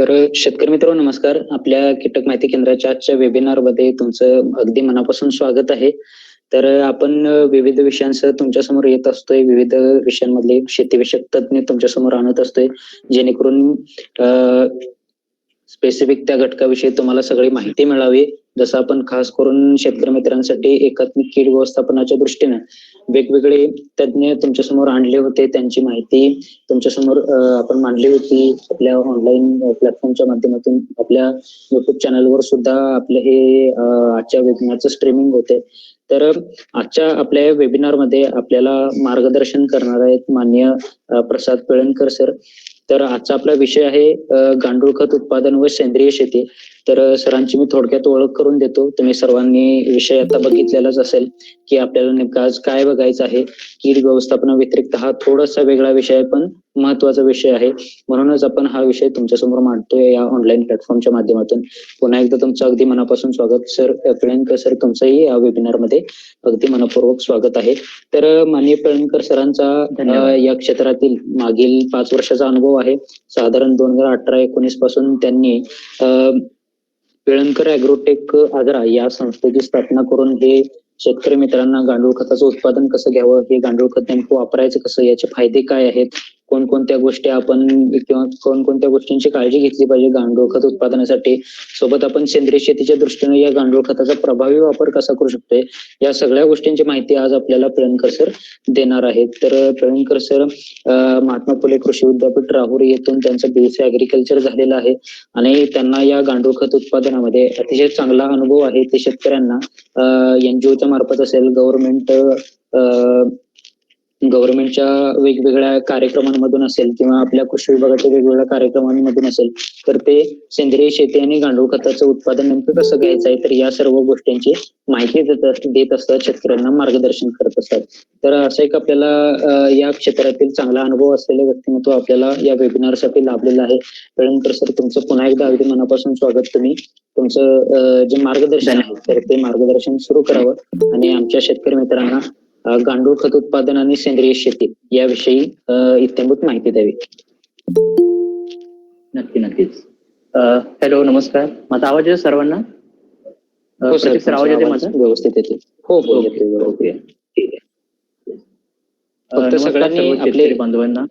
तर शेतकरी मित्रांनो नमस्कार. आपल्या कीटक माहिती केंद्राच्या आजच्या वेबिनारमध्ये तुमचं अगदी मनापासून स्वागत आहे. तर आपण विविध विषयांसह तुमच्यासमोर येत असतोय. विविध विषयांमधले शेतीविषयक तज्ञ तुमच्यासमोर आणत असतोय. जेणेकरून स्पेसिफिक त्या घटकाविषयी तुम्हाला सगळी माहिती मिळावी. जसं आपण खास करून शेतकरी मित्रांसाठी एकात्मिक कीड व्यवस्थापनाच्या दृष्टीने वेगवेगळे तज्ञ तुमच्यासमोर आणले होते. त्यांची माहिती तुमच्यासमोर आपण मांडली होती. आपल्या ऑनलाईन प्लॅटफॉर्मच्या माध्यमातून आपल्या युट्यूब चॅनलवर सुद्धा आपलं हे आजच्या वेबिनारचं स्ट्रीमिंग होते. तर आजच्या आपल्या वेबिनारमध्ये आपल्याला मार्गदर्शन करणार आहेत माननीय प्रसाद पिळणकर सर. तर आजचा आपला विषय आहे गांडूळ खत उत्पादन व सेंद्रिय शेती. तर सरांची मी थोडक्यात ओळख करून देतो. तुम्ही सर्वांनी विषय आता बघितलेलाच असेल की आपल्याला नेमकं आज काय बघायचं आहे. कीड व्यवस्थापना व्यतिरिक्त हा थोडासा वेगळा विषय आहे पण महत्वाचा विषय आहे. म्हणूनच आपण हा विषय तुमच्यासमोर मांडतोय या ऑनलाईन प्लॅटफॉर्मच्या माध्यमातून. पुन्हा एकदा तुमचं अगदी मनापासून स्वागत सर. पिळणकर सर तुमचंही या वेबिनारमध्ये अगदी मनपूर्वक स्वागत आहे. तर माननीय पिळणकर सरांचा या क्षेत्रातील मागील 5 वर्षाचा अनुभव आहे. साधारण 2018-19 पासून त्यांनी पिळणकर ॲग्रोटेक आग्रा या संस्थेची स्थापना करून हे शेतकरी मित्रांना गांडूळ खताचं उत्पादन कसं घ्यावं, हे गांडूळ खत नेमकं वापरायचं कसं, याचे फायदे काय आहेत, कोणकोणत्या गोष्टी आपण किंवा कोणकोणत्या गोष्टींची काळजी घेतली पाहिजे गांडूळ खत उत्पादनासाठी, सोबत आपण सेंद्रिय शेतीच्या दृष्टीने या गांडूळ खताचा प्रभावी वापर कसा करू शकतोय, या सगळ्या गोष्टींची माहिती आज आपल्याला पिळणकर सर देणार आहेत. तर पिळणकर सर महात्मा फुले कृषी विद्यापीठ राहुरी येथून त्यांचं BSc ॲग्रिकल्चर झालेलं आहे आणि त्यांना या गांडूळ खत उत्पादनामध्ये अतिशय चांगला अनुभव आहे. ते शेतकऱ्यांना NGOच्या मार्फत असेल, गव्हर्नमेंटच्या वेगवेगळ्या कार्यक्रमांमधून असेल किंवा आपल्या कृषी विभागाच्या वेगवेगळ्या कार्यक्रमांमधून असेल तर ते सेंद्रिय शेती आणि गांडूळ खताचं उत्पादन नेमकं कसं घ्यायचं आहे, तर या सर्व गोष्टींची माहिती देत असतात, शेतकऱ्यांना मार्गदर्शन करत असतात. तर असं एक आपल्याला या क्षेत्रातील चांगला अनुभव असलेले व्यक्तिमत्व आपल्याला या वेबिनारसाठी लाभलेलं आहे. पिळणकर सर तुमचं पुन्हा एकदा अगदी मनापासून स्वागत. तुम्ही तुमचं जे मार्गदर्शन आहे तर ते मार्गदर्शन सुरू करावं आणि आमच्या शेतकरी मित्रांना गांडूळ खत उत्पादन आणि सेंद्रिय शेती याविषयी इत्थंभूत माहिती द्यावी. नक्कीच. हॅलो, नमस्कार. माझा आवाज येतो सर्वांना? हो सर, आवाज येते माझा व्यवस्थित येते? हो येते. ठीक आहे. फक्त सगळ्यांनी आपले बांधवांना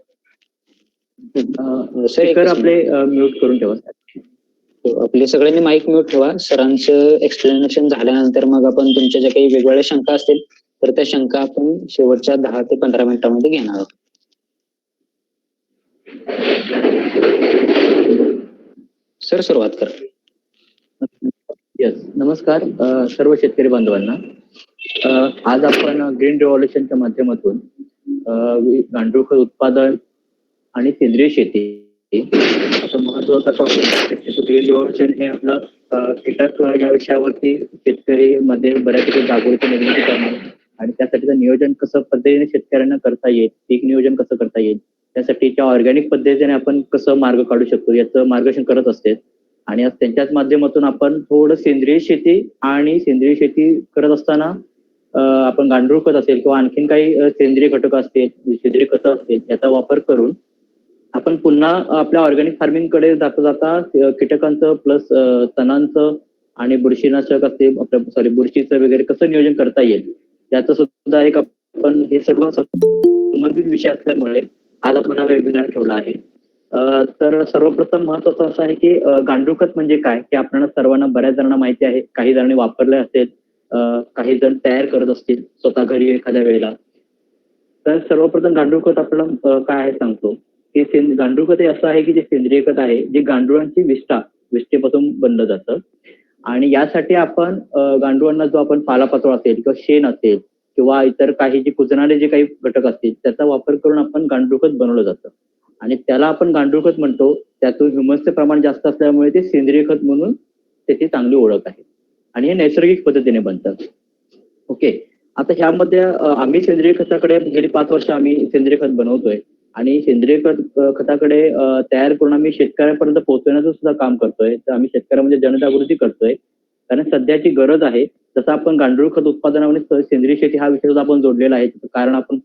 स्पीकर आपले म्यूट करून ठेवा. आपले सगळ्यांनी माईक म्यूट ठेवा. सरांचं एक्सप्लेनेशन झाल्यानंतर मग आपण तुमच्या ज्या काही वेगवेगळ्या शंका असतील तर त्या शंका आपण शेवटच्या 10 ते 15 मिनिटांमध्ये घेणार आहोत. सर सुरुवात करा. यस, नमस्कार सर्व शेतकरी बांधवांना. आज आपण ग्रीन रिव्हॉल्युशनच्या माध्यमातून गांडूळ खत उत्पादन आणि सेंद्रिय शेती असं महत्वाचा टॉपिक. ग्रीन रिव्हॉल्युशन हे आपलं कीटक या विषयावरती शेतकरी मध्ये बऱ्यापैकी जागृती निर्मिती करणार आणि त्यासाठीचं नियोजन कसं पद्धतीने शेतकऱ्यांना करता येईल, पीक नियोजन कसं करता येईल, त्यासाठीच्या ऑर्गॅनिक पद्धतीने आपण कसं मार्ग काढू शकतो याचं मार्गदर्शन करत असते. आणि त्यांच्याच माध्यमातून आपण थोडं सेंद्रिय शेती करत असताना आपण गांडूळ खत असेल किंवा आणखीन काही सेंद्रिय घटक असतील, सेंद्रिय खतं असतील याचा वापर करून आपण पुन्हा आपल्या ऑर्गॅनिक फार्मिंग कडे जाता कीटकांचं प्लस तणांचं आणि बुरशीनाशक असेल बुरशीचं वगैरे कसं नियोजन करता येईल याचं सुद्धा एक आपण हे सर्व संबंधित विषय असल्यामुळे आज आपण हा वेबिनार ठेवला आहे. तर सर्वप्रथम महत्वाचं असं आहे की गांडूळ खत म्हणजे काय हे आपल्याला सर्वांना बऱ्याच जणांना माहिती आहे. काही जणांनी वापरले असेल, काही जण तयार करत असतील स्वतः घरी एखाद्या वेळेला. तर सर्वप्रथम गांडूळ खत आपल्याला काय आहे सांगतो की गांडूळ खत हे असं आहे की जे सेंद्रिय खत आहे जे गांडुळांची विष्ठेपासून बनलं जातं आणि यासाठी आपण गांडुळांना जो आपण पालापाचोळा असेल किंवा शेण असेल किंवा इतर काही जे कुजणारे जे काही घटक असतील त्याचा वापर करून आपण गांडूळ खत बनवलं जातं आणि त्याला आपण गांडूळ खत म्हणतो. त्यातून ह्युमसचे प्रमाण जास्त असल्यामुळे ते सेंद्रिय खत म्हणून त्याची चांगली ओळख आहे आणि हे नैसर्गिक पद्धतीने बनतं. ओके, आता ह्यामध्ये आम्ही सेंद्रिय खताकडे गेली 5 वर्ष आम्ही सेंद्रिय खत बनवतोय आणि सेंद्रिय खताकडे तयार करून आम्ही शेतकऱ्यांपर्यंत पोहोचवण्याचं सुद्धा काम करतोय. तर आम्ही शेतकऱ्यांमध्ये जनजागृती करतोय कारण सध्याची गरज आहे. जसं आपण गांडूळ खत उत्पादनामध्ये सेंद्रिय शेती हा विषय सुद्धा आपण जोडलेला आहे. कारण आपण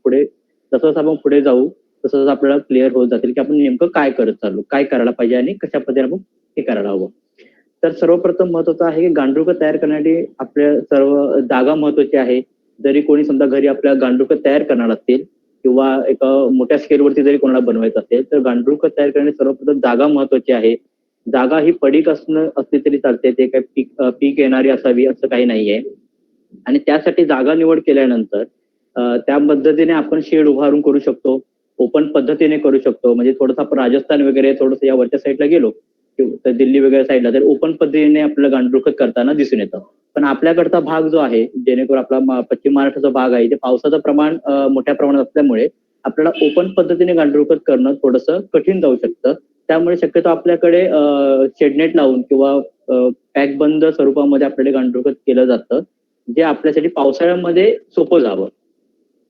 जसं आपण पुढे जाऊ तसं आपल्याला क्लिअर होत जातील की आपण नेमकं काय करत चाललो, काय करायला पाहिजे आणि कशा पद्धतीने आपण हे करायला हवं. तर सर्वप्रथम महत्वाचं आहे की गांडूळ खत तयार करण्यासाठी आपल्या सर्व जागा महत्वाची आहे. जरी कोणी समजा घरी आपल्या गांडूळ खत तयार करणार असेल किंवा एका मोठ्या स्केलवरती जरी कोणाला बनवायचं असेल तर गांडूळ खत तयार करण्यासाठी सर्वप्रथम जागा महत्वाची आहे. जागा ही पडीक असली तरी चालते, ते काही पीक येणारी असावी असं काही नाहीये. आणि त्यासाठी जागा निवड केल्यानंतर त्या पद्धतीने आपण शेड उभारून करू शकतो, ओपन पद्धतीने करू शकतो. म्हणजे थोडंसं आपण राजस्थान वगैरे थोडंसं या वरच्या साईडला गेलो तर दिल्ली वगैरे साईडला तर ओपन पद्धतीने आपल्याला गांडूळ खत करताना दिसून येतं. पण आपल्याकडचा भाग जो आहे जेणेकरून आपला पश्चिम महाराष्ट्राचा भाग आहे ते पावसाचं प्रमाण मोठ्या प्रमाणात असल्यामुळे आपल्याला ओपन पद्धतीने गांडूळ खत करणं थोडंसं कठीण जाऊ शकतं. त्यामुळे शक्यतो आपल्याकडे शेडनेट लावून किंवा पॅकबंद स्वरूपामध्ये आपल्याकडे गांडूळ खत केलं जातं, जे आपल्यासाठी पावसाळ्यामध्ये सोपं जावं.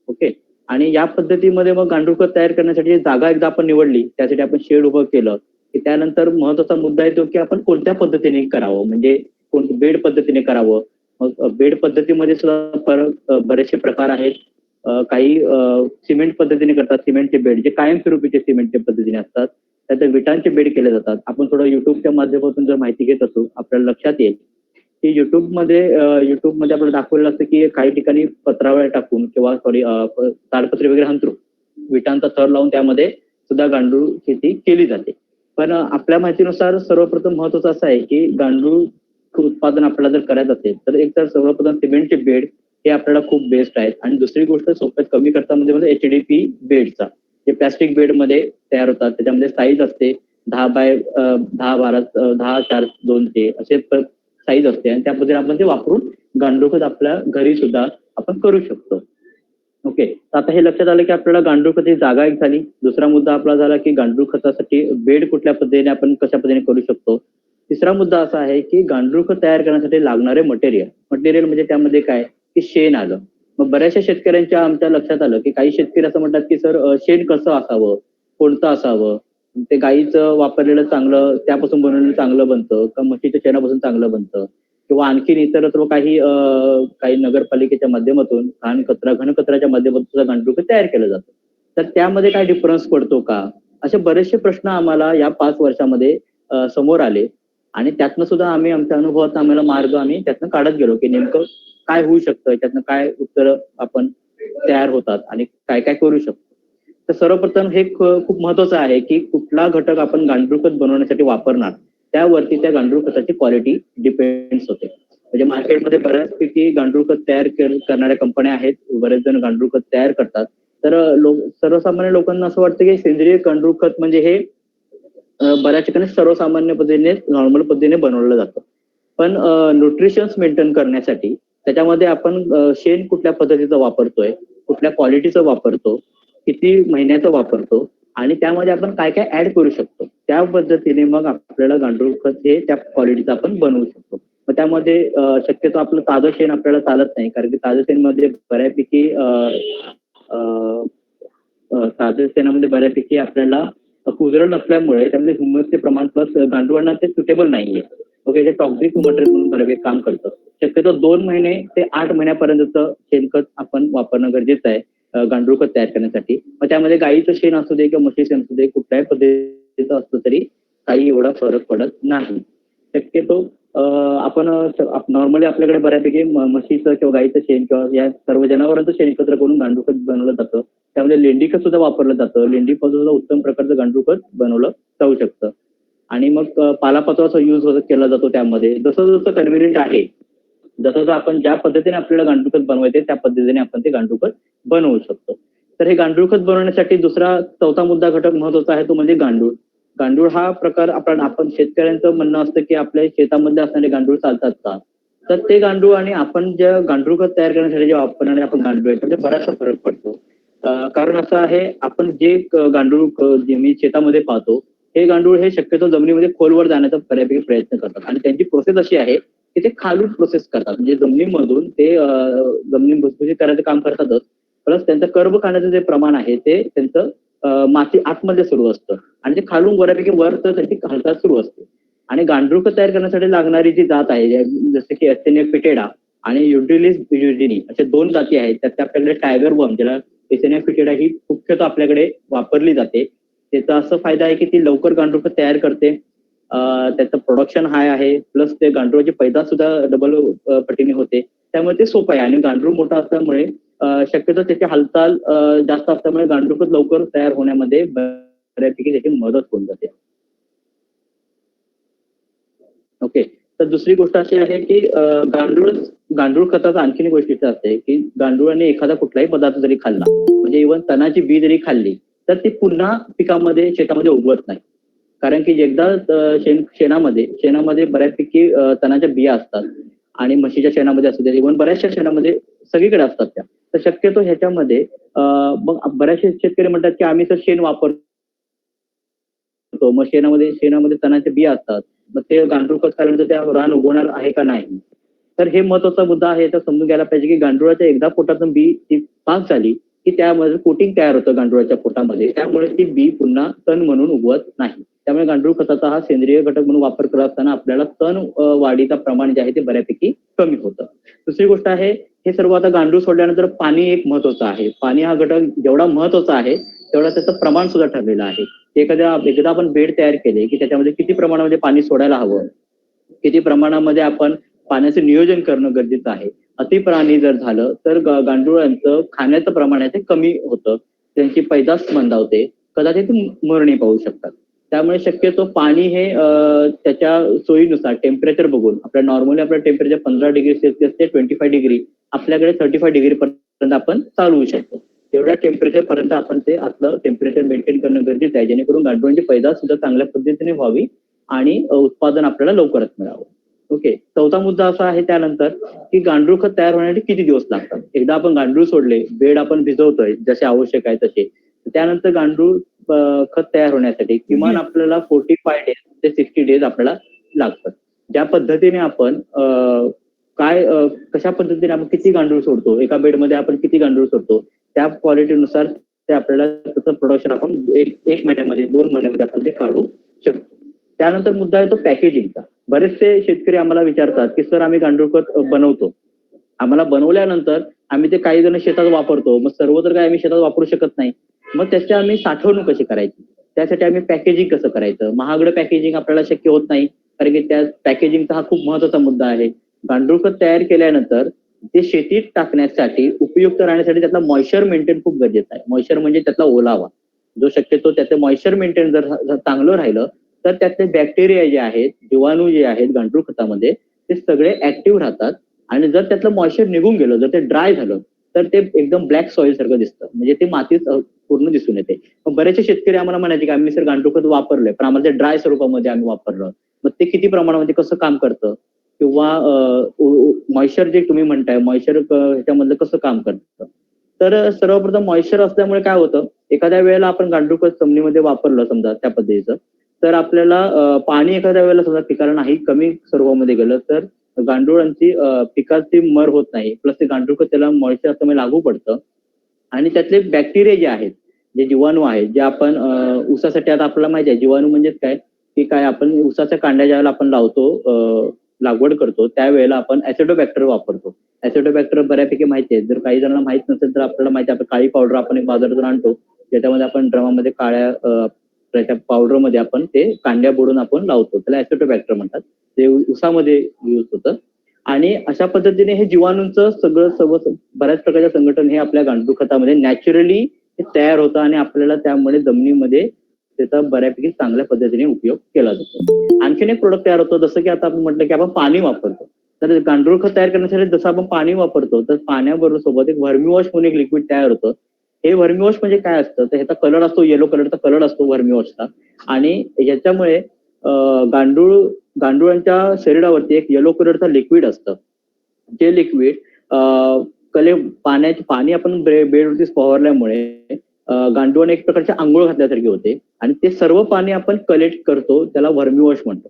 ओके. आणि या पद्धतीमध्ये मग गांडूळ खत तयार करण्यासाठी जागा एकदा आपण निवडली, त्यासाठी आपण शेड उभं केलं की त्यानंतर महत्वाचा मुद्दा येतो की आपण कोणत्या पद्धतीने करावं, म्हणजे बेड पद्धतीने करावं. मग बेड पद्धतीमध्ये सुद्धा बरेचसे प्रकार आहेत. काही सिमेंट पद्धतीने करतात, सिमेंटचे बेड जे कायमस्वरूपीचे सिमेंटच्या पद्धतीने असतात. त्यात विटांचे बेड केले जातात. आपण थोडं युट्यूबच्या माध्यमातून जर माहिती घेत असू आपल्याला लक्षात येईल की युट्यूबमध्ये आपल्याला दाखवलेलं असतं की काही ठिकाणी पत्रावळ्या टाकून किंवा ताडपत्री वगैरे अंथरून विटांचा थर लावून त्यामध्ये सुद्धा गांडूळ शेती केली जाते. पण आपल्या माहितीनुसार सर्वप्रथम महत्वाचं असं आहे की गांडूळ उत्पादन आपल्याला जर करायचं असेल तर एक तर सर्वप्रथम सिमेंटचे बेड हे आपल्याला खूप बेस्ट आहेत. आणि दुसरी गोष्ट सोप्यात कमी खर्चामध्ये म्हणजे HDP बेडचा, जे प्लॅस्टिक बेडमध्ये तयार होतात. त्याच्यामध्ये साईज असते 10 बाय 10 12 10 4 2 असे साईज असते आणि त्या पद्धतीने आपण ते वापरून गांडूळ खत आपल्या घरी सुद्धा आपण करू शकतो. ओके. आता हे लक्षात आलं की आपल्याला गांडूळ खताची जागा एक झाली. दुसरा मुद्दा आपला झाला की गांडूळ खतासाठी बेड कुठल्या पद्धतीने आपण कशा पद्धतीने करू शकतो. तिसरा मुद्दा असा आहे की गांडूळ खत तयार करण्यासाठी लागणारे मटेरियल म्हणजे त्यामध्ये काय की शेण आलं. मग बऱ्याचशा शेतकऱ्यांच्या आमच्या लक्षात आलं की काही शेतकरी असं म्हणतात की सर शेण कसं असावं, कोणतं असावं, ते गाईचं वापरलेलं चांगलं त्यापासून बनवलेलं चांगलं बनतं का म्हशीच्या शेणापासून चांगलं बनतं, किंवा आणखीन इतरत्र काही नगरपालिकेच्या माध्यमातून घनकचऱ्याच्या माध्यमातून सुद्धा गांडूळ खत तयार केलं जातं. तर त्यामध्ये काय डिफरन्स पडतो का, असे बरेचसे प्रश्न आम्हाला या 5 वर्षामध्ये समोर आले. आणि त्यातनं सुद्धा आम्ही आमच्या अनुभवात आम्हाला मार्ग आम्ही त्यातनं काढत गेलो की नेमकं काय होऊ शकतं, त्यातनं काय उत्तर आपण तयार होतात आणि काय काय करू शकतो. तर सर्वप्रथम हे खूप महत्वाचं आहे की कुठला घटक आपण गांडूळ खत बनवण्यासाठी वापरणार त्यावरती त्या गांडूळ खताची क्वालिटी डिपेंड्स होते. म्हणजे मार्केटमध्ये बऱ्याचपैकी गांडूळ खत तयार करणाऱ्या कंपन्या आहेत, बरेच जण गांडूळ खत तयार करतात. तर सर्वसामान्य लोकांना असं वाटतं की सेंद्रिय गांडूळ खत म्हणजे हे बऱ्याच ठिकाणी सर्वसामान्य पद्धतीने नॉर्मल पद्धतीने बनवलं जातं. पण न्यूट्रिशन्स मेंटेन करण्यासाठी त्याच्यामध्ये आपण शेण कुठल्या पद्धतीचं वापरतोय, कुठल्या क्वालिटीचं वापरतो, किती महिन्याचं वापरतो आणि त्यामध्ये आपण काय काय ऍड करू शकतो, त्या पद्धतीने मग आपल्याला गांडूळ खत हे त्या क्वालिटीचं आपण बनवू शकतो. मग त्यामध्ये शक्यतो आपलं ताजं शेण आपल्याला चालत नाही, कारण की ताजं शेणमध्ये बऱ्यापैकी आपल्याला कुजरण नसल्यामुळे त्यामध्ये ह्युमसचे प्रमाण प्लस गांडूळांना ते सुटेबल नाहीये. ओके. ते टॉक्झिक मटेरियल म्हणून बऱ्यापैकी काम करतं. शक्यतो 2 महिने ते 8 महिन्यापर्यंतचं शेणखत आपण वापरणं गरजेचं आहे गांडूळ खत तयार करण्यासाठी. मग त्यामध्ये गाईचं शेण असू दे किंवा म्हशीचं शेण असू दे, कुठल्याही पद्धतीचं असलं तरी काही एवढा फरक पडत नाही. शक्यतो आपण नॉर्मली आपल्याकडे बऱ्यापैकी म्हशीचं किंवा गाईचं शेण किंवा या सर्व जनावरांचं शेण एकत्र करून गांडूळ खत बनवलं जातं. त्यामध्ये लेंडी खत सुद्धा वापरलं जातं. लेंडीपासून सुद्धा उत्तम प्रकारचं गांडूळ खत बनवलं जाऊ शकतं. आणि मग पालापाचोळाचा यूज केला जातो त्यामध्ये. जसं जसं कन्व्हिनियंट आहे, जसं आपण ज्या पद्धतीने आपल्याला गांडूळ खत बनवायचे त्या पद्धतीने आपण ते गांडूळ खत बनवू शकतो. तर हे गांडूळ खत बनवण्यासाठी चौथा मुद्दा घटक महत्वाचा आहे, तो म्हणजे गांडूळ. गांडूळ हा प्रकार आपण शेतकऱ्यांचं म्हणणं असतं की आपल्या शेतामध्ये असणारे गांडूळ चालतात का, तर ते गांडूळ आणि आपण ज्या गांडूळ खत तयार करण्यासाठी जे वापरणारे आपण गांडूळ आहे त्यामध्ये बराचसा फरक पडतो. कारण असं आहे, आपण जे गांडूळ जे मी शेतामध्ये पाहतो हे गांडूळ हे शक्यतो जमिनीमध्ये खोलवर जाण्याचा बऱ्यापैकी प्रयत्न करतात आणि त्यांची प्रोसेस अशी आहे की ते खालून प्रोसेस करतात. म्हणजे जमिनीमधून ते जमिनी भुसभुशीत करायचं काम करतातच, प्लस त्यांचं कर्ब खाण्याचं जे प्रमाण आहे ते त्यांचं माती आतमध्ये सुरू असतं आणि ते खालून बऱ्यापैकी वर तर त्यांची हालचाल सुरू असते. आणि गांडूळ खत तयार करण्यासाठी लागणारी जी जात आहे जसे की एस्थेनिया पिटेडा आणि युटिलिस युजिनी अशा 2 जाती आहेत. त्यात आपल्याकडे टायगर वर्म ज्याला एसएनएफ फिटेडा ही मुख्यतः आपल्याकडे वापरली जाते. त्याचा असा फायदा आहे की ती लवकर गांडूळ खत तयार करते. त्याचं प्रोडक्शन हाय आहे, प्लस ते गांडूळाची पैदास सुद्धा डबल पटीने होते. त्यामुळे ते सोपं आहे आणि गांडूळ मोठा असल्यामुळे शक्यतो त्याची हालचाल जास्त असल्यामुळे गांडूळ खत लवकर तयार होण्यामध्ये बऱ्यापैकी त्याची मदत होऊन जाते. ओके. तर दुसरी गोष्ट अशी आहे की गांडूळ खताचा आणखीन एक वैशिष्ट्य असते की गांडूळाने एखादा कुठलाही पदार्थ जरी खाल्ला, म्हणजे इव्हन तणाची बी जरी खाल्ली, तर ती पुन्हा पिकामध्ये शेतामध्ये उगवत नाही. कारण की एकदा शेणामध्ये बऱ्यापैकी तणाच्या बिया असतात आणि म्हशीच्या शेणामध्ये असू दे, इव्हन बऱ्याचशा शेणामध्ये सगळीकडे असतात त्या. तर शक्यतो ह्याच्यामध्ये मग बऱ्याचशे शेतकरी म्हणतात की आम्ही तर शेण वापरतो, मग शेणामध्ये तणाच्या बिया असतात, मग ते गांडूळ खत खाल्यानंतर त्या रान उगवणार आहे का नाही. तर हे महत्वाचा मुद्दा आहे. तर समजून घ्यायला पाहिजे की गांडुळाच्या एकदा पोटातून बी ती पास झाली की त्यामध्ये कोटिंग तयार होतं गांडुळाच्या पोटामध्ये, त्यामुळे ती बी पुन्हा तण म्हणून उगवत नाही. त्यामुळे गांडूळ खताचा हा सेंद्रिय घटक म्हणून वापर करत असताना आपल्याला तण वाढीचा प्रमाण जे आहे ते बऱ्यापैकी कमी होतं. दुसरी गोष्ट आहे, हे सर्व आता गांडूळ सोडल्यानंतर पाणी एक महत्वाचं आहे. पाणी हा घटक जेवढा महत्वाचा आहे तेवढा त्याचं प्रमाण सुद्धा ठरलेलं आहे. एकदा आपण बेड तयार केले की त्याच्यामध्ये किती प्रमाणामध्ये पाणी सोडायला हवं, किती प्रमाणामध्ये आपण पाण्याचं नियोजन करणं गरजेचं आहे. अति पाणी जर झालं तर गांडुळांचं खाण्याचं प्रमाण आहे ते कमी होतं, त्यांची पैदास मंदावते, कदाचित मरणी पाहू शकतात. त्यामुळे शक्यतो पाणी हे त्याच्या सोयीनुसार टेम्परेचर बघून, आपल्या नॉर्मली आपलं टेम्परेचर 15°C ते 25°, आपल्याकडे 35° पर्यंत आपण चालवू शकतो. तेवढ्या टेम्परेचर पर्यंत आपण ते आपलं टेम्परेचर मेंटेन करणं गरजेचं आहे, जेणेकरून गांडुळांची पैदास सुद्धा चांगल्या पद्धतीने व्हावी आणि उत्पादन आपल्याला लवकरच मिळावं. ओके. चौथा मुद्दा असा आहे त्यानंतर की गांडूळ खत तयार होण्यासाठी किती दिवस लागतात. एकदा आपण गांडूळ सोडले, बेड आपण भिजवतोय जसे आवश्यक आहे तसे, त्यानंतर गांडूळ खत तयार होण्यासाठी किमान आपल्याला 45 days ते 60 days आपल्याला लागतात. ज्या पद्धतीने आपण कशा पद्धतीने आपण किती गांडूळ सोडतो, एका बेडमध्ये आपण किती गांडूळ सोडतो, त्या क्वालिटीनुसार ते आपल्याला त्याचं प्रोडक्शन आपण एक महिन्यामध्ये 2 महिन्यामध्ये आपण ते काढू शकतो. त्यानंतर मुद्दा आहे तो पॅकेजिंगचा. बरेचसे शेतकरी आम्हाला विचारतात की सर आम्ही गांडूळ खत बनवतो, आम्हाला बनवल्यानंतर आम्ही ते काही जण शेतात वापरतो, मग सर्व तर काय आम्ही शेतात वापरू शकत नाही, मग त्याची आम्ही साठवणूक कशी करायची, त्यासाठी आम्ही पॅकेजिंग कसं करायचं. महागडं पॅकेजिंग आपल्याला शक्य होत नाही, कारण की त्या पॅकेजिंगचा हा खूप महत्वाचा मुद्दा आहे. गांडूळ खत तयार केल्यानंतर ते शेतीत टाकण्यासाठी उपयुक्त राहण्यासाठी त्यातला मॉइश्चर मेंटेन खूप गरजेचं आहे. मॉइश्चर म्हणजे त्यातला ओलावा, जो शक्यतो त्याचं मॉइश्चर मेंटेन जर चांगलं राहिलं तर त्यातले बॅक्टेरिया जे आहेत, जीवाणू जे आहेत गांडूळ खतामध्ये, ते सगळे ऍक्टिव्ह राहतात. आणि जर त्यातलं मॉइश्चर निघून गेलं, जर ते ड्राय झालं तर ते एकदम ब्लॅक सॉइल सारखं दिसतं, म्हणजे ते मातीत पूर्ण दिसून येते. मग बरेचसे शेतकरी आम्हाला म्हणायचे की आम्ही सर गांडूळ खत वापरलंय, पण आम्हाला ते ड्राय स्वरूपामध्ये आम्ही वापरलं, मग ते किती प्रमाणामध्ये कसं काम करतं, किंवा मॉइश्चर जे तुम्ही म्हणताय मॉइश्चर ह्याच्यामधलं कसं काम करतं. तर सर्वप्रथम मॉइश्चर असल्यामुळे काय होतं, एखाद्या वेळेला आपण गांडूळ खत जमिनीमध्ये वापरलं समजा त्या पद्धतीचं, तर आपल्याला पाणी एखाद्या वेळेला समजा पिकाला नाही, कमी स्वरूपामध्ये गेलं तर गांडुळांची पिकाची मर होत नाही, प्लस ते गांडूळ खत त्याला मॉइश्चर असल्यामुळे लागू पडतं. आणि त्यातले बॅक्टेरिया जे आहेत, जे जीवाणू आहेत, जे आपण ऊसासाठी आता आपल्याला माहिती आहे जीवाणू म्हणजेच काय, की काय आपण ऊसाच्या कांड्या ज्यावेळेला आपण लावतो, लागवड करतो, त्यावेळेला आपण ऍसिडोबॅक्टर वापरतो. ऍसिडोबॅक्टर बऱ्यापैकी माहिती आहे, जर काही जणांना माहित नसेल तर आपल्याला माहिती आहे, आपण काळी पावडर आपण एक बाजारातून आणतो, ज्याच्यामध्ये आपण ड्रमामध्ये काळ्या त्याच्या पावडरमध्ये आपण ते कांड्या बुडून आपण लावतो, त्याला ऍसिडोबॅक्टर म्हणतात. ते ऊसामध्ये यूज होतं. आणि अशा पद्धतीने हे जीवाणूंचं सगळं बऱ्याच प्रकारच्या संघटन हे आपल्या गांडूळ खतामध्ये नॅचरली तयार होतं आणि आपल्याला त्यामुळे जमिनीमध्ये त्याचा बऱ्यापैकी चांगल्या पद्धतीने उपयोग केला जातो. आणखीन एक प्रोडक्ट तयार होतो, जसं की आता आपण म्हटलं की आपण पाणी वापरतो, तर गांडूळ खत तयार करण्यासाठी जसं आपण पाणी वापरतो, तर पाण्याबरोबर सोबत एक व्हर्मीवॉश म्हणून एक लिक्विड तयार होतं. हे व्हर्मीवॉश म्हणजे काय असतं, तर ह्याचा कलर असतो, येलो कलरचा कलर असतो व्हर्मीवॉशचा, आणि याच्यामुळे गांडुळांच्या शरीरावरती एक येलो कलरचा लिक्विड असतं. जे लिक्विड पाणी आपण बेडवरती फवारल्यामुळे गांडुळाने एक प्रकारचे आंघोळ घातल्यासारखे होते, आणि ते सर्व पाणी आपण कलेक्ट करतो, त्याला वर्मीवॉश म्हणतो.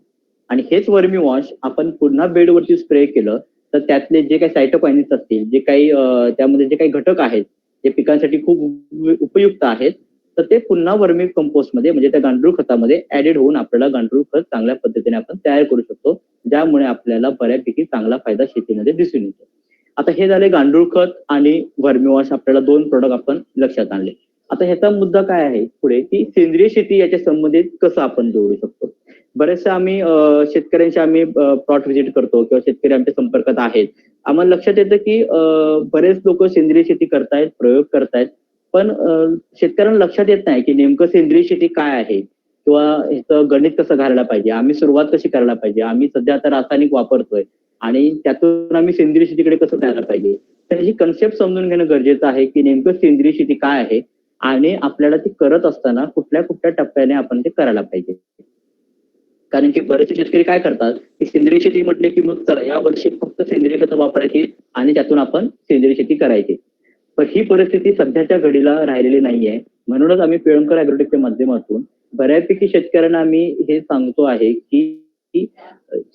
आणि हेच वर्मीवॉश आपण पुन्हा बेडवरती स्प्रे केलं तर त्यातले जे काही सायटोकायनिन्स असतील, जे काही त्यामध्ये जे काही घटक आहेत, जे पिकांसाठी खूप उपयुक्त आहेत, तर ते पुन्हा वर्मी कंपोस्ट मध्ये म्हणजे त्या गांडूळ खतामध्ये ऍडेड होऊन आपल्याला गांडूळ खत चांगल्या पद्धतीने आपण तयार करू शकतो, ज्यामुळे आपल्याला बऱ्यापैकी चांगला फायदा शेतीमध्ये दिसून येतो. आता हे झाले गांडूळ खत आणि वर्मीवॉश, आपल्याला 2 प्रोडक्ट आपण लक्षात आणले. आता ह्याचा मुद्दा काय आहे पुढे, की सेंद्रिय शेती याच्या संबंधित कसं आपण जोडू शकतो. बरेचसे आम्ही शेतकऱ्यांशी आम्ही प्लॉट व्हिजिट करतो किंवा शेतकरी आमच्या संपर्कात आहेत. आम्हाला लक्षात येतं की बरेच लोक सेंद्रिय शेती करतायत, प्रयोग करतायत, पण शेतकऱ्यांना लक्षात येत नाही की नेमकं सेंद्रिय शेती काय आहे किंवा ह्याचं गणित कसं घालायला पाहिजे, आम्ही सुरुवात कशी करायला पाहिजे. आम्ही सध्या आता रासायनिक वापरतोय आणि त्यातून आम्ही सेंद्रिय शेतीकडे कसं जायला पाहिजे. तर ही कन्सेप्ट समजून घेणं गरजेचं आहे की नेमकं सेंद्रिय शेती काय आहे आणि आपल्याला ती करत असताना कुठल्या कुठल्या टप्प्याने आपण ते करायला पाहिजे. कारण की बरेचसे शेतकरी काय करतात की सेंद्रिय शेती म्हटले की मग चला या वर्षी फक्त सेंद्रिय खतं वापरायची आणि त्यातून आपण सेंद्रिय शेती करायची. पण ही परिस्थिती सध्याच्या घडीला राहिलेली नाहीये. म्हणूनच आम्ही पिळंकर ॲग्रोटेकच्या माध्यमातून बऱ्यापैकी शेतकऱ्यांना आम्ही हे सांगतो आहे की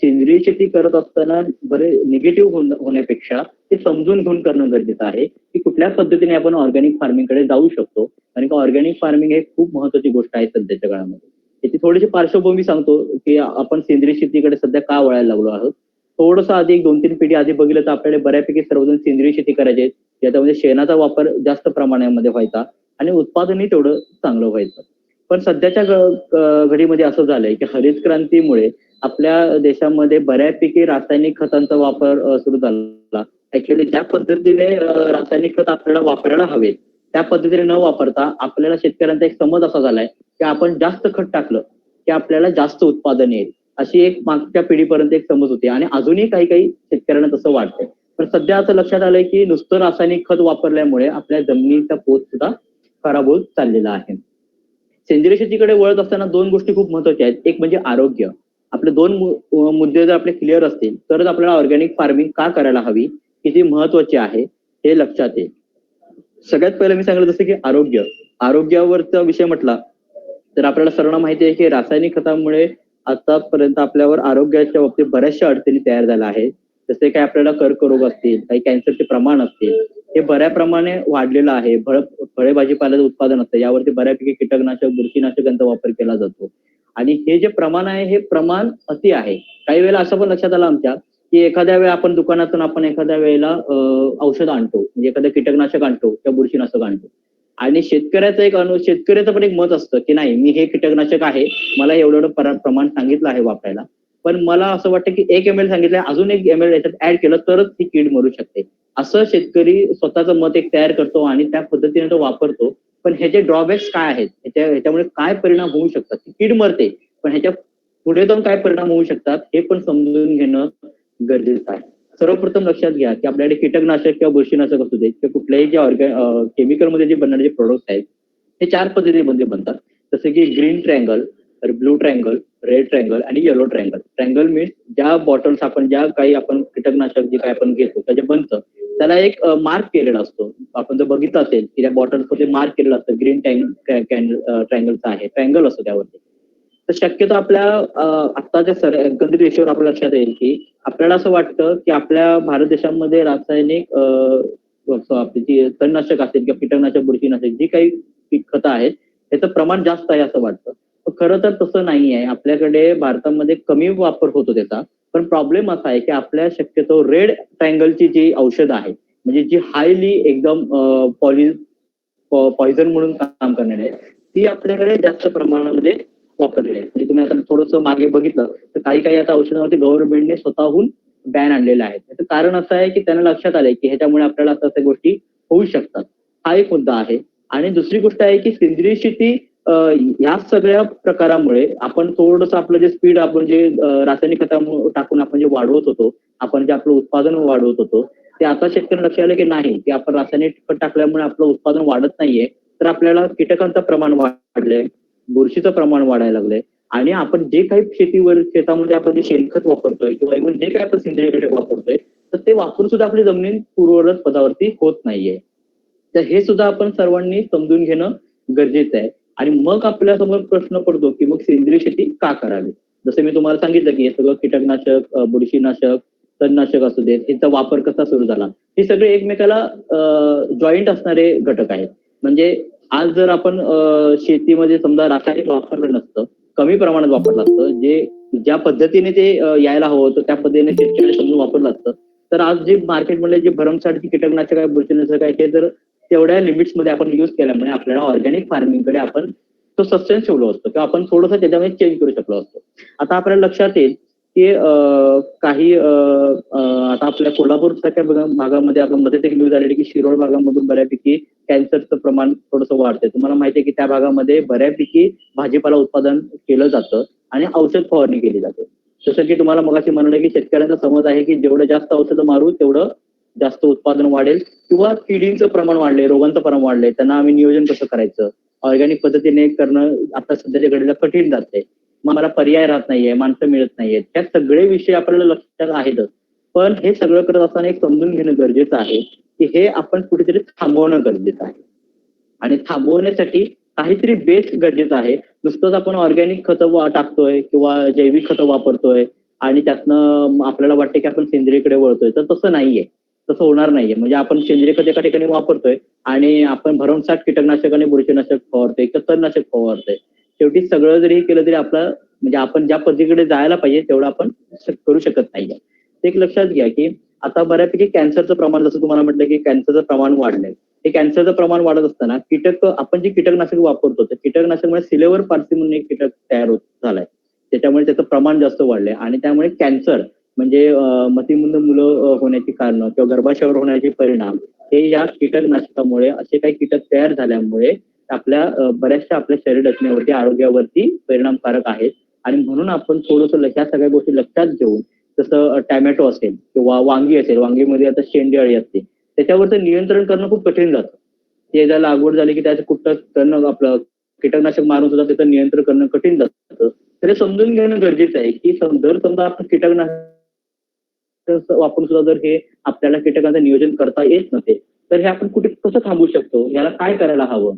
सेंद्रिय शेती करत असताना बरे निगेटिव्ह होण्यापेक्षा ते समजून घेऊन करणं गरजेचं आहे की कुठल्या पद्धतीने आपण ऑर्गॅनिक फार्मिंगकडे जाऊ शकतो. कारण की ऑर्गॅनिक फार्मिंग हे खूप महत्वाची गोष्ट आहे सध्याच्या काळामध्ये. याची थोडीशी पार्श्वभूमी सांगतो की आपण सेंद्रिय शेतीकडे सध्या का वळायला लागलो आहोत. थोडंसं आधी 2-3 पिढी आधी बघितलं तर आपल्याला बऱ्यापैकी सर्वजण सेंद्रिय शेती करायचे, ज्याच्यामध्ये शेणाचा वापर जास्त प्रमाणामध्ये व्हायचा आणि उत्पादनही तेवढं चांगलं व्हायचं. पण सध्याच्या घडीमध्ये असं झालंय की हरित क्रांतीमुळे आपल्या देशामध्ये बऱ्यापैकी रासायनिक खतांचा वापर सुरू झाला. ऍक्च्युअली ज्या पद्धतीने रासायनिक खत आपल्याला वापरायला हवे त्या पद्धतीने न वापरता आपल्याला शेतकऱ्यांचा एक समज असा झालाय की आपण जास्त खत टाकलं की आपल्याला जास्त उत्पादन येईल, अशी एक मागच्या पिढीपर्यंत एक समज होती आणि अजूनही काही काही शेतकऱ्यांना तसं वाटतंय. पण सध्या असं लक्षात आलंय की नुसतं रासायनिक खत वापरल्यामुळे आपल्या जमिनीचा पोत सुद्धा खराब होत चाललेला आहे. सेंद्रिय शेतीकडे वळत असताना 2 गोष्टी खूप महत्वाच्या आहेत. एक म्हणजे आरोग्य. आपले 2 मुद्दे जर आपले क्लिअर असतील तरच आपल्याला ऑर्गॅनिक फार्मिंग का करायला हवी, किती महत्वाची आहे हे लक्षात येईल. सगळ्यात पहिलं मी सांगितलं जसं की आरोग्यावरचा विषय म्हटला तर आपल्याला सर्वांना माहिती आहे की रासायनिक खतामुळे आतापर्यंत आपल्यावर आरोग्याच्या बाबतीत बऱ्याचशा अडचणी तयार झाल्या आहेत. जसे काही आपल्याला कर्करोग असतील, काही कॅन्सरचे प्रमाण असतील, हे बऱ्या प्रमाणे वाढलेलं आहे. फळे भाजीपाल्याचं उत्पादन असतं यावरती बऱ्यापैकी कीटकनाशक, बुरशीनाशकांचा वापर केला जातो आणि हे जे प्रमाण आहे हे प्रमाण अति आहे. काही वेळेला असं पण लक्षात आलं आमच्या की एखाद्या वेळेला आपण दुकानातून आपण एखाद्या वेळेला औषध आणतो, म्हणजे एखादं कीटकनाशक आणतो किंवा बुरशीनाशक आणतो आणि शेतकऱ्याचं पण एक मत असतं की नाही मी हे कीटकनाशक आहे, मला एवढं प्रमाण सांगितलं आहे वापरायला, पण मला असं वाटतं की 1 ml सांगितलंय अजून 1 ml याच्यात ऍड केलं तरच ती कीड मरू शकते. असं शेतकरी स्वतःचं मत एक तयार करतो आणि त्या पद्धतीने तो वापरतो. पण ह्याचे ड्रॉबॅक्स काय आहेत, ह्याच्यामुळे काय परिणाम होऊ शकतात. कीड मरते पण ह्याच्या पुढे जाऊन काय परिणाम होऊ शकतात हे पण समजून घेणं गरजेचं आहे. सर्वप्रथम लक्षात घ्या की आपल्याकडे कीटकनाशक किंवा बुरशीनाशक असू दे किंवा कुठल्याही जे केमिकलमध्ये जे बनणारे जे प्रोडक्ट आहेत हे 4 पद्धतीमध्ये बनतात. जसे की green triangle, blue triangle, red triangle आणि येलो ट्रायंगल. ट्रायंगल मीन्स ज्या बॉटल्स आपण ज्या काही आपण कीटकनाशक जे काही आपण घेतो त्या जे बनतं त्याला एक मार्क केलेला असतो. आपण जर बघितलं असेल की त्या बॉटल्समध्ये मार्क केलेलं असतं ग्रीन ट्रायंगलचा आहे, ट्रायंगल असतो त्यावरती. तर शक्यतो आपल्या आत्ताच्या एकंदरीत विषयावर आपल्या लक्षात येईल की आपल्याला असं वाटतं की आपल्या भारत देशामध्ये रासायनिक आपली जी तणनाशक असेल किंवा कीटकनाशक, बुरशीनाशक जी काही खतं आहेत त्याचं प्रमाण जास्त आहे असं वाटतं. खरं तर तसं नाही आहे. आपल्याकडे भारतामध्ये कमी वापर होतो त्याचा. पण प्रॉब्लेम असा आहे की आपल्या शक्यतो रेड ट्रायंगलची जी औषधं आहेत म्हणजे जी हायली एकदम पॉइझन म्हणून काम करणारे ती आपल्याकडे जास्त प्रमाणामध्ये वापरलेली आहे. म्हणजे तुम्ही आता थोडंसं मागे बघितलं तर काही आता औषधावरती गव्हर्नमेंटने स्वतःहून बॅन आणलेला आहे. त्याचं कारण असं आहे की त्यांना लक्षात आलंय की ह्याच्यामुळे आपल्याला अशा गोष्टी होऊ शकतात. हा एक मुद्दा आहे. आणि दुसरी गोष्ट आहे की सेंद्रिय शेती या सगळ्या प्रकारामुळे आपण थोडंसं आपलं जे स्पीड आपण जे रासायनिक खतामुळे टाकून आपण जे वाढवत होतो, आपण जे आपलं उत्पादन वाढवत होतो ते आता शेतकऱ्यांना लक्षात आलं की नाही की आपण रासायनिक खत टाकल्यामुळे आपलं उत्पादन वाढत नाहीये, तर आपल्याला कीटकांचं प्रमाण वाढलंय, बुरशीचं प्रमाण वाढायला लागलंय आणि आपण जे काही शेतामध्ये आपण जे शेणखत वापरतोय किंवा इव्हन जे काही आपण सेंद्रिय खत वापरतोय तर ते वापरून सुद्धा आपली जमीन पूर्ववत पदावरती होत नाहीये. तर हे सुद्धा आपण सर्वांनी समजून घेणं गरजेचं आहे. आणि मग आपल्या समोर प्रश्न पडतो की मग सेंद्रिय शेती का करावी. जसं मी तुम्हाला सांगितलं की हे सगळं कीटकनाशक, बुरशीनाशक, तणनाशक असू देत ह्याचा वापर कसा सुरू झाला, हे सगळे एकमेकाला जॉईंट असणारे घटक आहेत. म्हणजे आज जर आपण शेतीमध्ये समजा रासायनिक वापरलं नसतं, कमी प्रमाणात वापरलं असतं, ज्या पद्धतीने ते यायला हवं होतं त्या पद्धतीने शेतकऱ्यांनी समजून वापरलं असतं तर आज जे मार्केटमध्ये जे भरमसाठ कीटकनाशक आहे, बुरशीनाशक आहे, ते जर तेवढ्या लिमिट्स मध्ये आपण युज केल्यामुळे आपल्याला ऑर्गॅनिक फार्मिंगकडे आपण तो सस्टेन्स ठेवलो असतो किंवा आपण थोडंसं त्याच्यामध्ये चेंज करू शकलो असतो. आता आपल्याला लक्षात येईल की काही आता आपल्या कोल्हापूर सारख्या भागामध्ये आपण मध्ये एक न्यूज आलेली की शिरोळ भागामधून बऱ्यापैकी कॅन्सरचं प्रमाण थोडंसं वाढतंय. तुम्हाला माहिती आहे की त्या भागामध्ये बऱ्यापैकी भाजीपाला उत्पादन केलं जातं आणि औषध फवारणी केली जाते. जसं की तुम्हाला मगाशी म्हणलं की शेतकऱ्यांचा समज आहे की जेवढं जास्त औषधं मारू तेवढं जास्त उत्पादन वाढेल किंवा किडींचं प्रमाण वाढलंय, रोगांचं प्रमाण वाढलंय, त्यांना आम्ही नियोजन कसं करायचं, ऑर्गॅनिक पद्धतीने करणं आता सध्याच्या घडीला कठीण जाते. मग मला पर्याय राहत नाहीये, माणसं मिळत नाहीयेत, त्या सगळे विषय आपल्याला लक्षात आहेतच. पण हे सगळं करत असताना एक समजून घेणं गरजेचं आहे की हे आपण कुठेतरी थांबवणं गरजेचं आहे आणि थांबवण्यासाठी काहीतरी बेस गरजेचं आहे. नुसतंच आपण ऑर्गॅनिक खतं टाकतोय किंवा जैविक खतं वापरतोय आणि त्यातनं आपल्याला वाटतं की आपण सेंद्रियकडे वळतोय, तर तसं नाहीये, तसं होणार नाहीये. म्हणजे आपण सेंद्रिय खत एका ठिकाणी वापरतोय आणि आपण भरमसाठ कीटकनाशक आणि बुरशीनाशक फवारतोय किंवा तणनाशक फवारतोय. शेवटी सगळं जरी केलं तरी आपलं म्हणजे आपण ज्या पद्धतीकडे जायला पाहिजे तेवढं आपण करू शकत नाहीये. एक लक्षात घ्या की आता बऱ्यापैकी कॅन्सरचं प्रमाण, जसं तुम्हाला म्हटलं की कॅन्सरचं प्रमाण वाढलंय, हे कॅन्सरचं प्रमाण वाढत असताना आपण जे कीटकनाशक वापरतो त्या कीटकनाशकमुळे सिलेवर पार्सी म्हणून एक कीटक तयार होत झालाय, त्याच्यामुळे त्याचं प्रमाण जास्त वाढलंय आणि त्यामुळे कॅन्सर म्हणजे मतिमंद मुलं होण्याची कारणं किंवा गर्भाशयावर होण्याचे परिणाम हे या कीटकनाशकामुळे असे काही कीटक तयार झाल्यामुळे आपल्या बऱ्याचशा आपल्या शरीर रचनेवरती, आरोग्यावरती परिणामकारक आहेत. आणि म्हणून आपण थोडंसं ह्या सगळ्या गोष्टी लक्षात घेऊन, जसं टॅमॅटो असेल किंवा वांगी असेल, वांगीमध्ये आता शेंडी अळी असते, त्याच्यावरचं नियंत्रण करणं खूप कठीण जातं. ते जर लागवड झाली की त्याचं कुठं करणं, आपलं कीटकनाशक मारून सुद्धा त्याचं नियंत्रण करणं कठीण जातं. तर हे समजून घेणं गरजेचं आहे की जर समजा आपण कीटकनाशक वापरून सुद्धा जर हे आपल्याला कीटकांचं नियोजन करता येत नसेल तर हे आपण कुठे कसं थांबवू शकतो, याला काय करायला हवं.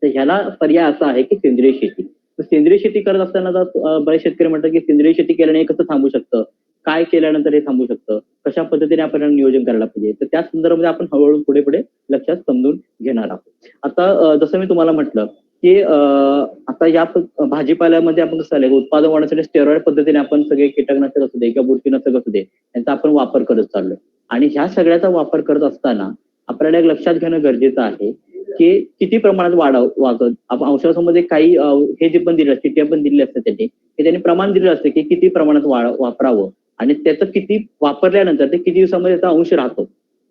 तर ह्याला पर्याय असा आहे की सेंद्रिय शेती. तर सेंद्रिय शेती करत असताना बरेच शेतकरी म्हणतात की सेंद्रिय शेती केल्याने कसं थांबू शकतं, काय केल्यानंतर हे थांबू शकतं, कशा पद्धतीने आपण नियोजन करायला पाहिजे. तर त्या संदर्भामध्ये आपण हळूहळू पुढे पुढे लक्षात समजून घेणार आहोत. आता जसं मी तुम्हाला म्हटलं की आता या भाजीपाल्यामध्ये आपण कसं झालंय, उत्पादन वाढवण्यासाठी स्टेरॉइड पद्धतीने आपण सगळे कीटकनाशक असू दे किंवा बुरशीनाशक असू दे यांचा आपण वापर करत चाललोय. आणि ह्या सगळ्याचा वापर करत असताना आपल्याला एक लक्षात घेणं गरजेचं आहे की किती प्रमाणात वागत आपण औषधामध्ये काही हे जे पण दिलं चिठ्ठ्या पण दिलेल्या असतात त्यांनी प्रमाण दिलेलं असतं की किती प्रमाणात वापरावं आणि त्याचं किती वापरल्यानंतर ते किती दिवसामध्ये त्याचा अंश राहतो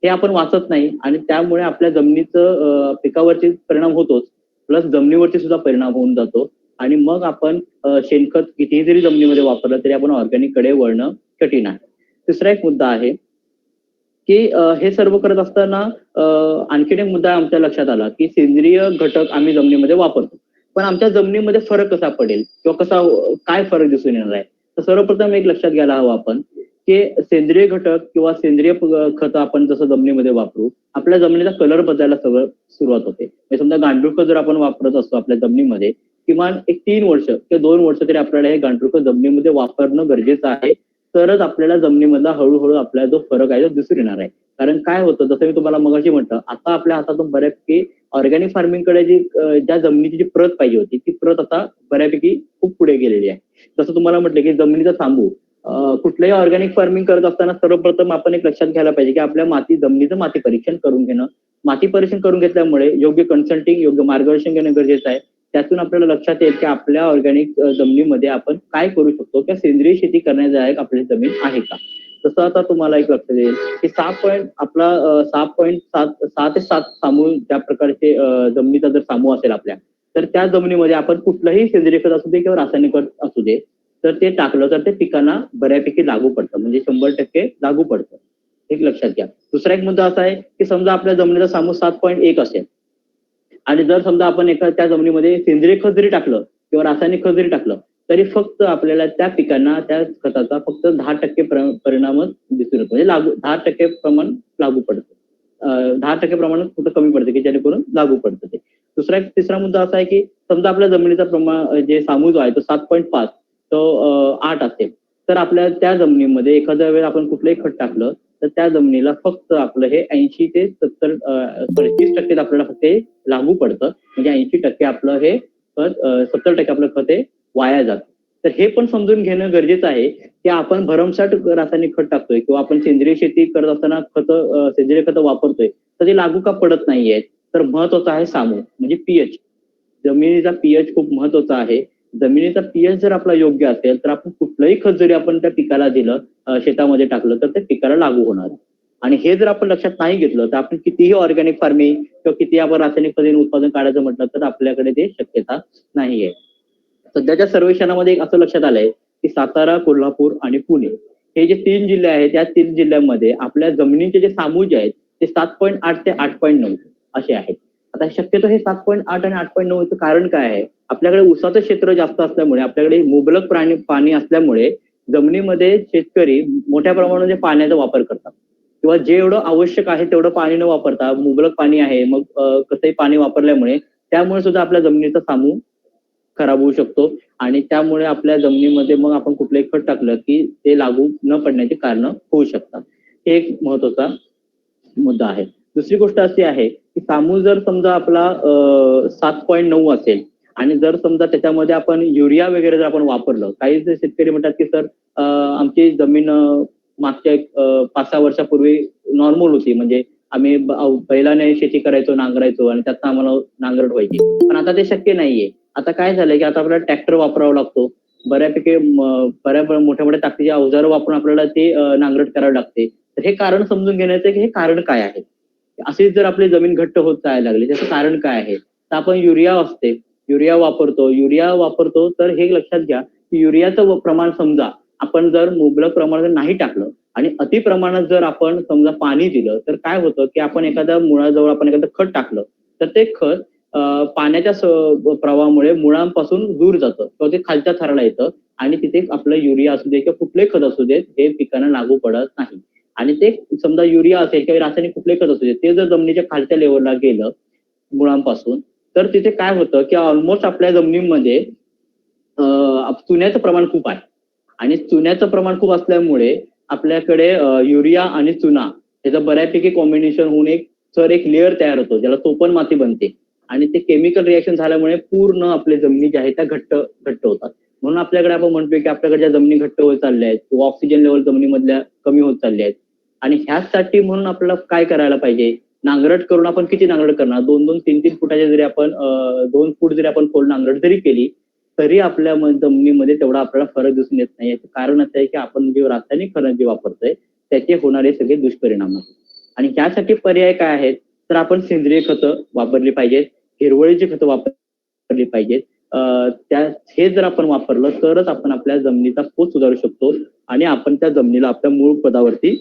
हे आपण वाचत नाही. आणि त्यामुळे आपल्या जमिनीचं पिकावरती परिणाम होतोच, प्लस जमिनीवरती सुद्धा परिणाम होऊन जातो. आणि मग आपण शेणखत कितीही जरी जमिनीमध्ये वापरलं तरी आपण ऑर्गॅनिक कडे वळणं कठीण आहे. तिसरा एक मुद्दा आहे की हे सर्व करत असताना आणखीन एक मुद्दा आमच्या लक्षात आला की सेंद्रिय घटक आम्ही जमिनीमध्ये वापरतो, पण आमच्या जमिनीमध्ये फरक कसा पडेल किंवा काय फरक दिसून येणार आहे. तर सर्वप्रथम एक लक्षात घ्यायला हवं आपण की सेंद्रिय घटक किंवा सेंद्रिय खत आपण जसं जमिनीमध्ये वापरू, आपल्या जमिनीचा कलर बदलायला सगळं सुरुवात होते. म्हणजे समजा गांडूळ खत जर आपण वापरत असतो आपल्या जमिनीमध्ये, किमान एक 3 वर्ष किंवा 2 वर्ष तरी आपल्याला हे गांडूळ खत जमिनीमध्ये वापरणं गरजेचं आहे. तरच आपल्याला जमिनीमधला हळूहळू आपल्याला जो फरक आहे तो दिसून येणार आहे. कारण काय होतं, जसं मी तुम्हाला मगाशी म्हटलं, आता आपल्या हातातून बऱ्यापैकी ऑर्गॅनिक फार्मिंगकडे ज्या जमिनीची जी प्रत पाहिजे होती ती प्रत आता बऱ्यापैकी खूप पुढे गेलेली आहे. जसं तुम्हाला म्हटलं की जमिनीचा थांबू, कुठलंही ऑर्गॅनिक फार्मिंग करत असताना सर्वप्रथम आपण एक लक्षात घ्यायला पाहिजे की आपल्या जमिनीचं माती परीक्षण करून घेणं. माती परीक्षण करून घेतल्यामुळे योग्य कन्सल्टिंग, योग्य मार्गदर्शन घेणं गरजेचं आहे. त्यातून आपल्याला लक्षात येईल की आपल्या ऑर्गॅनिक जमिनीमध्ये आपण काय करू शकतो किंवा सेंद्रिय शेती करण्याचा आपली जमीन आहे का. तसं आता तुम्हाला एक लक्षात येईल की 6 ते 7 सामूह ज्या प्रकारचे जमिनीचा जर सामूह असेल आपल्या, तर त्या जमिनीमध्ये आपण कुठलंही सेंद्रिय खत असू दे किंवा रासायनिक खत असू दे तर ते टाकलं तर ते पिकांना बऱ्यापैकी लागू पडतं, म्हणजे 100% लागू पडतं. एक लक्षात घ्या. दुसरा एक मुद्दा असा आहे की समजा आपल्या जमिनीचा सामूह 7.1 असेल आणि जर समजा आपण त्या जमिनीमध्ये सेंद्रिय खत जरी टाकलं किंवा रासायनिक खत जरी टाकलं तरी फक्त आपल्याला त्या पिकांना त्या खताचा फक्त 10% परिणामच दिसून येतो, म्हणजे 10% प्रमाण लागू पडतं. 10% प्रमाणात कुठं कमी पडतं की जेणेकरून लागू पडतं ते. तिसरा मुद्दा असा आहे की समजा आपल्या जमिनीचा प्रमाण जे सामूह जो आहे तो 7.5 तो 8 असेल तर आपल्या त्या जमिनीमध्ये एखाद्या वेळेस आपण कुठलंही खत टाकलं तर त्या जमिनीला फक्त आपलं हे 80 ते 70 30% आपल्याला फक्त लागू पडतं, म्हणजे 80% आपलं हे खत 70% आपलं खत हे वाया जातं. तर हे पण समजून घेणं गरजेचं आहे की आपण भरमसाठ रासायनिक खत टाकतोय किंवा आपण सेंद्रिय शेती करत असताना सेंद्रिय खतं वापरतोय तर ते लागू का पडत नाहीये. तर महत्वाचं आहे सामू म्हणजे पीएच. जमिनीचा पीएच खूप महत्वाचा आहे. जमिनीचा पीएच जर आपला योग्य असेल तर आपण कुठलंही खत जरी आपण त्या पिकाला दिलं, शेतामध्ये टाकलं तर ते पिकाला लागू होणार. आणि हे जर आपण लक्षात नाही घेतलं तर आपण कितीही ऑर्गॅनिक फार्मिंग किंवा किती आपण रासायनिक पद्धतीने उत्पादन काढायचं म्हटलं तर आपल्याकडे ते शक्यता नाहीये. सध्याच्या सर्वेक्षणामध्ये एक असं लक्षात आलंय की सातारा, कोल्हापूर आणि पुणे हे जे 3 जिल्हे आहेत त्या 3 जिल्ह्यांमध्ये आपल्या जमिनीचे जे सामूज आहेत ते 7.8 ते 8.9 असे आहेत. आता शक्यतो हे 7.8 आणि 8.9 चं कारण काय आहे. आपल्याकडे ऊसाचं क्षेत्र जास्त असल्यामुळे आपल्याकडे मुबलक पाणी असल्यामुळे जमिनीमध्ये शेतकरी मोठ्या प्रमाणामध्ये पाण्याचा वापर करतात किंवा जे एवढं आवश्यक आहे तेवढं पाणी न वापरता मुबलक पाणी आहे मग कसंही पाणी वापरल्यामुळे त्यामुळे सुद्धा आपल्या जमिनीचा सामू खराब होऊ शकतो आणि त्यामुळे आपल्या जमिनीमध्ये मग आपण कुठलंही खत टाकलं की ते लागू न पडण्याची कारण होऊ शकतात. हे एक महत्वाचा मुद्दा आहे. दुसरी गोष्ट अशी आहे की सामू जर समजा आपला 7.9 असेल आणि जर समजा त्याच्यामध्ये आपण युरिया वगैरे जर आपण वापरलं, काही शेतकरी म्हणतात की सर आमची जमीन मागच्या 5-6 वर्षापूर्वी नॉर्मल होती, म्हणजे आम्ही बैलाने शेती करायचो, नांगरायचो आणि त्यातनं आम्हाला नांगरट व्हायची. पण आता ते शक्य नाहीये. आता काय झालंय की आता आपल्याला ट्रॅक्टर वापरावा लागतो. बऱ्यापैकी मोठ्या मोठ्या ताकदीची अवजारं वापरून आपल्याला ते नांगरट करावी लागते. तर हे कारण समजून घेण्याचं की हे कारण काय आहे. अशीच जर आपली जमीन घट्ट होत जायला लागली त्याचं कारण काय आहे. तर आपण युरिया वापरतो तर हे लक्षात घ्या की युरियाचं प्रमाण समजा आपण जर मुबलक प्रमाणात नाही टाकलं आणि अति प्रमाणात जर आपण समजा पाणी दिलं तर काय होतं की आपण एखाद्या मुळाजवळ आपण एखादं खत टाकलं तर ते खत पाण्याच्या प्रवाहामुळे मुळांपासून दूर जातं किंवा ते खालच्या थराला येतं आणि तिथे आपलं युरिया असू दे किंवा कुठलेही खत असू देत हे पिकांना लागू पडत नाही. आणि ते समजा युरिया असेल किंवा रासायनिक कुठलेही खत असू दे ते जर जमिनीच्या खालच्या लेवलला गेलं मुळांपासून तर तिथे काय होतं की ऑलमोस्ट आपल्या जमिनीमध्ये चुन्याचं प्रमाण खूप आहे आणि चुन्याचं प्रमाण खूप असल्यामुळे आपल्याकडे युरिया आणि चुना याचं बऱ्यापैकी कॉम्बिनेशन होऊन एक लेअर तयार होतो ज्याला चोपण माती बनते आणि ते केमिकल रिएक्शन झाल्यामुळे पूर्ण आपल्या जमिनी ज्या आहेत त्या घट्ट होतात. म्हणून आपल्याकडे आपण म्हणतोय की आपल्याकडे ज्या जमिनी घट्ट होत चालल्या आहेत किंवा ऑक्सिजन लेवल जमिनीमधल्या कमी होत चालल्या आहेत आणि ह्यासाठी म्हणून आपल्याला काय करायला पाहिजे. नांगरट करून आपण किती नांगरट करणार, 2-2, 3-3 फुटाच्या जरी आपण 2 फूट जरी आपण खोल नांगरट जरी केली तरी आपल्या जमिनीमध्ये तेवढा आपल्याला फरक दिसून येत नाही. याचं कारण असं आहे की आपण जे रासायनिक खत जे वापरतोय त्याचे होणारे सगळे दुष्परिणाम आहेत. आणि ह्यासाठी पर्याय काय आहेत तर आपण सेंद्रिय खतं वापरली पाहिजेत, हिरवळीची खतं वापरली पाहिजेत. हे जर आपण वापरलं तरच आपण आपल्या जमिनीचा पोत सुधारू शकतो आणि आपण त्या जमिनीला आपल्या मूळ पदावरती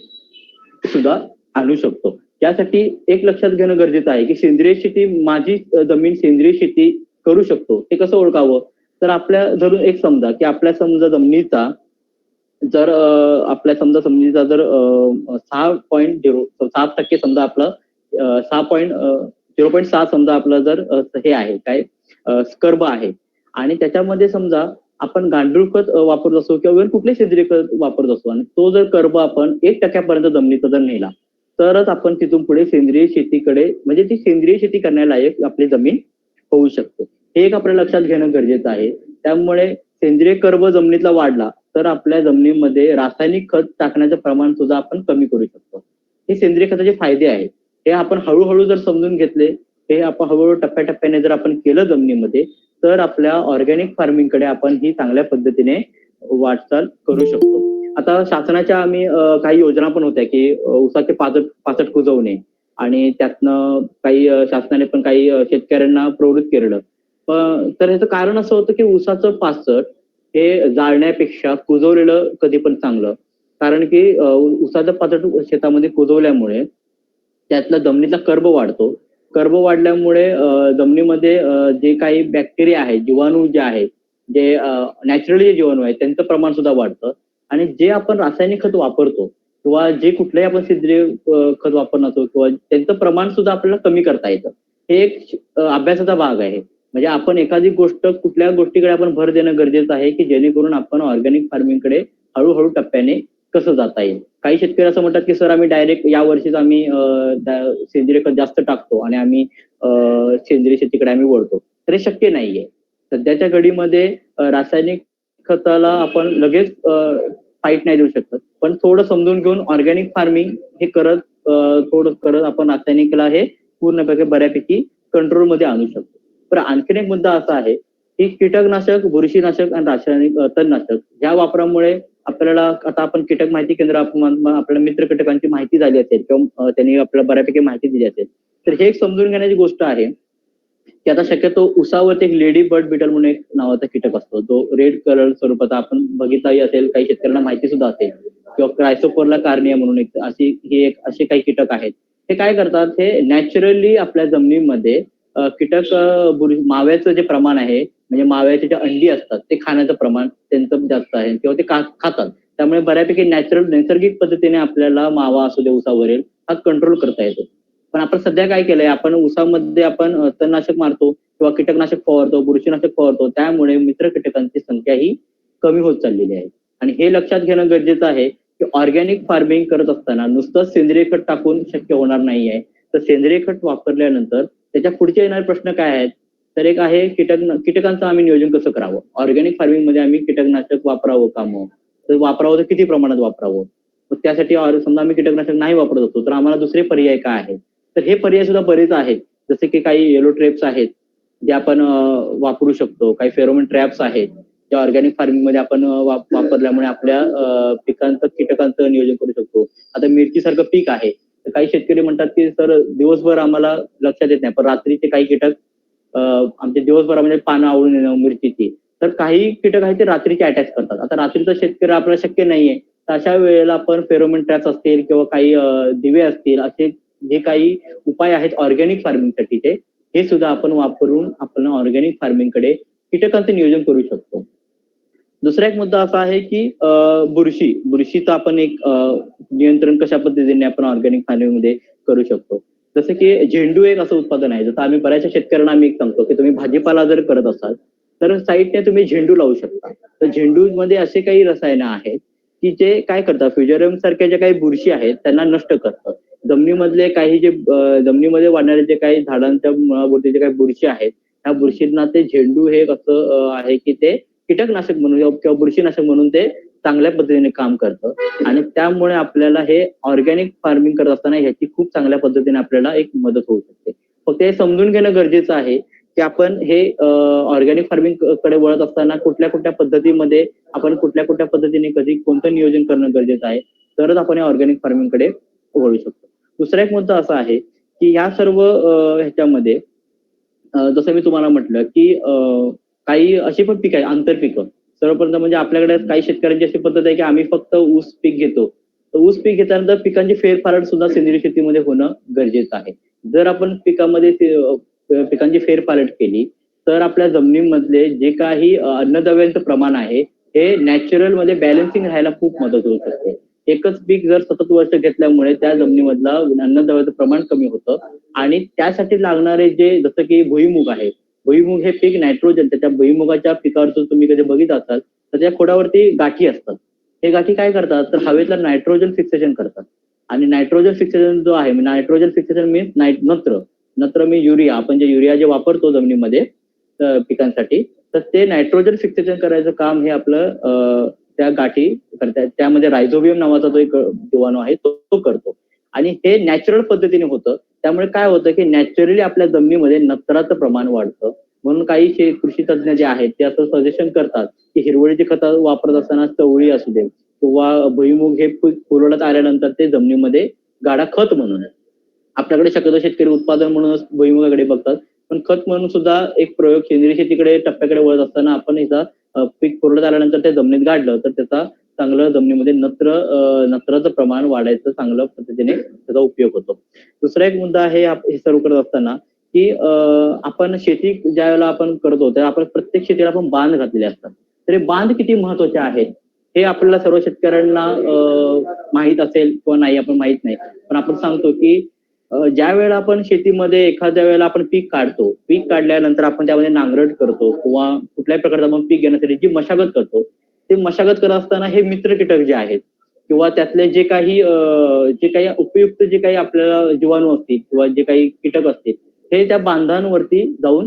सुद्धा आणू शकतो. यासाठी एक लक्षात घेणं गरजेचं आहे की सेंद्रिय शेती माझी जमीन सेंद्रिय शेती करू शकतो ते कसं ओळखावं. तर आपल्या धरून एक समजा की आपल्या समजा जमिनीचा जर आपल्या समजा जमिनीचा जर 6.07% समजा आपलं 0.6 समजा आपलं जर हे आहे काय स्कर्ब आहे आणि त्याच्यामध्ये समजा आपण गांडूळ खत वापरत असो किंवा कुठले सेंद्रिय खत वापरत असो आणि तो जर कर्ब आपण 1% जमिनीचा जर नेला तरच आपण तिथून पुढे सेंद्रिय शेतीकडे म्हणजे ती सेंद्रिय शेती करण्यालायक आपली जमीन होऊ शकते. हे एक आपल्या लक्षात घेणं गरजेचं आहे. त्यामुळे सेंद्रिय कर्ब जमिनीतला वाढला तर आपल्या जमिनीमध्ये रासायनिक खत टाकण्याचं प्रमाण सुद्धा आपण कमी करू शकतो. हे सेंद्रिय खताचे फायदे आहेत. हे आपण हळूहळू जर समजून घेतले, हे आपण हळूहळू टप्प्याटप्प्याने जर आपण केलं जमिनीमध्ये तर आपल्या ऑर्गॅनिक फार्मिंगकडे आपण ही चांगल्या पद्धतीने वाटचाल करू शकतो. आता शासनाच्या आम्ही काही योजना पण होत्या की ऊसाचे पाचट कुजवणे आणि त्यातनं काही शासनाने पण काही शेतकऱ्यांना प्रवृत्त केलेलं. तर ह्याचं कारण असं होतं की ऊसाचं पाचट हे जाळण्यापेक्षा कुजवलेलं कधी पण चांगलं. कारण की ऊसाचं पाचट शेतामध्ये कुजवल्यामुळे त्यातला जमिनीचा कर्ब वाढतो. कर्ब वाढल्यामुळे जमिनीमध्ये जे काही बॅक्टेरिया आहेत, जीवाणू जे आहेत, जे नॅचरली जे जीवाणू आहेत त्यांचं प्रमाण सुद्धा वाढतं आणि जे आपण रासायनिक खत वापरतो किंवा जे कुठलंही आपण सेंद्रिय खत वापरणार असो किंवा त्यांचं प्रमाण सुद्धा आपल्याला कमी करता येतं. हे एक अभ्यासाचा भाग आहे. म्हणजे आपण एखादी गोष्ट कुठल्या गोष्टीकडे आपण भर देणं गरजेचं आहे की जेणेकरून आपण ऑर्गॅनिक फार्मिंगकडे हळूहळू टप्प्याने कसं जाता येईल. काही शेतकरी असं म्हणतात की सर आम्ही डायरेक्ट या वर्षीच आम्ही सेंद्रिय खत जास्त टाकतो आणि आम्ही सेंद्रिय शेतीकडे आम्ही वळतो. तर हे शक्य नाहीये. सध्याच्या घडीमध्ये रासायनिक खताला आपण लगेच फाईट नाही देऊ शकत, पण थोडं समजून घेऊन ऑर्गॅनिक फार्मिंग हे थोडं करत आपण रासायनिकला हे पूर्णपणे बऱ्यापैकी कंट्रोलमध्ये आणू शकतो. पण आणखीन एक मुद्दा असा आहे की कीटकनाशक, बुरशीनाशक आणि रासायनिक तणनाशक या वापरामुळे आपल्याला आता आपण कीटक माहिती केंद्र आपल्याला मित्र कीटकांची माहिती झाली असेल किंवा त्यांनी आपल्याला बऱ्यापैकी माहिती दिली असेल, तर हे एक समजून घेण्याची गोष्ट आहे की आता शक्यतो उसावरती एक लेडी बर्ड बिटल म्हणून एक नावाचा कीटक असतो, जो रेड कलर स्वरूपात आपण बघितलाही असेल, काही शेतकऱ्यांना माहिती सुद्धा असेल, किंवा क्रायसोपोरला कार्निया म्हणून एक असे काही कीटक आहेत. हे काय करतात, हे नॅचरली आपल्या जमिनीमध्ये कीटक माव्याचं जे प्रमाण आहे, म्हणजे माव्याचे जे अंडी असतात ते खाण्याचं प्रमाण त्यांचं जास्त आहे किंवा ते खातात. त्यामुळे बऱ्यापैकी नैसर्गिक पद्धतीने आपल्याला मावा असू दे उसावरील हा कंट्रोल करता येतो. पण आपण सध्या काय केलंय, आपण उसामध्ये आपण तणनाशक मारतो किंवा कीटकनाशक फवारतो, बुरशीनाशक फवारतो, त्यामुळे मित्र कीटकांची संख्या ही कमी होत चाललेली आहे. आणि हे लक्षात घेणं गरजेचं आहे की ऑर्गॅनिक फार्मिंग करत असताना नुसतं सेंद्रिय खत टाकून शक्य होणार नाहीये. तर सेंद्रिय खत वापरल्यानंतर त्याच्या पुढचे येणारे प्रश्न काय आहेत, तर एक आहे कीटकांचं आम्ही नियोजन कसं करावं. ऑर्गॅनिक फार्मिंग मध्ये आम्ही कीटकनाशक वापरावं का, मग तर वापरावं तर किती प्रमाणात वापरावं. मग त्यासाठी समजा आम्ही कीटकनाशक नाही वापरत होतो तर आम्हाला दुसरे पर्याय काय आहेत, तर हे पर्याय सुद्धा बरेच आहेत. जसे की काही येलो ट्रेप्स आहेत जे आपण वापरू शकतो, काही फेरोमोन ट्रॅप्स आहेत ज्या ऑर्गॅनिक फार्मिंग मध्ये आपण वापरल्यामुळे आपल्या पिकांचं कीटकांचं नियोजन करू शकतो. आता मिरची सारखं पीक आहे, तर काही शेतकरी म्हणतात की सर दिवसभर आम्हाला लक्षात येत नाही, पण रात्रीचे काही कीटक आमचे दिवसभर म्हणजे पानं आवळून येणं मिरचीची, तर काही कीटक आहेत ते रात्रीचे अटॅच करतात. आता रात्रीचं शेतकरी आपल्याला शक्य नाहीये, तर अशा वेळेला आपण फेरोमोन ट्रॅप्स असतील किंवा काही दिवे असतील, असे जे काही उपाय आहेत ऑर्गॅनिक फार्मिंगसाठीचे, हे सुद्धा आपण वापरून आपण ऑर्गॅनिक फार्मिंगकडे कीटकांचं नियोजन करू शकतो. दुसरा एक मुद्दा असा आहे की बुरशीचं आपण एक नियंत्रण कशा पद्धतीने आपण ऑर्गॅनिक फार्मिंगमध्ये करू शकतो. जसं की झेंडू एक असं उत्पादन आहे, जसं आम्ही बऱ्याचशा शेतकऱ्यांना आम्ही एक सांगतो की तुम्ही भाजीपाला जर करत असाल तर साईडने तुम्ही झेंडू लावू शकता. तर झेंडूमध्ये असे काही रसायनं आहेत की जे काय करतात, फ्युजेरियम सारख्या ज्या काही बुरशी आहेत त्यांना नष्ट करतात. जमिनीमधले काही जे जमिनीमध्ये वाढणारे जे काही झाडांच्या मुळाभोवती जे काही बुरशी आहेत, त्या बुरशींना ते झेंडू हे असं आहे की ते कीटकनाशक म्हणून किंवा बुरशीनाशक म्हणून ते चांगल्या पद्धतीने काम करतं. आणि त्यामुळे आपल्याला हे ऑर्गॅनिक फार्मिंग करत असताना ह्याची खूप चांगल्या पद्धतीने आपल्याला एक मदत होऊ शकते. फक्त हे समजून घेणं गरजेचं आहे की आपण हे ऑर्गॅनिक फार्मिंग कडे वळत असताना कुठल्या कुठल्या पद्धतीमध्ये आपण कुठल्या पद्धतीने कधी कोणतं नियोजन करणं गरजेचं आहे, तरच आपण ऑर्गॅनिक फार्मिंग कडे वळू शकतो. दुसरा एक मुद्दा असा आहे की या सर्व ह्याच्यामध्ये जसं मी तुम्हाला म्हटलं की काही अशी पण पीक आहे आंतरपिकं. सर्वप्रथम म्हणजे आपल्याकडे काही शेतकऱ्यांची अशी पद्धत आहे की आम्ही फक्त ऊस पीक घेतो. तर ऊस पीक घेतल्यानंतर पिकांची फेरफारड सुद्धा सेंद्रिय शेतीमध्ये होणं गरजेचं आहे. जर आपण पिकामध्ये पिकांची फेरफारड केली तर आपल्या जमिनीमधले जे काही अन्नद्रव्यांचं प्रमाण आहे हे नॅचरल मध्ये बॅलन्सिंग राहायला खूप मदत होऊ शकते. एकच पीक जर सतत वर्ष घेतल्यामुळे त्या जमिनीमधलं अन्नद्रव्याचं प्रमाण कमी होतं आणि त्यासाठी लागणारे जे जसं की भुईमुग आहे, भुईमुग हे पीक नायट्रोजन, त्याच्या भुईमुगाच्या पिकावर जर तुम्ही कधी बघित असाल तर त्या खोडावरती गाठी असतात. हे गाठी काय करतात, तर हवेतलं नायट्रोजन फिक्सेशन करतात. आणि नायट्रोजन फिक्सेशन जो आहे, नायट्रोजन फिक्सेशन मीन्स नत्र मी युरिया, आपण जे युरिया जे वापरतो जमिनीमध्ये पिकांसाठी, तर ते नायट्रोजन फिक्सेशन करायचं काम हे आपलं त्या गाठी करतात. त्यामध्ये रायझोबियम नावाचा जो एक जीवाणू आहे तो करतो. आणि हे नॅचरल पद्धतीने होतं. त्यामुळे काय होतं की नॅचरली आपल्या जमिनीमध्ये नत्राचं प्रमाण वाढतं. म्हणून काही कृषी तज्ञ जे आहेत ते असं सजेशन करतात की हिरवळीची खतं वापरत असताना चवळी असू दे किंवा भुईमुग हे फुलवण्यात आल्यानंतर ते जमिनीमध्ये गाडा खत म्हणून, आपल्याकडे शक्यतो शेतकरी उत्पादन म्हणूनच भुईमुगाकडे बघतात, पण खत म्हणून सुद्धा एक प्रयोग सेंद्रिय शेतीकडे टप्प्याकडे वळत असताना आपण याचा पीक फुलवण्यात आल्यानंतर ते जमिनीत गाडलं तर त्याचा चांगलं जमिनीमध्ये नत्राचं प्रमाण वाढायचं चांगल्या पद्धतीने त्याचा उपयोग होतो. दुसरा एक मुद्दा आहे हे सर्व करत असताना की आपण शेती ज्या वेळेला आपण करतो त्या आपण प्रत्येक शेतीला आपण बांध घातलेले असतात. तर हे बांध किती महत्वाचे आहेत हे आपल्याला सर्व शेतकऱ्यांना माहीत असेल किंवा नाही आपण माहित नाही, पण आपण सांगतो की ज्या वेळेला आपण शेतीमध्ये एखाद्या वेळेला आपण पीक काढतो, पीक काढल्यानंतर आपण त्यामध्ये नांगरट करतो किंवा कुठल्याही प्रकारचं आपण पीक घेण्यासाठी जी मशागत करतो, ते मशागत करत असताना हे मित्र कीटक जे आहेत किंवा त्यातले जे काही उपयुक्त जे काही आपल्याला जीवाणू असतील किंवा जे काही कीटक असतील हे त्या बांधांवरती जाऊन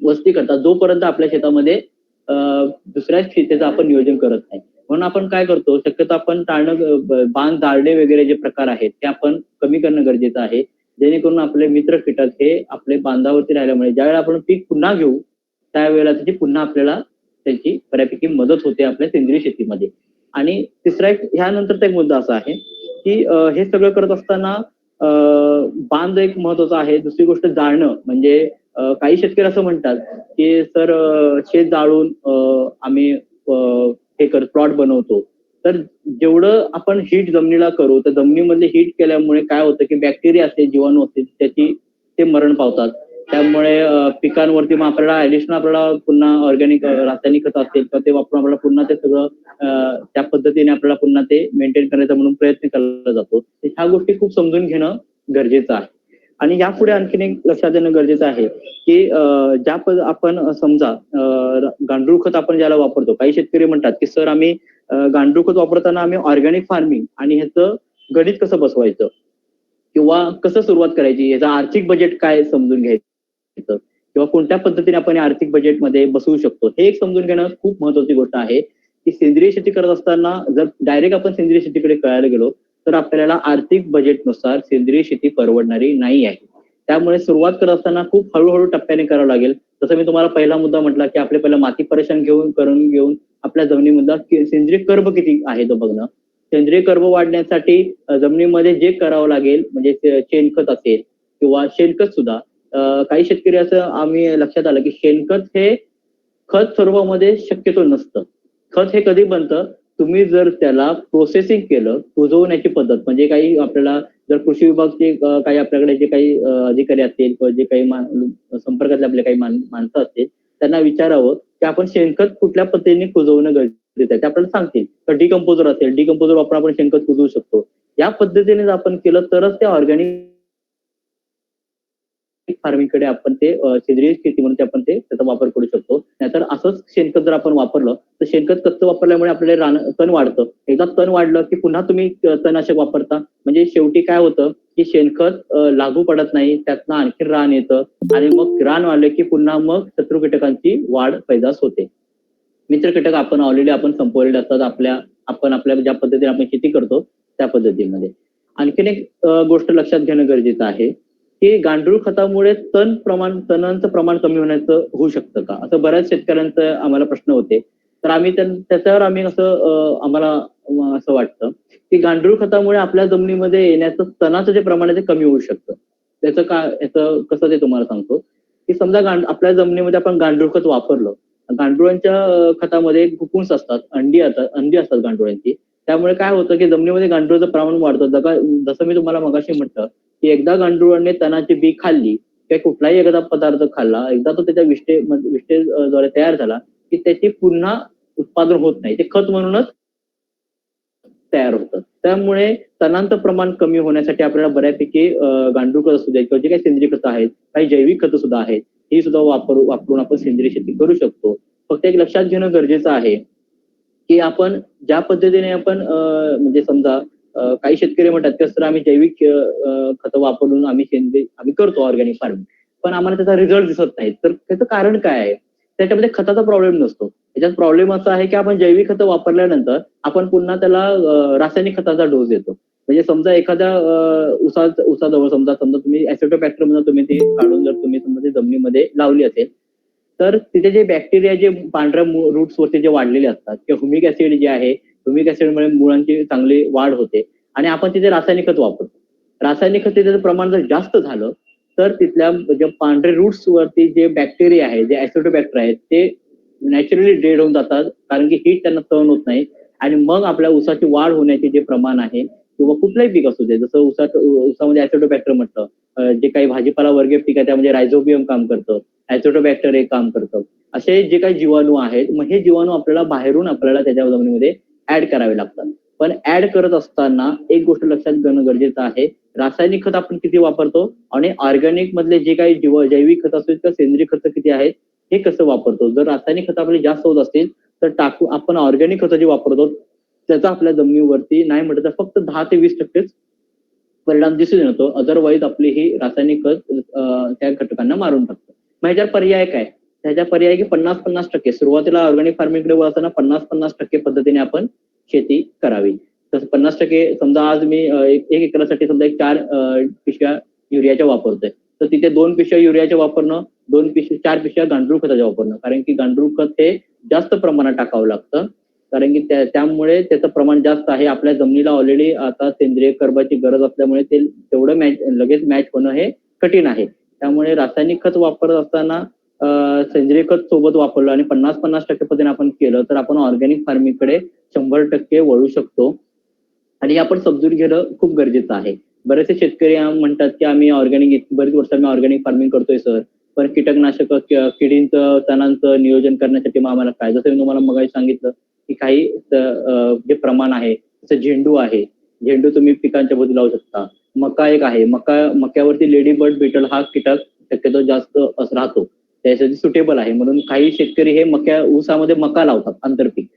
वस्ती करतात. जोपर्यंत आपल्या शेतामध्ये दुसऱ्या शेतीचं आपण नियोजन करत नाही. म्हणून आपण काय करतो, शक्यतो आपण बांध जाळणे वगैरे जे प्रकार आहेत ते आपण कमी करणं गरजेचं आहे, जेणेकरून आपले मित्र कीटक हे आपले बांधावरती राहिल्यामुळे ज्यावेळेला आपण पीक पुन्हा घेऊ त्यावेळेला त्याची पुन्हा आपल्याला त्याची बऱ्यापैकी मदत होते आपल्या सेंद्रिय शेतीमध्ये. आणि तिसरा एक ह्यानंतरचा एक मुद्दा असा आहे की हे सगळं करत असताना बांध एक महत्वाचा आहे. दुसरी गोष्ट जाळणं म्हणजे काही शेतकरी असं म्हणतात की सर शेत जाळून आम्ही हे प्लॉट बनवतो. तर जेवढं आपण हीट जमिनीला करू तर जमिनीमध्ये हीट केल्यामुळे काय होतं की बॅक्टेरिया असतील, जीवाणू असतील त्याची ते मरण पावतात. त्यामुळे पिकांवरती मग आपल्याला ऍडिशनल आपल्याला पुन्हा ऑर्गॅनिक रासायनिक खत असतील तर ते वापरून आपल्याला पुन्हा ते सगळं त्या पद्धतीने आपल्याला पुन्हा ते मेंटेन करायचा म्हणून प्रयत्न केला जातो. ह्या गोष्टी खूप समजून घेणं गरजेचं आहे. आणि यापुढे आणखीन एक लक्षात देणं गरजेचं आहे की आपण समजा गांडूळ खत आपण ज्याला वापरतो, काही शेतकरी म्हणतात की सर आम्ही गांडूळ खत वापरताना आम्ही ऑर्गॅनिक फार्मिंग आणि ह्याचं गणित कसं बसवायचं किंवा कसं सुरुवात करायची, याचं आर्थिक बजेट काय समजून घ्यायचं किंवा कोणत्या पद्धतीने आपण आर्थिक बजेटमध्ये बसवू शकतो, हे एक समजून घेणं खूप महत्वाची गोष्ट आहे. की सेंद्रिय शेती करत असताना जर डायरेक्ट आपण सेंद्रिय शेतीकडे कळायला गेलो तर आपल्याला आर्थिक बजेटनुसार सेंद्रिय शेती परवडणारी नाही आहे. त्यामुळे सुरुवात करत असताना खूप हळूहळू टप्प्याने करावं लागेल. जसं मी तुम्हाला पहिला मुद्दा म्हटला की आपले पहिला माती परीक्षण करून घेऊन आपल्या जमिनीमध्ये सेंद्रिय कर्ब किती आहे तो बघणं. सेंद्रिय कर्ब वाढण्यासाठी जमिनीमध्ये जे करावं लागेल म्हणजे शेणखत असेल किंवा शेणखत सुद्धा काही शेतकरी असं आम्ही लक्षात आलं की शेणखत हे खत स्वरूपामध्ये शक्यतो नसतं. खत हे कधी बनतं, तुम्ही जर त्याला प्रोसेसिंग केलं, कुजवण्याची पद्धत म्हणजे काही आपल्याला जर कृषी विभागचे काही आपल्याकडे जे काही अधिकारी असतील किंवा जे काही संपर्कातले आपले काही माणसं असतील त्यांना विचारावं की आपण शेणखत कुठल्या पद्धतीने कुजवणं गरजेचं आहे. ते आपल्याला सांगतील. तर डिकम्पोजर असेल, डिकम्पोजर वापरून आपण शेणखत कुजवू शकतो. या पद्धतीने जर आपण केलं तरच ते ऑर्गॅनिक फार्मिंगकडे आपण ते सेंद्रिय शेती म्हणून आपण ते त्याचा वापर करू शकतो. नाहीतर असंच शेणखत जर आपण वापरलं तर शेणखत कच्चं वापरल्यामुळे आपल्याला तण वाढतं. एकदा तण वाढलं की पुन्हा तुम्ही तणनाशक वापरता म्हणजे शेवटी काय होतं की शेणखत लागू पडत नाही, त्यातनं आणखी रान येतं आणि मग रान वाढलं की पुन्हा मग शत्रू कीटकांची वाढ पैदास होते. मित्र कीटक आपण ऑलरेडी आपण संपवलेले असतात आपल्या ज्या पद्धतीने आपण शेती करतो त्या पद्धतीमध्ये. आणखीन एक गोष्ट लक्षात घेणं गरजेचं आहे की गांडूळ खतामुळे तणांचं प्रमाण कमी होण्याचं होऊ शकतं का, असं बऱ्याच शेतकऱ्यांचं आम्हाला प्रश्न होते. तर आम्ही त्याच्यावर आम्ही आम्हाला असं वाटतं की गांडूळ खतामुळे आपल्या जमिनीमध्ये येण्याचं तणाचं जे प्रमाण आहे ते कमी होऊ शकतं. याचं कसं ते तुम्हाला सांगतो की समजा आपल्या जमिनीमध्ये आपण गांडूळ खत वापरलं, गांडुळांच्या खतामध्ये कुकुन्स असतात, अंडी असतात गांडुळांची. त्यामुळे काय होतं की जमिनीमध्ये गांडुळाचं प्रमाण वाढतं. जसं मी तुम्हाला मगाशी म्हटलं की एकदा गांडुळाने तणाची बी खाल्ली किंवा कुठलाही एखादा पदार्थ खाल्ला, एकदा तो त्याच्या विष्ठेद्वारे तयार झाला की त्याची पुन्हा उत्पादन होत नाही, ते खत म्हणूनच तयार होतं. त्यामुळे तणांचं प्रमाण कमी होण्यासाठी आपल्याला बऱ्यापैकी गांडूळ खत असू दे किंवा जे काही सेंद्रिय खतं आहेत, काही जैविक खतं सुद्धा आहेत, ही सुद्धा वापरून आपण सेंद्रिय शेती करू शकतो. फक्त एक लक्षात घेणं गरजेचं आहे की आपण ज्या पद्धतीने आपण म्हणजे समजा काही शेतकरी म्हणतात की सर आम्ही जैविक खतं वापरून आम्ही करतो ऑर्गॅनिक फार्मिंग, पण आम्हाला त्याचा रिझल्ट दिसत नाही. तर त्याचं कारण काय आहे? त्याच्यामध्ये खताचा प्रॉब्लेम नसतो. त्याच्यात प्रॉब्लेम असा आहे की आपण जैविक खतं वापरल्यानंतर आपण पुन्हा त्याला रासायनिक खताचा डोस देतो. म्हणजे समजा एखाद्या उसाजवळ समजा तुम्ही ऍसिडोबॅक्टर म्हणून तुम्ही ती काढून जर तुम्ही समजा ती जमिनीमध्ये लावली असेल तर तिथे जे बॅक्टेरिया जे पांढऱ्या रूट्स वरती जे वाढलेले असतात किंवा ह्युमिक ऍसिड जे आहे, ह्युमिक ऍसिडमुळे मुळांची चांगली वाढ होते आणि आपण तिथे रासायनिक खत वापरतो. रासायनिक खत त्याचं प्रमाण जर जास्त झालं तर तिथल्या जे पांढरे रूट्स वरती जे बॅक्टेरिया आहे, जे ऍसिडोबॅक्टर आहेत, ते नॅचरली डेड होऊन जातात कारण की हीट त्यांना सहन होत नाही आणि मग आपल्या ऊसाची वाढ होण्याचे जे प्रमाण आहे किंवा कुठलंही पीक असू दे, जसं ऊसामध्ये ऍसिडोबॅक्टर म्हटलं, जे काही भाजीपाला वर्गीय पीक आहे त्यामध्ये रायझोबियम काम करतं, ऍसिडोबॅक्टर एक काम करतं. असे जे काही जीवाणू आहेत मग हे जीवाणू आपल्याला बाहेरून आपल्याला त्याच्या जमिनीमध्ये ऍड करावे लागतात. पण ऍड करत असताना एक गोष्ट लक्षात घेणं गरजेचं आहे, रासायनिक खत आपण किती वापरतो आणि ऑर्गॅनिक मधले जे काही जैविक खत असतील किंवा सेंद्रिय खत किती आहेत हे कसं वापरतो. जर रासायनिक खत आपले जास्त होत असतील तर आपण ऑर्गॅनिक खतं जे वापरतो त्याचा आपल्या जमिनीवरती नाही म्हटलं तर फक्त 10 ते 20% परिणाम दिसून येतो. अदरवाईज आपली ही रासायनिक खत त्या घटकांना मारून टाकतं. मग ह्याच्यावर पर्याय काय? त्याच्या पर्यायी की 50-50% सुरुवातीला ऑर्गॅनिक फार्मिंगकडे वळताना 50-50% पद्धतीने आपण शेती करावी. तसं 50% समजा आज मी एक एकरासाठी समजा 4 पिशव्या युरियाच्या वापरतोय, तर तिथे 2 पिशव्या युरियाच्या वापरणं, 4 पिशव्या गांडूळ खताच्या वापरणं, कारण की गांडूळ खत हे जास्त प्रमाणात टाकावं लागतं, कारण की त्यामुळे त्याचं प्रमाण जास्त आहे. आपल्या जमिनीला ऑलरेडी आता सेंद्रिय कर्बाची गरज असल्यामुळे ते तेवढं लगेच मॅच होणं हे कठीण आहे. त्यामुळे रासायनिक खत वापरत असताना सेंद्रिय खत सोबत वापरलं आणि 50-50% पद्धतीने आपण केलं तर आपण ऑर्गॅनिक फार्मिंगकडे 100% वळू शकतो. आणि हे आपण समजून घेणं खूप गरजेचं आहे. बरेचसे शेतकरी म्हणतात की आम्ही बरीच वर्ष आम्ही ऑर्गॅनिक फार्मिंग करतोय सर, पण कीटकनाशक किडींचं तणांचं नियोजन करण्यासाठी मग आम्हाला काय, जसं मी तुम्हाला मगाशी सांगितलं की काही जे प्रमाण आहे, जसं झेंडू आहे, झेंडू तुम्ही पिकांच्या भोवती लावू शकता. मका एक आहे, मक्यावरती लेडी बर्ड बिटल हा कीटक शक्यतो जास्त राहतो, त्यासाठी सुटेबल आहे. म्हणून काही शेतकरी हे ऊसामध्ये मका लावतात आंतरपीक.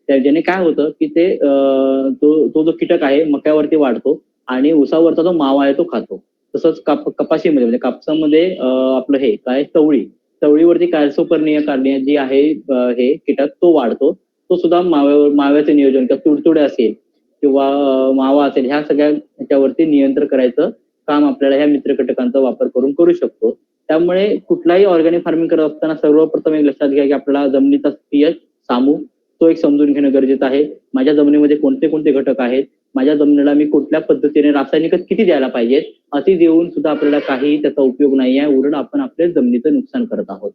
ज्याने काय होतं की ते तो जो कीटक आहे मक्यावरती वाढतो आणि ऊसावरचा जो मावा आहे तो खातो. तसंच कपाशीमध्ये म्हणजे कापसामध्ये आपलं हे काय चवळीवरती कॅल्सोपर्निया कार्निया जी आहे हे कीटक तो वाढतो. तो सुद्धा माव्याचं नियोजन किंवा तुडतुडे असेल किंवा मावा असेल, ह्या सगळ्या ह्याच्यावरती नियंत्रण करायचं काम आपल्याला ह्या मित्र कीटकांचा वापर करून करू शकतो. त्यामुळे कुठलाही ऑर्गॅनिक फार्मिंग करत असताना सर्वप्रथम एक लक्षात घ्या की आपल्याला जमिनीचा pH सामू तो एक समजून घेणं गरजेचं आहे. माझ्या जमिनीमध्ये कोणते कोणते घटक आहेत, माझ्या जमिनीला मी कुठल्या पद्धतीने रासायनिक खत किती द्यायला पाहिजेत, अति देऊन सुद्धा आपल्याला काही त्याचा उपयोग नाही आहे, उलट आपण आपल्या जमिनीचं नुकसान करत आहोत.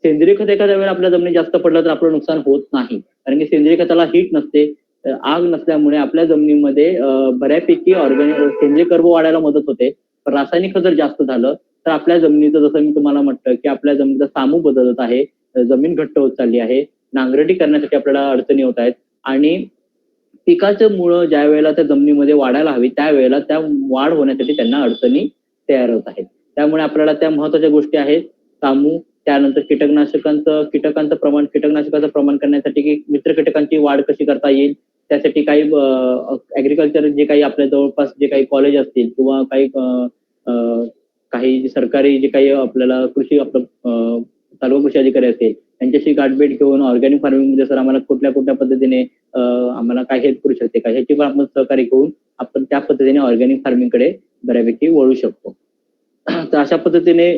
सेंद्रिय खत एखाद्या वेळेला आपल्या जमिनीत जास्त पडलं तर आपलं नुकसान होत नाही, कारण की सेंद्रिय खताला हीट नसते, आग नसल्यामुळे आपल्या जमिनीमध्ये बऱ्यापैकी सेंद्रिय कर्ब वाढायला मदत होते. पण रासायनिक खत जर जास्त झालं तर आपल्या जमिनीचं, जसं मी तुम्हाला म्हटलं की आपल्या जमिनीचा सामू बदलत आहे, जमीन घट्ट होत चालली आहे, नांगरटी करण्यासाठी आपल्याला अडचणी होत आहेत आणि पिकाचं मुळं ज्या वेळेला त्या जमिनीमध्ये वाढायला हवी त्यावेळेला त्या वाढ होण्यासाठी त्यांना अडचणी तयार होत आहेत. त्यामुळे आपल्याला त्या महत्वाच्या गोष्टी आहेत, सामू, त्यानंतर कीटकांचं प्रमाण करण्यासाठी की मित्र कीटकांची वाढ कशी करता येईल, त्यासाठी काही ऍग्रिकल्चर जे काही आपल्या जवळपास जे काही कॉलेज असतील किंवा काही सरकारी जे काही आपल्याला तालुका कृषी अधिकारी असतील त्यांच्याशी गाठभेट घेऊन ऑर्गॅनिक फार्मिंग मध्ये सर आम्हाला कुठल्या पद्धतीने आम्हाला काय हेल्प करू शकते का, ह्याची पण आपण सहकार्य घेऊन आपण त्या पद्धतीने ऑर्गॅनिक फार्मिंगकडे बऱ्यापैकी वळू शकतो. तर अशा पद्धतीने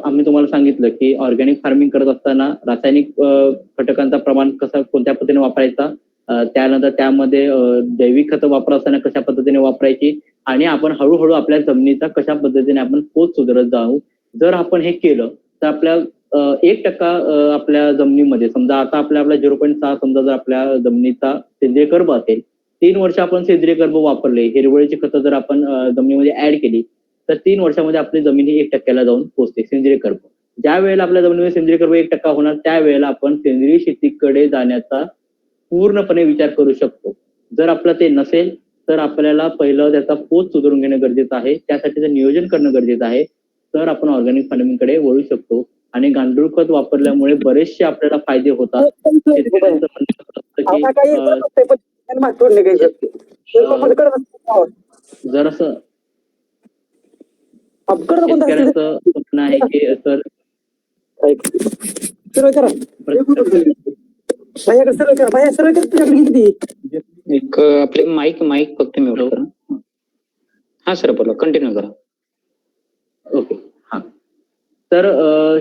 आम्ही तुम्हाला सांगितलं की ऑर्गॅनिक फार्मिंग करत असताना रासायनिक घटकांचा प्रमाण कोणत्या पद्धतीने वापरायचा, त्यानंतर त्यामध्ये जैविक खतं वापरत असताना कशा पद्धतीने वापरायची आणि आपण हळूहळू आपल्या जमिनीचा कशा पद्धतीने आपण पोत सुधारत जाऊ. जर आपण हे केलं तर आपल्या 1% आपल्या जमिनीमध्ये समजा आता आपल्या 0.6 समजा जर आपल्या जमिनीचा सेंद्रिय कर्ब असेल, 3 वर्ष आपण सेंद्रिय कर्ब वापरले, हिरवळीची खतं जर आपण जमिनीमध्ये ऍड केली तर 3 वर्षामध्ये आपली जमीन ही 1%ला जाऊन पोहोचते सेंद्रिय कर्ब. ज्या वेळेला आपल्या जमिनीमध्ये सेंद्रिय कर्ब 1% होणार त्यावेळेला आपण सेंद्रिय शेतीकडे जाण्याचा पूर्णपणे विचार करू शकतो. जर आपलं ते नसेल तर आपल्याला पहिलं त्याचा पोत सुधारून घेणं गरजेचं आहे, त्यासाठीचं नियोजन करणं गरजेचं आहे, तर आपण ऑर्गॅनिक फार्मिंगकडे वळू शकतो. आणि गांडूळ खत वापरल्यामुळे बरेचसे आपल्याला फायदे होतात. जरासं शेतकऱ्याचं म्हणणं आहे की सर एक आपले माईक फक्त म्यूट करा. हा सर बोला, कंटिन्यू करा. ओके, हा. तर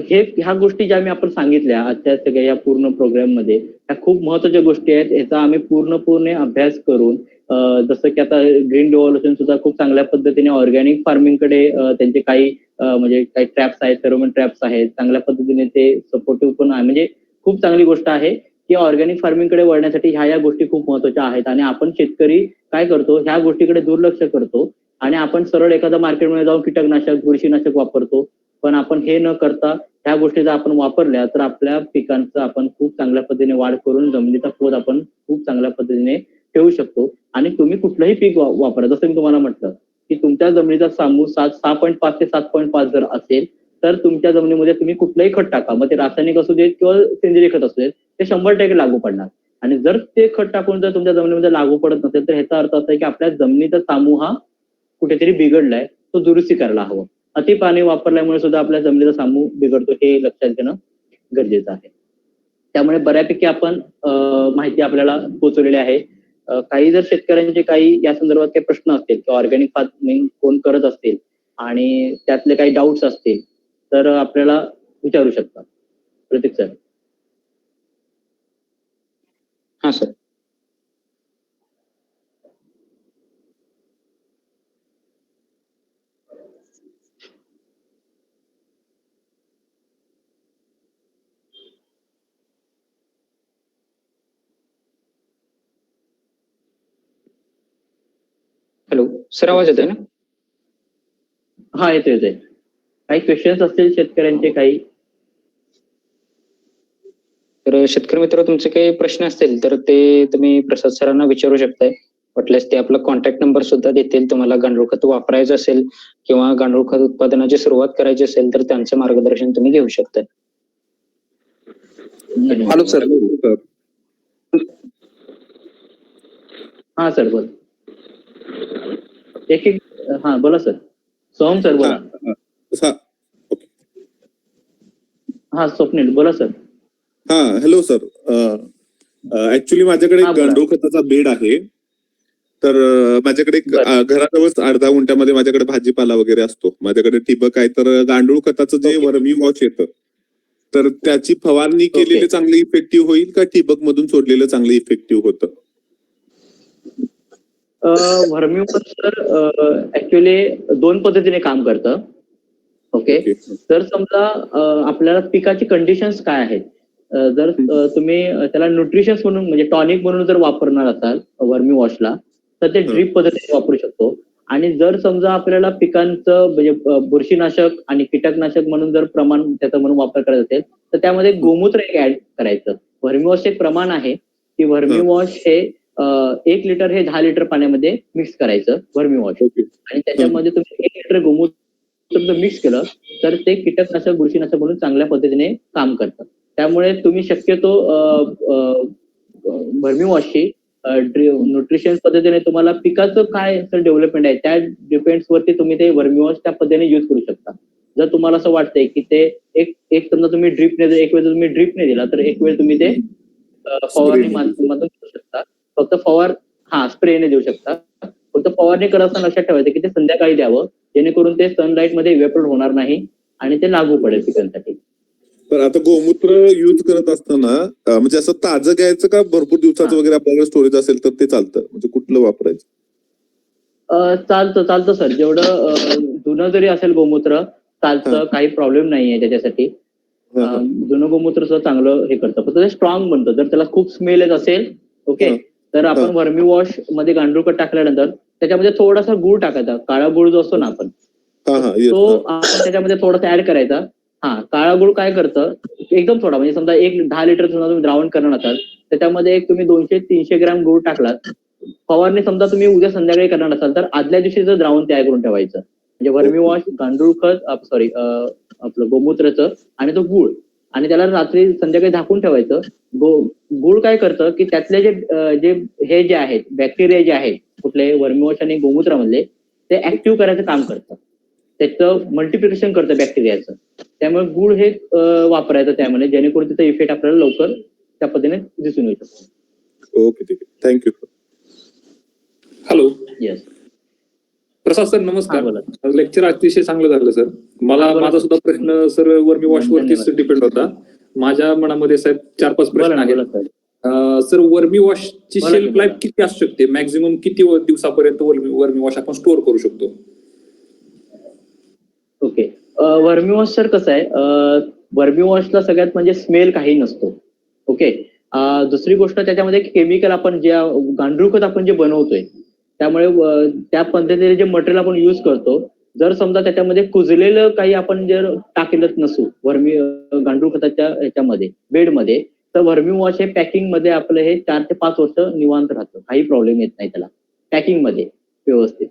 ह्या गोष्टी ज्या मी आपण सांगितल्या आजच्या सगळ्या या पूर्ण प्रोग्राम मध्ये, ह्या खूप महत्वाच्या गोष्टी आहेत. याचा आम्ही पूर्णपणे अभ्यास करून जसं की आता ग्रीन रिव्हॉल्युशन सुद्धा खूप चांगल्या पद्धतीने ऑर्गॅनिक फार्मिंगकडे त्यांचे काही म्हणजे काही ट्रॅप्स आहेत, फेरोमोन ट्रॅप्स आहेत, चांगल्या पद्धतीने ते सपोर्टिव्ह पण आहे. म्हणजे खूप चांगली गोष्ट आहे की ऑर्गॅनिक फार्मिंगकडे वळण्यासाठी ह्या गोष्टी खूप महत्वाच्या आहेत. आणि आपण शेतकरी काय करतो, ह्या गोष्टीकडे दुर्लक्ष करतो आणि आपण सरळ एखाद्या मार्केटमध्ये जाऊन कीटकनाशक, बुरशीनाशक वापरतो. पण आपण हे न करता ह्या गोष्टी जर आपण वापरल्या तर आपल्या पिकांचं आपण खूप चांगल्या पद्धतीने वाढ करून जमिनीचा पोत आपण खूप चांगल्या पद्धतीने ठेवू शकतो. आणि तुम्ही कुठलंही पीक वापरा, जसं मी तुम्हाला म्हटलं की तुमच्या जमिनीचा सामू 6.5 ते 7.5 जर असेल तर तुमच्या जमिनीमध्ये तुम्ही कुठलंही खत टाका, मग ते रासायनिक असू देत किंवा सेंद्रिय खत असू देत, ते 100% लागू पडणार. आणि जर ते खत टाकून जर तुमच्या जमिनीमध्ये लागू पडत नसेल तर ह्याचा अर्थ असा आहे की आपल्या जमिनीचा सामू हा कुठेतरी बिघडलाय, तो दुरुस्ती करायला हवं. अति पाणी वापरल्यामुळे सुद्धा आपल्या जमिनीचा सामू बिघडतो, हे लक्षात घेणं गरजेचं आहे. त्यामुळे बऱ्यापैकी आपण माहिती आपल्याला पोहोचवलेली आहे. काही जर शेतकऱ्यांचे काही या संदर्भात काही प्रश्न असतील किंवा ऑर्गॅनिक फार्मिंग कोण करत असतील आणि त्यातले काही डाऊट्स असतील तर आपल्याला विचारू शकता. प्रतीक सर. हा सर. हॅलो सर, आवाज येतोय ना? हा येतोय. काही क्वेश्चन्स असतील शेतकऱ्यांचे काही? तर शेतकरी मित्र तुमचे काही प्रश्न असतील तर ते तुम्ही प्रसाद सरांना विचारू शकताय. वाटल्यास ते आपला कॉन्टॅक्ट नंबर सुद्धा देतील. तुम्हाला गांडूळ खत वापरायचं असेल किंवा गांडूळ खत उत्पादनाची सुरुवात करायची असेल तर त्यांचं मार्गदर्शन तुम्ही घेऊ शकताय. Hello sir. हा सर बोल. एक हा बोला सर. सोहम सर बोला. हा स्वप्नील बोला सर. हा हॅलो सर. ऍक्च्युली माझ्याकडे गांडूळ खताचा बेड आहे. तर माझ्याकडे घराजवळच अर्धा गुंठ्यामध्ये माझ्याकडे भाजीपाला वगैरे असतो. माझ्याकडे ठिबक आहे. तर गांडूळ खताचं जे वर्मी वॉश येतं तर त्याची फवारणी केलेली चांगली इफेक्टिव्ह होईल का ठिबक मधून सोडलेलं चांगलं इफेक्टिव्ह होतं? वर्मी वॉश सर ऍक्च्युली दोन पद्धतीने काम करतं. ओके. तर समजा आपल्याला पिकाची कंडिशन्स काय आहेत, जर तुम्ही त्याला न्यूट्रिशन्स म्हणून म्हणजे टॉनिक म्हणून जर वापरणार असाल वर्मी वॉशला तर ते ड्रीप पद्धतीने वापरू शकतो. आणि जर समजा आपल्याला पिकांचं म्हणजे बुरशीनाशक आणि कीटकनाशक म्हणून जर प्रमाण त्याचा म्हणून वापर करायचा असेल तर त्यामध्ये गोमूत्र एक ऍड करायचं. वर्मी वॉश एक प्रमाण आहे की वर्मी वॉश हे 1 लिटर हे 10 लिटर पाण्यामध्ये मिक्स करायचं वर्मी वॉश. आणि त्याच्यामध्ये तुम्ही 1 लिटर गोमूत्र मिक्स केलं तर ते कीटकनाशक बुरशीनाशक म्हणून चांगल्या पद्धतीने काम करतं. त्यामुळे तुम्ही शक्यतो वर्मी वॉशची न्यूट्रिशन पद्धतीने तुम्हाला पिकाचं काय डेव्हलपमेंट आहे त्या डिपेंड्स वरती तुम्ही ते वर्मी वॉश त्या पद्धतीने युज करू शकता. जर तुम्हाला असं वाटतंय की ते एक समजा तुम्ही ड्रिपने एक वेळ तुम्ही ड्रिपने दिला तर एक वेळ तुम्ही ते फवारणी माध्यमातून देऊ शकता. फक्त स्प्रेने देऊ शकता. फक्त फवारणी करत असताना लक्षात ठेवायचं की ते संध्याकाळी द्यावं जेणेकरून ते सनलाईट मध्ये इव्हॅपोरेट होणार नाही आणि ते लागू पडेल पिकांसाठी. पण आता गोमूत्र युज करत असताना म्हणजे असं ताजं घ्यायचं का भरपूर दिवसाचं वगैरे आपल्याकडे स्टोरेज असेल तर ते चालतं? म्हणजे कुठलं वापरायचं? चालतं सर. जेवढं जुनं जरी असेल गोमूत्र चालतं, काही प्रॉब्लेम नाहीये त्याच्यासाठी. जुनं गोमूत्र चांगलं हे करतं. फक्त ते स्ट्रॉंग बनतं. जर त्याला खूप स्मेल येत असेल ओके तर आपण वर्मी वॉश मध्ये गांडूळ खत टाकल्यानंतर त्याच्यामध्ये थोडासा गुळ टाकायचा. काळा गुळ जो असतो ना आपण तो आपण त्याच्यामध्ये थोडासा ऍड करायचा. काळा गुळ काय करतं एकदम थोडा म्हणजे समजा 10 लिटर तुम्ही द्रावण करणार असाल त्याच्यामध्ये एक तुम्ही 200-300 ग्रॅम गुळ टाकलात. फवारणी समजा तुम्ही उद्या संध्याकाळी करणार असाल तर आदल्या दिवशीचं द्रावण तयार करून ठेवायचं. म्हणजे वर्मी वॉश, गांडूळ खत आपलं गोमूत्राचं आणि तो गुळ आणि त्याला रात्री संध्याकाळी झाकून ठेवायचं. गुळ काय करतं की त्यातले जे हे जे आहेत बॅक्टेरिया जे आहेत कुठले वर्मी वॉश आणि गोमूत्रामधले ते ऍक्टिव्ह करायचं काम करतं. त्याचं मल्टिप्लिकेशन करतं बॅक्टेरियाचं. त्यामुळे गुळ हे वापरायचं त्यामध्ये जेणेकरून त्याचा इफेक्ट आपल्याला लवकर त्या पद्धतीने दिसून येऊ शकतो. ओके ठीक आहे. थँक्यू. हॅलो. येस प्रसाद सर नमस्कार. लेक्चर अतिशय चांगलं झालं सर. माझा सुद्धा प्रश्न सर वर्मी वॉश वरतीच डिपेंड होता. माझ्या मनामध्ये साहेब 4-5 प्रश्न आहेत. सर वर्मी वॉशची शेल्फ लाईफ किती असू शकते? मॅक्झिमम किती दिवसापर्यंत वर्मी वॉश आपण स्टोअर करू शकतो? ओके. वर्मी वॉश सर कसं आहे वर्मी वॉशला सगळ्यात म्हणजे स्मेल काही नसतो. ओके. दुसरी गोष्ट त्याच्यामध्ये केमिकल आपण जे गांडूळ खत आपण जे बनवतोय त्यामुळे त्या पद्धतीने जे मटेरियल आपण युज करतो जर समजा त्याच्यामध्ये कुजलेलं काही आपण जर टाकलंच नसू वर्मी गांडूळ खताच्या ह्याच्यामध्ये बेडमध्ये तर वर्मी वॉश हे पॅकिंग मध्ये आपलं हे 4 ते 5 वर्ष निवांत राहतं. काही प्रॉब्लेम येत नाही त्याला पॅकिंग मध्ये व्यवस्थित.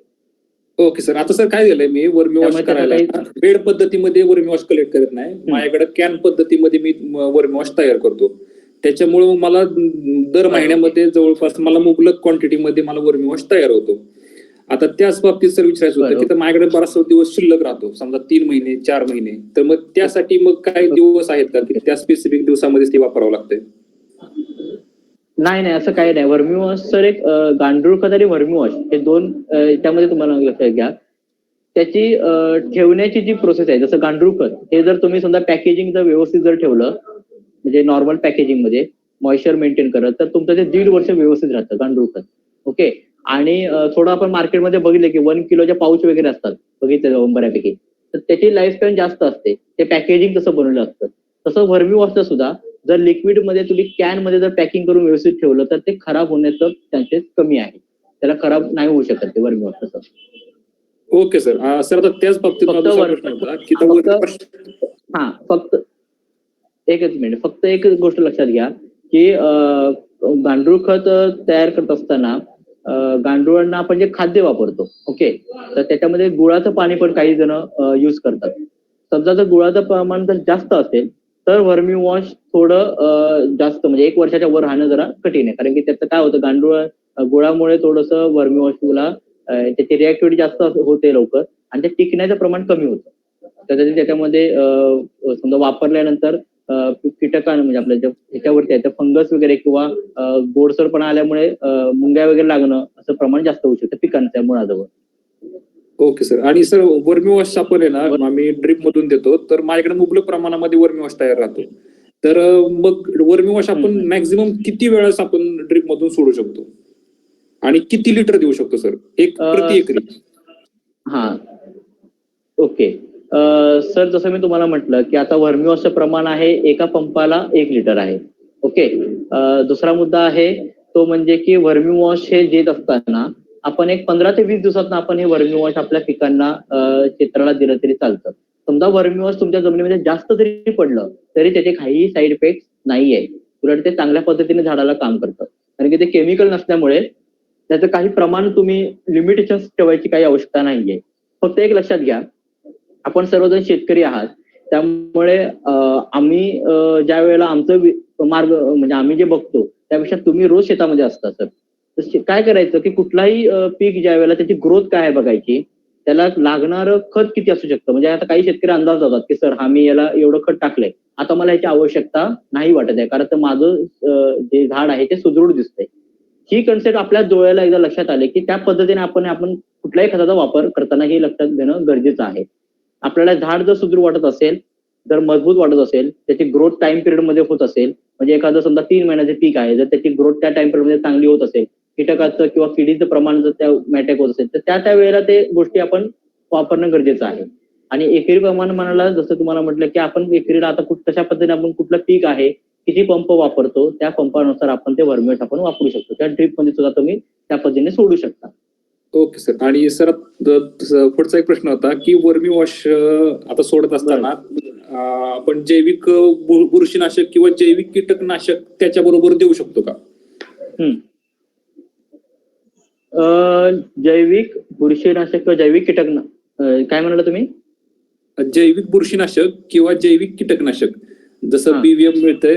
Okay sir. आता सर काय झालंय मी वर्मी वॉश करायला बेड पद्धतीमध्ये वर्मी वॉश कलेक्ट करत नाही. माझ्याकडे कॅन पद्धतीमध्ये मी वर्मी वॉश तयार करतो. त्याच्यामुळे मला दर महिन्यामध्ये जवळपास मला मुबलक क्वांटिटीमध्ये मला वर्मी वॉश तयार होतो. आता त्याच बाबतीत सर विचारायचं होतं की तर माझ्याकडे बराचसा दिवस शिल्लक राहतो, समजा 3 महिने 4 महिने, तर मग त्यासाठी मग काही दिवस आहेत का की त्या स्पेसिफिक दिवसामध्येच ते वापरावं लागतंय? नाही असं काही नाही. वर्मी वॉश सर एक गांडूळ खत आणि वर्मी वॉश हे दोन त्यामध्ये तुम्हाला लक्षात घ्या. त्याची ठेवण्याची जी प्रोसेस आहे, जसं गांडूळ खत हे जर तुम्ही समजा पॅकेजिंग जर व्यवस्थित जर ठेवलं म्हणजे नॉर्मल पॅकेजिंग मध्ये मॉइश्चर मेंटेन करत, तर तुमचं ते 1.5 वर्ष व्यवस्थित राहतं गांडूळ खत. ओके. आणि थोडं आपण मार्केटमध्ये बघितलं की 1 किलोच्या पाऊच वगैरे असतात, बघितलं बऱ्यापैकी, तर त्याची लाईफ स्पॅन जास्त असते. ते पॅकेजिंग तसं बनवलं असतं. तसं वर्मी वॉशचं सुद्धा जर लिक्विड मध्ये तुम्ही कॅन मध्ये जर पॅकिंग करून व्यवस्थित ठेवलं तर ते खराब होण्याचं चान्सेस कमी आहे. त्याला खराब नाही होऊ शकत ते वर्मी वॉश तसं. Okay sir. सर आता त्याच बाबतीत मला दुसरा प्रश्न होता की फक्त एकच मिनिट, फक्त एक गोष्ट लक्षात घ्या की गांडूळ खत तयार करत असताना गांडुळांना आपण जे खाद्य वापरतो, ओके, तर त्याच्यामध्ये गुळाचं पाणी पण काही जण यूज करतात. समजा जर गुळाचं प्रमाण जर जास्त असेल तर वर्मी वॉश थोडं जास्त म्हणजे 1 वर्षाच्या वर राहणं जरा कठीण आहे. कारण की त्याचं काय होतं, गुळामुळे थोडंसं वर्मी वॉशला त्याची रिॲक्टिव्हिटी जास्त होते लवकर आणि ते टिकण्याचं प्रमाण कमी होतं. तर त्याच्यामध्ये समजा वापरल्यानंतर कीटकांना म्हणजे आपल्या ह्याच्यावरती आहे फंगस वगैरे किंवा गोडसरपणा आल्यामुळे मुंग्या वगैरे लागणं असं प्रमाण जास्त होऊ शकतं पिकांच्या मुळाजवळ. Okay sir. आणि सर वर्मी वॉश आपण आहे ना आम्ही ड्रिप मधून देतो, तर माझ्याकडे मुबलक प्रमाणामध्ये वर्मी वॉश तयार राहतो. तर मग वर्मी वॉश आपण मॅक्झिमम किती वेळेस आपण ड्रिप मधून सोडू शकतो आणि किती लिटर देऊ शकतो सर एक प्रति एकरी? ओके. सर जसं मी तुम्हाला म्हटलं की आता वर्मी वॉशचं प्रमाण आहे एका पंपाला 1 लिटर आहे. ओके. दुसरा मुद्दा आहे तो म्हणजे की वर्मी वॉश हे देत असताना आपण एक 15 ते 20 दिवसात आपण हे वर्मी वॉश आपल्या पिकांना क्षेत्राला दिलं तरी चालतं. समजा वर्मी वॉश तुमच्या जमिनीमध्ये जास्त जरी पडलं तरी त्याचे काहीही साईड इफेक्ट नाहीये. उलट ते चांगल्या पद्धतीने झाडाला काम करतं. कारण की ते केमिकल नसल्यामुळे त्याचं काही प्रमाण तुम्ही लिमिटेशन ठेवायची काही आवश्यकता नाहीये. फक्त एक लक्षात घ्या, आपण सर्वजण शेतकरी आहात, त्यामुळे आम्ही ज्या वेळेला आमचं मार्ग म्हणजे आम्ही जे बघतो त्यापेक्षा तुम्ही रोज शेतामध्ये असता सर. तर काय करायचं की कुठलाही पीक ज्या वेळेला त्याची ग्रोथ काय आहे बघायची, त्याला लागणारं खत किती असू शकतं. म्हणजे आता काही शेतकरी अंदाज लावतात की सर मी याला एवढं खत टाकलंय, आता मला याची आवश्यकता नाही वाटत आहे कारण तर माझं जे झाड आहे ते सुदृढ दिसतंय. ही कन्सेप्ट आपल्या डोळ्याला एकदा लक्षात आले की त्या पद्धतीने आपण कुठल्याही खताचा वापर करताना हे लक्षात घेणं गरजेचं आहे. आपल्याला झाड जर सुदृढ वाटत असेल, जर मजबूत वाटत असेल, त्याची ग्रोथ टाइम पिरियड मध्ये होत असेल, म्हणजे एखादं समजा 3 महिन्याचे पीक आहे, जर त्याची ग्रोथ त्या टाइम पिरियड मध्ये चांगली होत असेल, कीटकाचं किंवा किडीचं प्रमाण जर त्या मॅटॅक होत असेल, तर त्या वेळेला ते गोष्टी आपण वापरणं गरजेचं आहे. आणि एकरी प्रमाण म्हणाला जसं तुम्हाला म्हटलं की आपण एकरीला आता कशा पद्धतीने आपण कुठलं पीक आहे, किती पंप वापरतो, त्या पंपानुसार आपण ते वर्मी वॉश आपण वापरू शकतो. त्या ड्रीप मध्ये सुद्धा तुम्ही त्या पद्धतीने सोडू शकता. Okay sir. आणि सर पुढचा एक प्रश्न होता की वर्मी वॉश आता सोडत असताना आपण जैविक बुरशीनाशक किंवा जैविक कीटकनाशक त्याच्याबरोबर देऊ शकतो का? जैविक बुरशीनाशक किंवा जैविक कीटकनाशक काय म्हणाला तुम्ही? जैविक बुरशीनाशक किंवा जैविक कीटकनाशक जसं बीव्हीएम मिळतंय,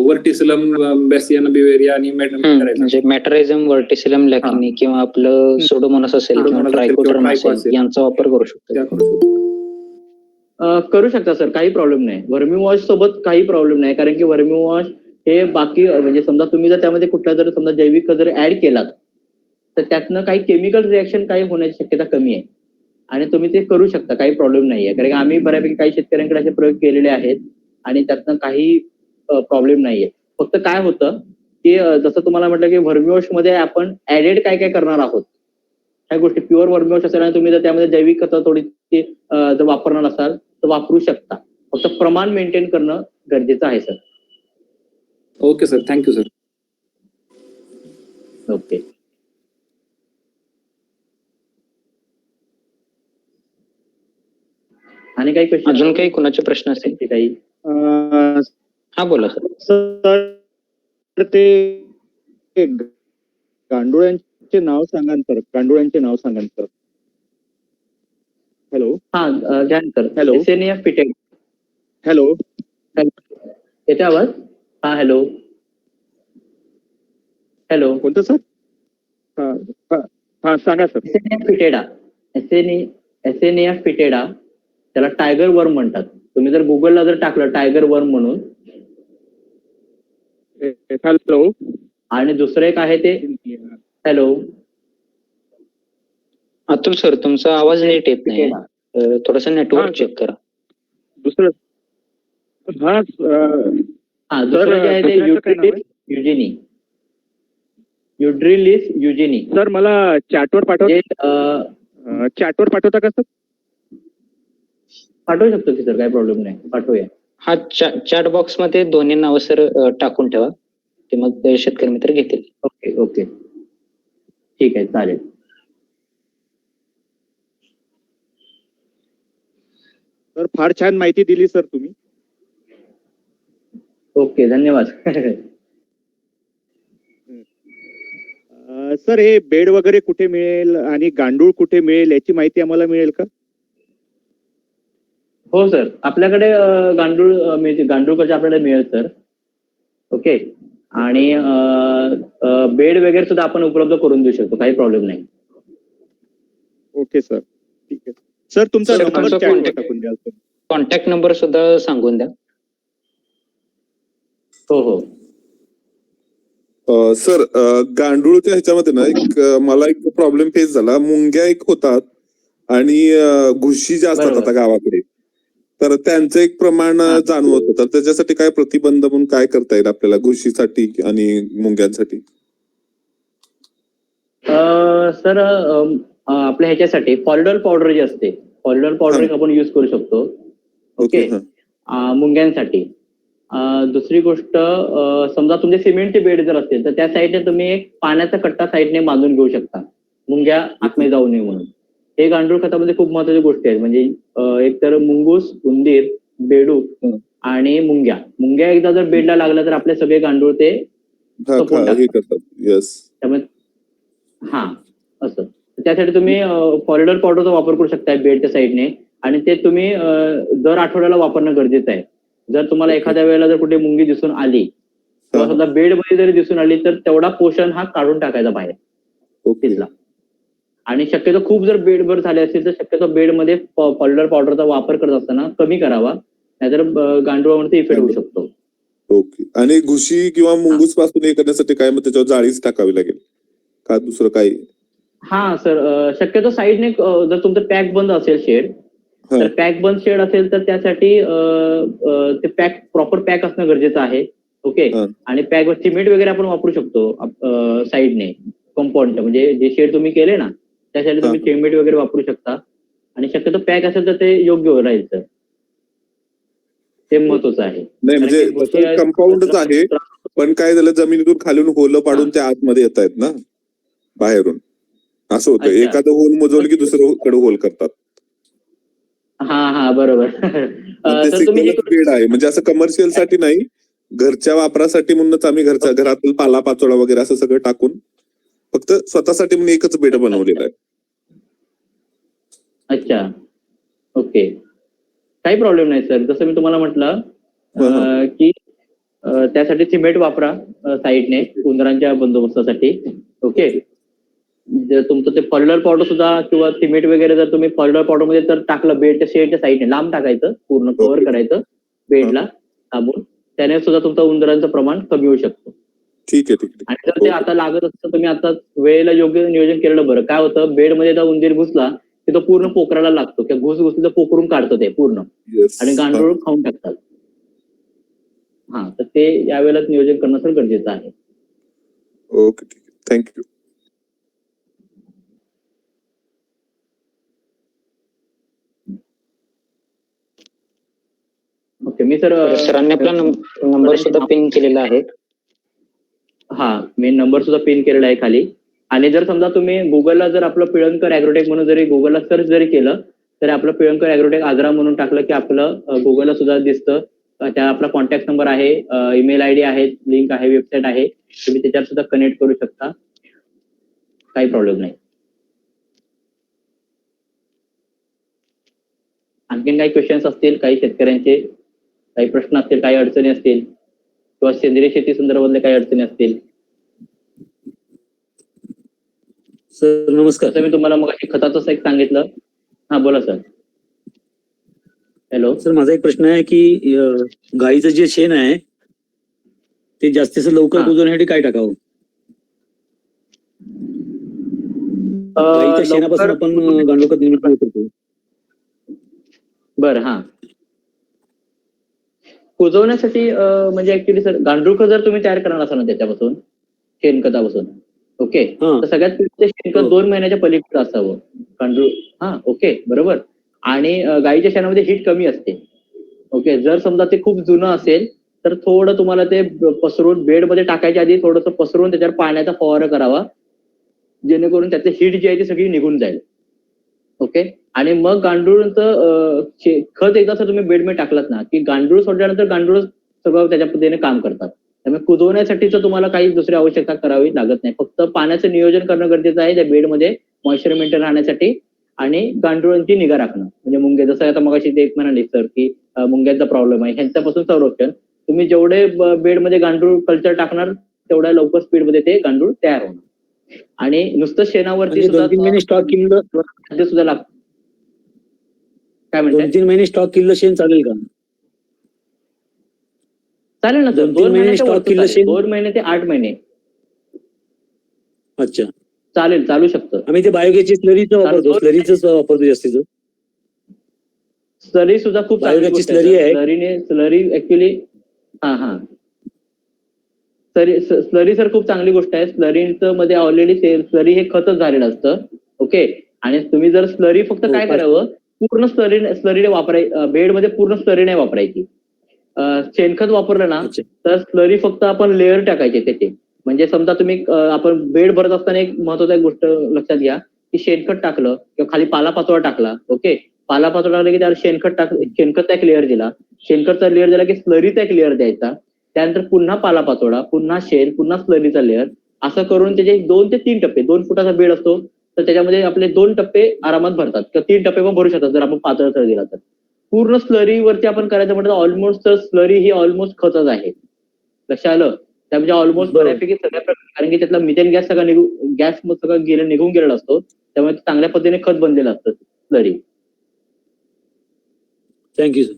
वर्टिसिलम बॅसियाना बिवेरिया आणि म्हणजे मॅटरायझम, वर्टिसिलम लॅक्नी किंवा आपलं सोडोमोनास असेल किंवा ट्रायकोडर्मा असेल यांचा वापर करू शकतो. करू शकता सर, काही प्रॉब्लेम नाही. वर्मी वॉश सोबत काही प्रॉब्लेम नाही कारण की वर्मी वॉश हे बाकी म्हणजे समजा तुम्ही जर त्यामध्ये कुठला जर समजा जैविक जर ऍड केलात तर त्यातनं काही केमिकल रिएक्शन काही होण्याची शक्यता कमी आहे आणि तुम्ही ते करू शकता, काही प्रॉब्लेम नाहीये. कारण आम्ही बऱ्यापैकी काही शेतकऱ्यांकडे असे प्रयोग केलेले आहेत आणि त्यातनं काही प्रॉब्लेम नाहीये. फक्त काय होतं की जसं तुम्हाला म्हटलं की वर्मी वॉश मध्ये आपण ऍडेड काय काय करणार आहोत ह्या गोष्टी. प्युअर वर्मी वॉश असेल आणि तुम्ही जर त्यामध्ये जैविक खतं थोडी जर वापरणार असाल तर वापरू शकता. फक्त प्रमाण मेंटेन करणं गरजेचं आहे sir. Okay sir, thank you sir. Okay. आणि काही क्वेश्चन? अजून काही कुणाचे प्रश्न असतील? काही हा बोला सर. सर ते गांडुळांचे नाव सांगा सर, गांडुळांचे नाव सांगा सर. हॅलो. हा घ्या सर. हॅलो. एसेनिया फिटेड. हॅलो. येते आवाज? हा हॅलो. हॅलो. कोणतं सर? हा सांगा सर. एसेनिया फिटेडा त्याला टायगर वर्म म्हणतात. तुम्ही जर गुगलला जर टाकलं टायगर वर्म म्हणून, हॅलो. आणि दुसरं एक आहे ते हॅलो अतुल सर, तुमचा आवाज नीट येत नाही. थोडस नेटवर्क चेक करा. दुसरं हा दुसरं जे आहे ते युड्रिलिस युजिनी. सर मला चॅटवर पाठवता का सर? पाठवू शकतो की सर, काही प्रॉब्लेम नाही, पाठवूया. हा चॅट बॉक्स मध्ये दोन्ही नावं सर टाकून ठेवा, ते मग शेतकरी मित्र घेतील. ओके ओके ठीक आहे, चालेल. सर फार छान माहिती दिली सर तुम्ही. ओके, धन्यवाद. सर हे बेड वगैरे कुठे मिळेल आणि गांडूळ कुठे मिळेल याची माहिती आम्हाला मिळेल का? हो सर, आपल्याकडे गांडूळ मिळते, गांडूळ कशा आपल्याला मिळेल सर. ओके, आणि बेड वगैरे सुद्धा आपण उपलब्ध करून देऊ शकतो, काही प्रॉब्लेम नाही. ओके सर, ठीक आहे सर. तुमचा सर, नंबर तुमचा चॅटवर टाकून द्याल सर. कॉन्टॅक्ट नंबर सुद्धा सांगून द्या. हो हो सर, गांडूळच्या ह्याच्यामध्ये ना मला एक प्रॉब्लेम फेस झाला. मुंग्या एक होतात आणि घुशी जास्त बरोबर. आता गावाकडे, तर त्यांचं एक प्रमाण जाणवत होतं. त्याच्यासाठी काय प्रतिबंध म्हणून काय करता येईल आपल्याला घुशीसाठी आणि मुंग्यांसाठी? सर आपल्या ह्याच्यासाठी फॉलिडॉल पावडर जी असते, फॉलिडॉल पावडर एक आपण युज करू शकतो. ओके, मुंग्यांसाठी. दुसरी गोष्ट, समजा तुमचे सिमेंटचे बेड जर असतील तर त्या साईडने तुम्ही एक पाण्याचा कट्टा साईडने बांधून घेऊ शकता, मुंग्या आतमध्ये जाऊ नये म्हणून. हे गांडूळ खतामध्ये खूप महत्वाची गोष्टी आहेत. म्हणजे एक तर मुंगूस, उंदीर, बेडूक आणि मुंग्या एकदा जर बेडला लागला तर आपले सगळे गांडूळ ते संपवून टाकतात. त्यामुळे असं त्यासाठी तुम्ही फॉलिडॉल पावडरचा वापर करू शकता बेडच्या साईडने, आणि ते तुम्ही दर आठवड्याला वापरणं गरजेचं आहे. जर तुम्हाला एखाद्या वेळेला जर कुठे मुंगी दिसून आली किंवा समजा बेडमध्ये जरी दिसून आली तर तेवढा पोषण हा काढून टाकायचा बाहेर तिथला. आणि शक्यतो खूप जर बेडभर झाले असतील तर शक्यतो बेडमध्ये फॉलिडॉल पावडरचा वापर करत असताना कमी करावा, नाहीतर गांडुळावरती इफेक्ट होऊ शकतो. ओके, आणि घुशी किंवा मुंगूस पासून हे करण्यासाठी काय मग त्याच्यावर जाळीच टाकावी लागेल का दुसरं काही? हा सर, शक्यतो साईडने जर तुमचं पॅक बंद असेल शेड, तर पॅक बंद शेड असेल तर त्यासाठी ते पॅक प्रॉपर पॅक असणं गरजेचं आहे. ओके, आणि पॅक सिमेंट वगैरे आपण वापरू शकतो साईडने कंपाऊंड, म्हणजे जे शेड तुम्ही केले ना त्यासाठी तुम्ही सिमेंट वगैरे वापरू शकता. आणि शक्यतो पॅक असेल तर ते योग्य राहील सर, ते महत्वाचं आहे. नाही म्हणजे कंपाऊंडच आहे, पण काय झालं जमिनीतून खालून होलं पाडून त्या आतमध्ये येत आहेत ना बाहेरून, असं होतं. एखादं होल मोजवलं की दुसरं कडे होल करतात. हा बरोबर. बेड आहे म्हणजे असं कमर्शियल साठी नाही, घरच्या वापरासाठी म्हणूनच आम्ही घरातील पाला पाचोळा वगैरे असं सगळं टाकून फक्त स्वतःसाठी म्हणून एकच बेड बनवलेला आहे. अच्छा, ओके, काही प्रॉब्लेम नाही सर. जसं मी तुम्हाला म्हटलं की त्यासाठी सिमेंट वापरा साईडने उंदरांच्या बंदोबस्तासाठी. ओके, जर तुमचं ते फॉलिडॉल पावडर सुद्धा किंवा सिमेंट वगैरे जर तुम्ही फॉलिडॉल पावडर मध्ये जर टाकलं बेडच्या शेडच्या साईडने लांब टाकायचं, पूर्ण कव्हर करायचं बेडला दाबून, त्याने सुद्धा तुमचं उंदरांचं प्रमाण कमी होऊ शकतो. ठीक आहे. आणि जर ते आता लागत असतं तुम्ही आता वेळेला योग्य नियोजन केलेलं बरं. काय होतं, बेडमध्ये जर उंदीर घुसला की तो पूर्ण पोखराला लागतो किंवा घुसलं पोखरून काढतो ते पूर्ण, आणि गांडूळ खाऊन टाकतात. तर ते यावेळेलाच नियोजन करणं सर गरजेचं आहे. ओके, ठीक आहे, थँक्यू. ओके, मी सरांनी आपला नंबर सुद्धा पिन केलेला आहे. मी नंबर सुद्धा पिन केलेला आहे खाली. आणि जर समजा तुम्ही गुगलला जर आपलं पिळणकर ॲग्रोटेक म्हणून जरी गुगलला सर्च जरी केलं तर आपलं पिळणकर ॲग्रोटेक आग्रा म्हणून टाकलं की आपलं गुगलला सुद्धा दिसतं. त्या आपला कॉन्टॅक्ट नंबर आहे, ईमेल आयडी आहे, लिंक आहे, वेबसाईट आहे, तुम्ही त्याच्यावर सुद्धा कनेक्ट करू शकता, काही प्रॉब्लेम नाही. आणखीन काही क्वेश्चन्स असतील काही शेतकऱ्यांचे, काही प्रश्न असतील, काही अडचणी असतील किंवा सेंद्रिय शेती संदर्भातले काही अडचणी असतील? सर नमस्कार. जसं मी तुम्हाला मग खताचं एक सांगितलं. हा बोला सर. हॅलो सर माझा एक प्रश्न आहे की गाईचं जे शेण आहे ते जास्तीत लवकर कुजवण्यासाठी काय टाकावं? गाईच्या शेणापासून आपण गांडूळ खत निर्मिती करतो. बरं हा. कुजवण्यासाठी म्हणजे ऍक्च्युली सर गांडूळ खत जर तुम्ही तयार करणार असाल ना त्याच्यापासून शेणखतापासून ओके तर सगळ्यात पहिले शेणखत 2 महिन्याच्या पलीकडे असावं गांडूळ. हा ओके बरोबर. आणि गाईच्या शेणामध्ये हीट कमी असते. ओके जर समजा ते खूप जुनं असेल तर थोडं तुम्हाला ते पसरून बेडमध्ये टाकायच्या आधी थोडंसं पसरून त्याच्यावर पाण्याचा फवारा करावा जेणेकरून त्यातली हीट जी आहे ती सगळी निघून जाईल. ओके आणि मग गांडूळचं खत एकदा जर तुम्ही बेडमध्ये टाकलात ना की गांडूळ सोडल्यानंतर गांडूळ सगळं त्याच्या पद्धतीने काम करतात. त्यामुळे कुजवण्यासाठीच तुम्हाला काही दुसरी आवश्यकता करावी लागत नाही. फक्त पाण्याचं नियोजन करणं गरजेचं आहे त्या बेडमध्ये मॉइश्चर मेंटेन राहण्यासाठी आणि गांडुळांची निगा राखणं. म्हणजे मुंगे जसं आता मगाशी ते एक म्हणाले सर की मुंग्यांचा प्रॉब्लेम आहे ह्यांच्यापासून संरक्षण. तुम्ही जेवढे बेडमध्ये गांडूळ कल्चर टाकणार तेवढ्या लवकर स्पीडमध्ये ते गांडूळ तयार होणार. आणि नुसतं शेणावरती सुद्धा 2-3 महिने स्टॉक केलं खाद्य सुद्धा लागतं. काय म्हणताय? 2-3 महिने स्टॉक केलं शेण चालेल का? चालेल ना सर. 2-3 महिने स्टॉक केलं शेण 2 महिने ते 8 महिने अच्छा चालेल चालू शकतं. आम्ही ते बायोगॅसची स्लरीच वापरतो. स्लरीच वापरतो जास्तीत. स्लरी सुद्धा खूप चांगली बायोगॅसची गोष्ट स्लरी आहे. स्लरी ऍक्च्युली हा स्लरी सर खूप चांगली गोष्ट आहे. स्लरीचं मध्ये ऑलरेडी स्लरी हे खतच झालेलं असतं. ओके आणि तुम्ही जर स्लरी फक्त काय करावं पूर्ण स्लरीने बेडमध्ये पूर्ण स्लरी नाही वापरायची. शेणखत वापरलं ना तर स्लरी फक्त आपण लेअर टाकायचे त्याचे. म्हणजे समजा तुम्ही आपण बेड भरत असताना एक महत्वाची एक गोष्ट लक्षात घ्या की शेणखत टाकलं किंवा खाली पालापाचोळा टाकला. ओके पालापाचोळा टाकला की त्यावर शेणखतचा एक लेअर दिला. शेणखतचा लेअर दिला की स्लरीचा एक लेअर द्यायचा. त्यानंतर पुन्हा पालापाचोळा पुन्हा शेण पुन्हा स्लरीचा लेअर असं करून त्याचे 2 ते 3 टप्पे 2 फुटाचा बेड असतो तर त्याच्यामध्ये आपले 2 टप्पे आरामात भरतात किंवा 3 टप्पे पण भरू शकतात जर आपण पातळ थर दिला तर. पूर्ण स्लरीवरती आपण करायचं म्हटलं ऑलमोस्ट तर स्लरी ही ऑलमोस्ट खतच आहे. लक्षात आलं? त्या म्हणजे ऑलमोस्ट बऱ्यापैकी सगळ्या प्रकारे कारण की त्यातला मिथेन गॅस सगळं निघून गेलेला असतो. त्यामुळे चांगल्या पद्धतीने खत बनलेलं असतं स्लरी. Thank you sir.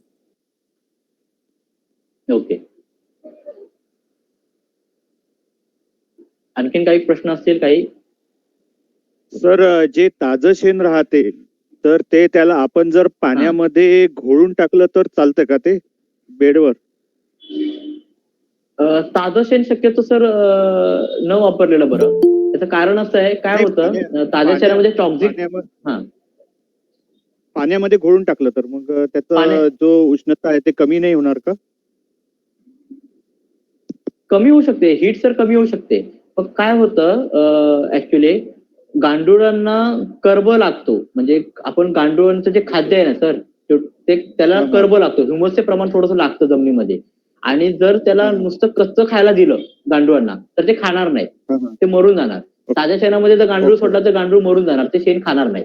ओके आणखीन काही प्रश्न असतील काही? सर जे ताजं शेण राहते तर ते त्याला आपण जर पाण्यामध्ये घोळून टाकलं तर चालतं का ते बेडवर? ताजं शेण शक्यतो सर न वापरलेलं बरं. त्याचं कारण असं आहे काय होतं ताज्या शेणामध्ये टॉक्झिक पाण्यामध्ये घोळून टाकलं तर मग त्याचा जो उष्णता आहे ते कमी नाही होणार का? कमी होऊ शकते. हीट सर कमी होऊ शकते. पण काय होतं ऍक्च्युली गांडुळांना कर्ब लागतो. म्हणजे आपण गांडुळांचं जे खाद्य आहे ना सर ते त्याला कर्ब लागतो. ह्युमसचे प्रमाण थोडंसं लागतं जमिनीमध्ये. आणि जर त्याला नुसतं कच्चं खायला दिलं गांडुळांना तर ते खाणार नाही. ते मरून जाणार. ताज्या शेणामध्ये जर गांडूळ सोडला तर गांडूळ मरून जाणार. ते शेण खाणार नाही.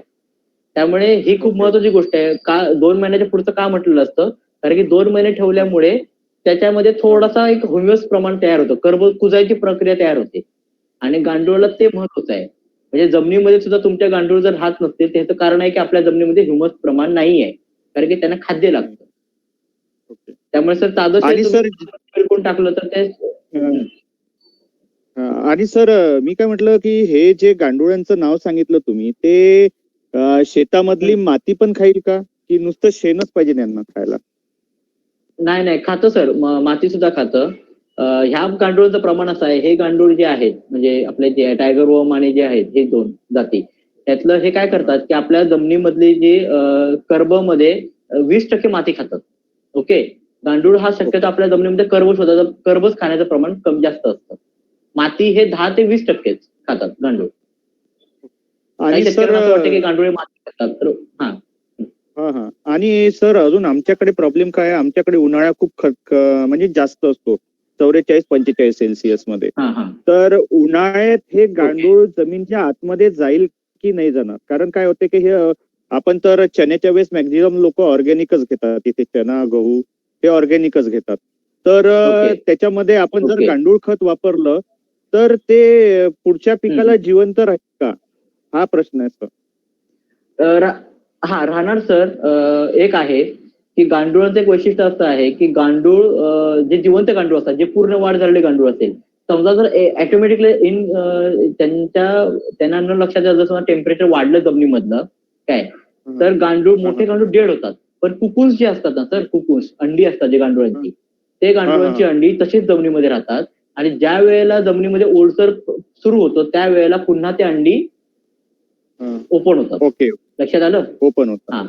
त्यामुळे ही खूप महत्वाची गोष्ट आहे. का 2 महिन्याच्या पुढचं का म्हटलेलं असतं कारण की 2 महिने ठेवल्यामुळे त्याच्यामध्ये थोडासा एक ह्युमस प्रमाण तयार होतं. कर्ब कुजायची प्रक्रिया तयार होते. आणि गांडूळाला ते महत्वाचं आहे. म्हणजे जमिनीमध्ये सुद्धा तुमच्या गांडूळ जर राहत नसतील त्याचं कारण आहे की आपल्या जमिनीमध्ये ह्युमस प्रमाण नाही आहे. कारण की त्यांना खाद्य लागतं. त्यामुळे सर ताजं शेण टाकलं तर ते आणि सर मी काय म्हटलं की हे जे गांडुळांचं नाव सांगितलं तुम्ही ते शेतामधली माती पण खाईल का की नुसतं शेणच पाहिजे त्यांना खायला? नाही खातं सर. माती सुद्धा खातं. ह्या गांडूळचं प्रमाण असं आहे हे गांडूळ जे आहेत म्हणजे आपले जे टायगर वॉर्म आणि जे आहेत हे 2 जाती त्यातलं हे काय करतात की आपल्या जमिनीमधली जे कर्बमध्ये 20% माती खातात. ओके गांडूळ हा शक्यतो आपल्या जमिनीमध्ये कर्बच खाण्याचं प्रमाण कमी जास्त असतं. माती हे 10 ते 20% खातात गांडूळ. आणि सर असं वाटतं की गांडूळ माती खातात तर आणि सर अजून आमच्याकडे प्रॉब्लेम काय आहे आमच्याकडे उन्हाळा खूप म्हणजे जास्त असतो 44-45 सेल्सिअस मध्ये. तर उन्हाळ्यात हे गांडूळ जमीनच्या आतमध्ये जाईल की नाही जाणार? कारण काय होते की हे आपण तर चण्याच्या वेळेस मॅक्झिमम लोक ऑर्गॅनिकच घेतात. तिथे चणा गहू हे ऑर्गॅनिकच घेतात. तर त्याच्यामध्ये आपण जर गांडूळ खत वापरलं तर ते पुढच्या पिकाला जिवंत राहील का? हा प्रश्न आहे सर. हा राहणार सर. एक आहे की गांडूळाचं एक वैशिष्ट्य असं आहे की गांडूळ जे जिवंत गांडूळ असतात, जे पूर्ण वाढ झालेले गांडूळ असेल, समजा जर ऑटोमॅटिकली त्यांना न लक्षात आलं जसं टेम्परेचर वाढलं जमिनीमधलं काय, तर गांडूळ मोठे गांडूळ डेड होतात. पण कुकुन्स जे असतात ना सर, कुकुन्स अंडी असतात जे गांडुळांची, ते गांडुळांची अंडी तशीच जमिनीमध्ये राहतात आणि ज्या वेळेला जमिनीमध्ये ओलसर सुरू होतो त्यावेळेला पुन्हा ते अंडी ओपन होतात. ओके, लक्षात आलं? ओपन होतं. हा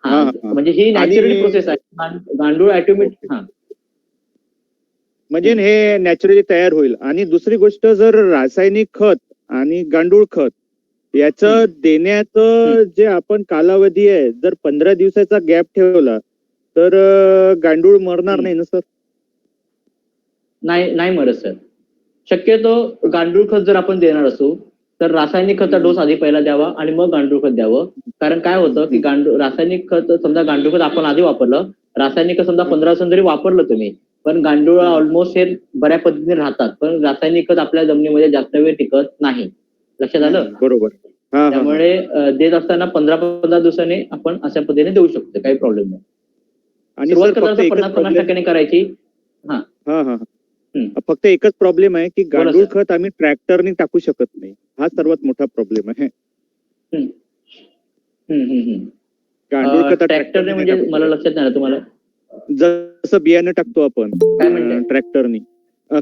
हा म्हणजे ही नॅचरली प्रोसेस आहे. गांडूळ ऑटोमॅटिक म्हणजे हे नॅचरली तयार होईल. आणि दुसरी गोष्ट, जर रासायनिक खत आणि गांडूळ खत याचं देण्याचं जे आपण कालावधी आहे, जर 15 दिवसाचा गॅप ठेवला तर गांडूळ मरणार नाही ना सर? नाही मरत सर. शक्यतो गांडूळ खत जर आपण देणार असू तर रासायनिक खताचा डोस आधी पहिला द्यावा आणि मग गांडूळ खत द्यावं. कारण काय होतं की रासायनिक खत समजा गांडूळ खत आपण आधी वापरलं, रासायनिक खत समजा 15 दिवसांनी जरी वापरलं तुम्ही, पण गांडूळ ऑलमोस्ट हे बऱ्या पद्धतीने राहतात, पण रासायनिक खत आपल्या जमिनीमध्ये जास्त वेळ टिकत नाही. लक्षात आलं? बरोबर. त्यामुळे देत असताना 15 दिवसांनी आपण अशा पद्धतीने देऊ शकतो, काही प्रॉब्लेम नाही. आणि सुरुवात करताना 50% करायची. फक्त एकच प्रॉब्लेम आहे की गांडूळ खत आम्ही ट्रॅक्टरने टाकू शकत नाही. हा सर्वात मोठा प्रॉब्लेम आहे. गांडूळ खत ट्रॅक्टरने म्हणजे मला लक्षात नाही आलं तुम्हाला. जसं बियाणं टाकतो आपण काय म्हणताय? ट्रॅक्टरनी,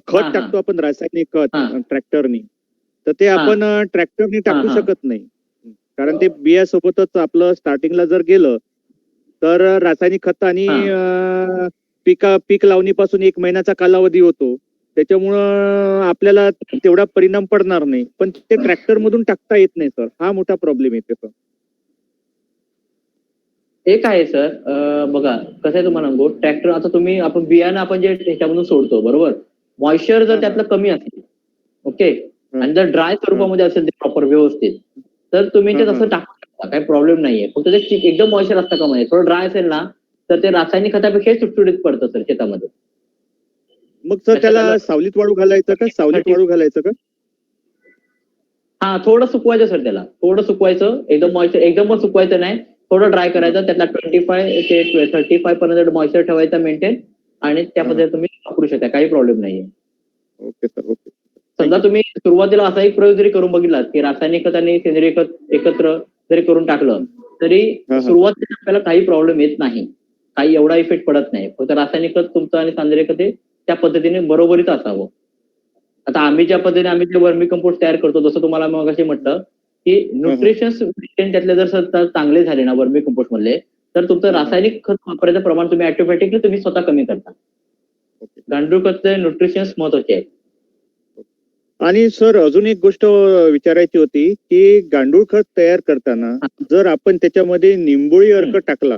खत टाकतो आपण रासायनिक खत ट्रॅक्टरनी, तर ते आपण ट्रॅक्टरनी टाकू शकत नाही. कारण ते बियासोबतच आपलं स्टार्टिंगला जर गेलं तर रासायनिक खत आणि पीक लावणीपासून 1 महिन्याचा कालावधी होतो, त्याच्यामुळं आपल्याला तेवढा परिणाम पडणार नाही. पण ते ट्रॅक्टर मधून टाकता येत नाही सर, हा मोठा प्रॉब्लेम येते सर. एक आहे सर, बघा कसं आहे तुम्हाला सांगू, ट्रॅक्टर आता तुम्ही आपण बियाणं आपण जे त्याच्यामधून सोडतो बरोबर, मॉइश्चर जर त्यातलं कमी असेल ओके, आणि जर ड्राय स्वरूपामध्ये असेल ते प्रॉपर व्यवस्थित, तर तुम्ही ते तसं टाकू शकता, काही प्रॉब्लेम नाहीये. फक्त ते एकदम मॉइश्चर असतं का म्हणजे थोडं ड्राय असेल ना तर ते रासायनिक खतापेक्षा सुटसुटीत पडतं सर शेतामध्ये. मग सर त्याला सावलीत वाळू घालायचं का? सावलीत वाळू घालायचं का? हा थोडं सुकवायचं सर, त्याला थोडं सुकवायचं, एकदम मॉइश्चर एकदमच सुकवायचं नाही, थोडं ड्राय करायचं, त्यातला 25 ते 35 पर्यंत मॉइश्चर ठेवायचं मेंटेन, आणि त्या पद्धतीने तुम्ही वापरू शकता, काही प्रॉब्लेम नाहीये. Okay sir, okay. समजा तुम्ही सुरुवातीला असा एक प्रयोग जरी करून बघितला की रासायनिक खत आणि सेंद्रिय खत एकत्र जरी करून टाकलं तरी सुरुवातीला आपल्याला काही प्रॉब्लेम येत नाही, काही एवढा इफेक्ट पडत नाही. फक्त रासायनिक खत तुमचं आणि सेंद्रिय खत त्या पद्धतीने बरोबरीत असावं. आता आम्ही ज्या पद्धतीने आम्ही जे वर्मी कंपोस्ट तयार करतो, जसं तुम्हाला मग असे म्हटलं की न्यूट्रिशन्स त्यातले जर चांगले झाले ना वर्मी कंपोस्ट मधले, तर तुमचं रासायनिक खत वापरायचं प्रमाण तुम्ही ऑटोमॅटिकली तुम्ही स्वतः कमी करता. गांडूळ खतचे न्यूट्रिशन्स महत्वाचे आहे. आणि सर अजून एक गोष्ट विचारायची होती की गांडूळ खत तयार करताना जर आपण त्याच्यामध्ये निंबोळी अर्क टाकला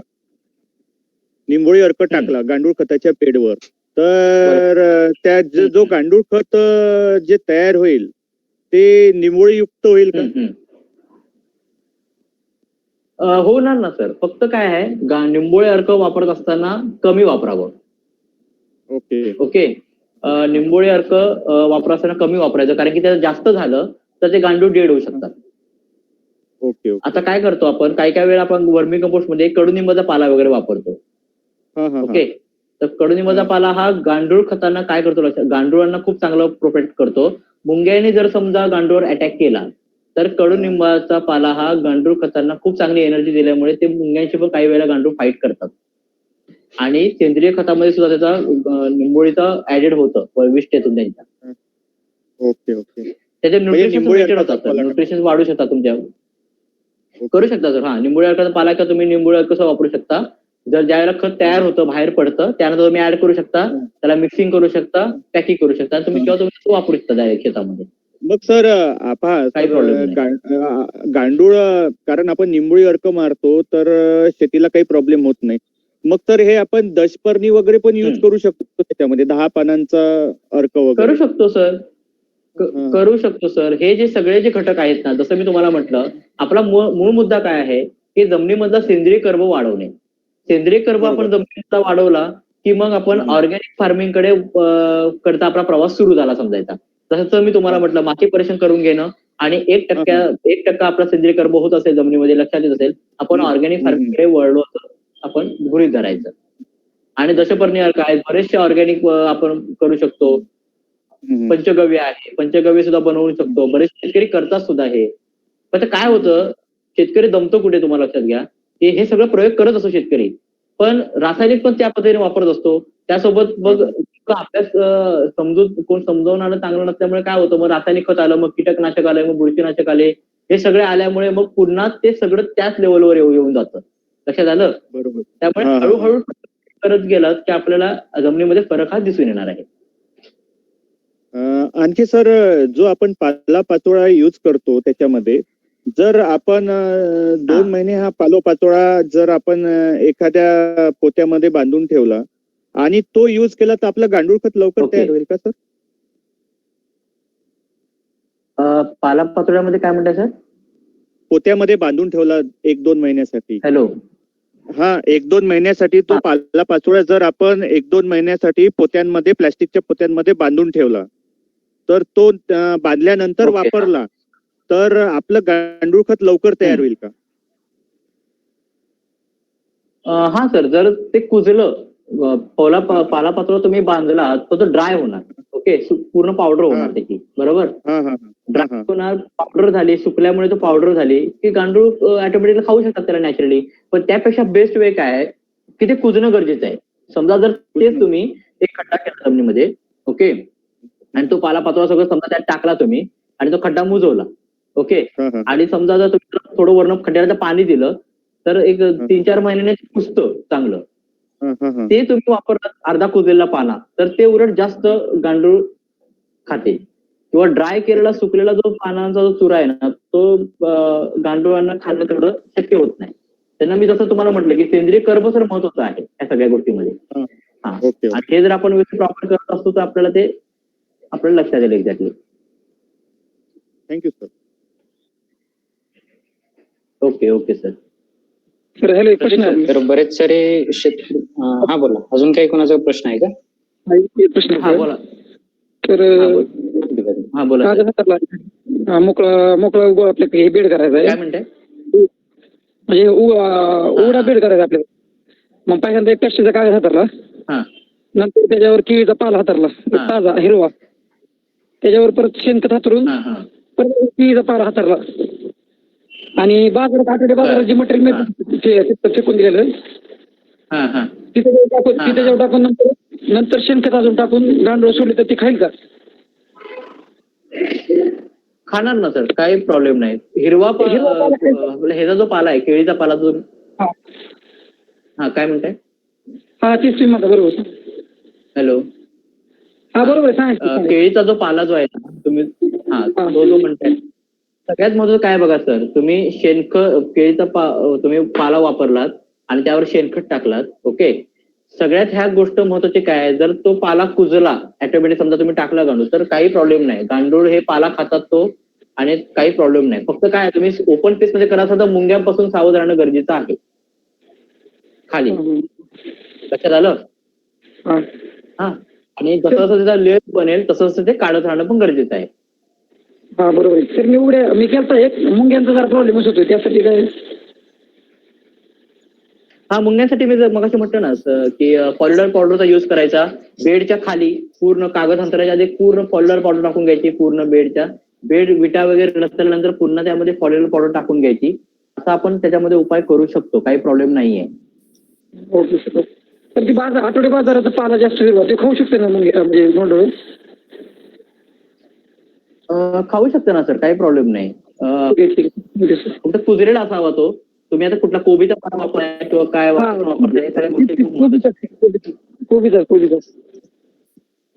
गांडूळ खताच्या पेडवर, तर त्या जो गांडूळ खत जे तयार होईल ते निंबोळी युक्त होईल का? होणार ना सर, फक्त काय आहे निंबोळी अर्क वापरत असताना कमी वापरावं. ओके, निंबोळी अर्क वापरत असताना कमी वापरायचं, कारण की त्याचं जास्त झालं तर ते गांडूळ डेड होऊ शकतात. ओके. आता काय करतो आपण, काही वेळा आपण वर्मी कंपोस्ट मध्ये कडुनिंबाचा पाला वगैरे वापरतो. ओके, तर कडुनिंबाचा पाला हा गांडूळ खताना काय करतो, गांडुळांना खूप चांगलं प्रोटेक्ट करतो. मुंग्याने जर समजा गांडूळावर अटॅक केला तर कडुनिंबाचा पाला हा गांडूळ खतांना खूप चांगली एनर्जी दिल्यामुळे ते मुंग्यांशी पण काही वेळेला गांडूळ फाईट करतात. आणि सेंद्रिय खतामध्ये सुद्धा त्याचा निंबोळीचा ऍडेड होतं विष्ठेतून त्यांच्या. ओके. त्याचे न्यूट्रिशन मेंटेन होतात, न्यूट्रिशन वाढू शकतात तुमच्या, करू शकता सर. निंबोळी अर्काचा पाला का तुम्ही निंबोळी अर्क कसं वापरू शकता, जर ज्यावेळेला खत तयार होतं बाहेर पडतं त्यानंतर तुम्ही ऍड करू शकता, त्याला मिक्सिंग करू शकता, पॅकिंग करू शकता, तुम्ही किंवा तुम्ही वापरू शकता डायरेक्ट शेतामध्ये. मग सर गांडूळ, कारण आपण निंबोळी अर्क मारतो तर शेतीला काही प्रॉब्लेम होत नाही. मग तर हे आपण दशपर्णी वगैरे पण यूज करू शकतो त्याच्यामध्ये, 10 पानांचा अर्क वगैरे करू शकतो सर. करू शकतो सर. हे जे सगळे जे घटक आहेत ना, जसं मी तुम्हाला म्हटलं, आपला मूळ मुद्दा काय आहे की जमिनीमधला सेंद्रिय कर्ब वाढवणे. सेंद्रिय कर्ब आपण जमिनीचा वाढवला की मग आपण ऑर्गॅनिक फार्मिंग कडे करता आपला प्रवास सुरू झाला समजायचा. तसं मी तुम्हाला म्हटलं, माती परीक्षण करून घेणं आणि 1% आपला सेंद्रिय कर्ब होत असेल जमिनीमध्ये, लक्षात येत असेल, आपण ऑर्गॅनिक फार्मिंगकडे वळलो असं आपण गृहीत धरायचं. आणि दशपर्णी अर्क आहेत, बरेचसे ऑर्गॅनिक आपण करू शकतो. पंचगव्य आहे, पंचगव्य सुद्धा बनवू शकतो, बरेच शेतकरी करतात सुद्धा हे. पण काय होतं, शेतकरी दमतो कुठे तुम्हाला लक्षात घ्या, की हे सगळं प्रयोग करत असतो शेतकरी, पण रासायनिक पण त्या पद्धतीने वापरत असतो. त्यासोबत मग अभ्यास कोण समजावणार चांगलं नसल्यामुळे काय होतं, मग रासायनिक खत आलं, मग कीटकनाशक आलं, मग बुरशीनाशक आले, हे सगळे आल्यामुळे मग पुन्हा ते सगळं त्याच लेवलवर येऊन जातं. लक्षात आलं? बरोबर. त्यामुळे हळूहळू करत गेलात की आपल्याला जमिनीमध्ये फरक हा दिसून येणार आहे. आणखी सर, जो आपण पालापाचोळा यूज करतो त्याच्यामध्ये जर आपण 2 महिने हा पालोपाचोळा जर आपण एखाद्या पोत्यामध्ये बांधून ठेवला आणि तो यूज केला तर आपलं गांडूळ खत लवकर तयार होईल का सर? पालापाचोळ्यामध्ये काय म्हणताय सर? पोत्यामध्ये बांधून ठेवला 1-2 महिन्यासाठी. हॅलो. हा, 1-2 महिन्यासाठी तो पालापाचोळा जर आपण 1-2 महिन्यासाठी पोत्यांमध्ये, प्लास्टिकच्या पोत्यांमध्ये बांधून ठेवला, तर तो बांधल्यानंतर वापरला तर आपलं गांडूळ खत लवकर तयार होईल का? हा सर, जर ते कुजलं, पालापाचोळा तुम्ही बांधला तर तो ड्राय होणार. ओके, पूर्ण पावडर होणार त्याची, बरोबर? ड्राय होणार, पावडर झाली, सुकल्यामुळे तो पावडर झाली की गांडूळ ऑटोमॅटिकली खाऊ शकतात त्याला नॅचरली. पण त्यापेक्षा बेस्ट वे काय आहे की ते कुजणं गरजेचं आहे. समजा जर तेच तुम्ही एक खड्डा केला जमिनीमध्ये, ओके, आणि तो पालापाचोळा सगळं समजा त्यात टाकला तुम्ही आणि तो खड्डा मुजवला, ओके, आणि समजा जर तुम्ही थोडं वर्ण खड्ड्याला पाणी दिलं तर एक 3-4 महिन्याने कुजतं चांगलं. ते तुम्ही वापरलात अर्धा कुजलेला पाला तर ते उलट जास्त गांडूळ खाते. किंवा ड्राय केलेला सुकलेला जो पानांचा जो चुरा आहे ना, तो गांडुळांना खाणं तेवढं शक्य होत नाही. त्यांना मी जसं तुम्हाला म्हटलं की सेंद्रिय कर्ब सर महत्वाचं आहे या सगळ्या गोष्टीमध्ये. हा, आणि हे जर आपण व्यवस्थित प्रॉपर करत असतो तर आपल्याला ते आपल्याला लक्षात येईल exactly. Thank you sir. Okay okay sir. Sir hello, एक प्रश्न आहे. तर बरेच सारे शेतकरी, हा बोला, अजून काही कोणाचा प्रश्न आहे का? प्रश्न हा बोला. तर हा बोला. मोकळा आपल्या हे बेड करायचं आहे. काय म्हणताय? म्हणजे उघडा बेड करायचा आपल्याला. मग पहिल्यांदा एक प्लास्टिकचा कागद हातरला, नंतर त्याच्यावर केळीचा पाला हातरला, ताजा हिरवा, त्याच्यावर परत शेणखत हातरून परत केळीचा पाला हातरला आणि बाजारात आठवडे बाजारात जे मटेरियल फेकून दिलेलं तिथे टाकून नंतर शेणखत अजून टाकून गांडूळ सोडले तर ती खाईल का? खाणार ना सर, काही प्रॉब्लेम नाही. हिरवा ह्याचा जो पाला आहे, केळीचा पाला जो, हा काय म्हणताय? हा तेच तुम्ही म्हणता, बरोबर. हॅलो. हा बरोबर आहे. केळीचा जो पाला जो आहे ना तुम्ही, हा तो जो म्हणताय, सगळ्यात महत्वाचं काय बघा सर, तुम्ही केळीचा तुम्ही पाला वापरलात आणि त्यावर शेणखत टाकलात, ओके. सगळ्यात ह्या गोष्ट महत्वाची काय आहे, जर तो पाला कुजला ऑटोमॅटिक समजा तुम्ही टाकला गांडूळ तर काही प्रॉब्लेम नाही. गांडूळ हे पाला खातात तो आणि काही प्रॉब्लेम नाही. फक्त काय तुम्ही ओपन स्पेस मध्ये करायचं तर मुंग्यांपासून सावध राहणं गरजेचं आहे खाली. लक्षात आलं? हा, आणि जसं जसं त्याचा लेअर बनेल तसं तसं ते काढत राहणं पण गरजेचं आहे. हा बरोबर. सर मी केलता एक मुंग्यांचा जरा प्रॉब्लेमच होतो, त्यासाठी काय? हा, मुंग्यांसाठी मी मगाशी म्हटलं ना की फॉलिडर पावडरचा युज करायचा. बेडच्या खाली पूर्ण कागद अंतराच्या आधी पूर्ण फॉलिडर पावडर टाकून घ्यायची, पूर्ण बेड विटा वगैरे नसल्यानंतर पुन्हा त्यामध्ये फॉलिडर पावडर टाकून घ्यायची. असं आपण त्याच्यामध्ये उपाय करू शकतो, काही प्रॉब्लेम नाहीये. Okay sir. तर ती आठवडे बाजाराचा पाला जास्त ते खाऊ शकते ना म्हणजे गांडूळ? खाऊ शकते ना सर, काही प्रॉब्लेम नाही. फक्त कुजलेला असावा तो. तुम्ही आता कुठला कोबीचा पाला वापरताय किंवा काय वापरताय, कोबीचा.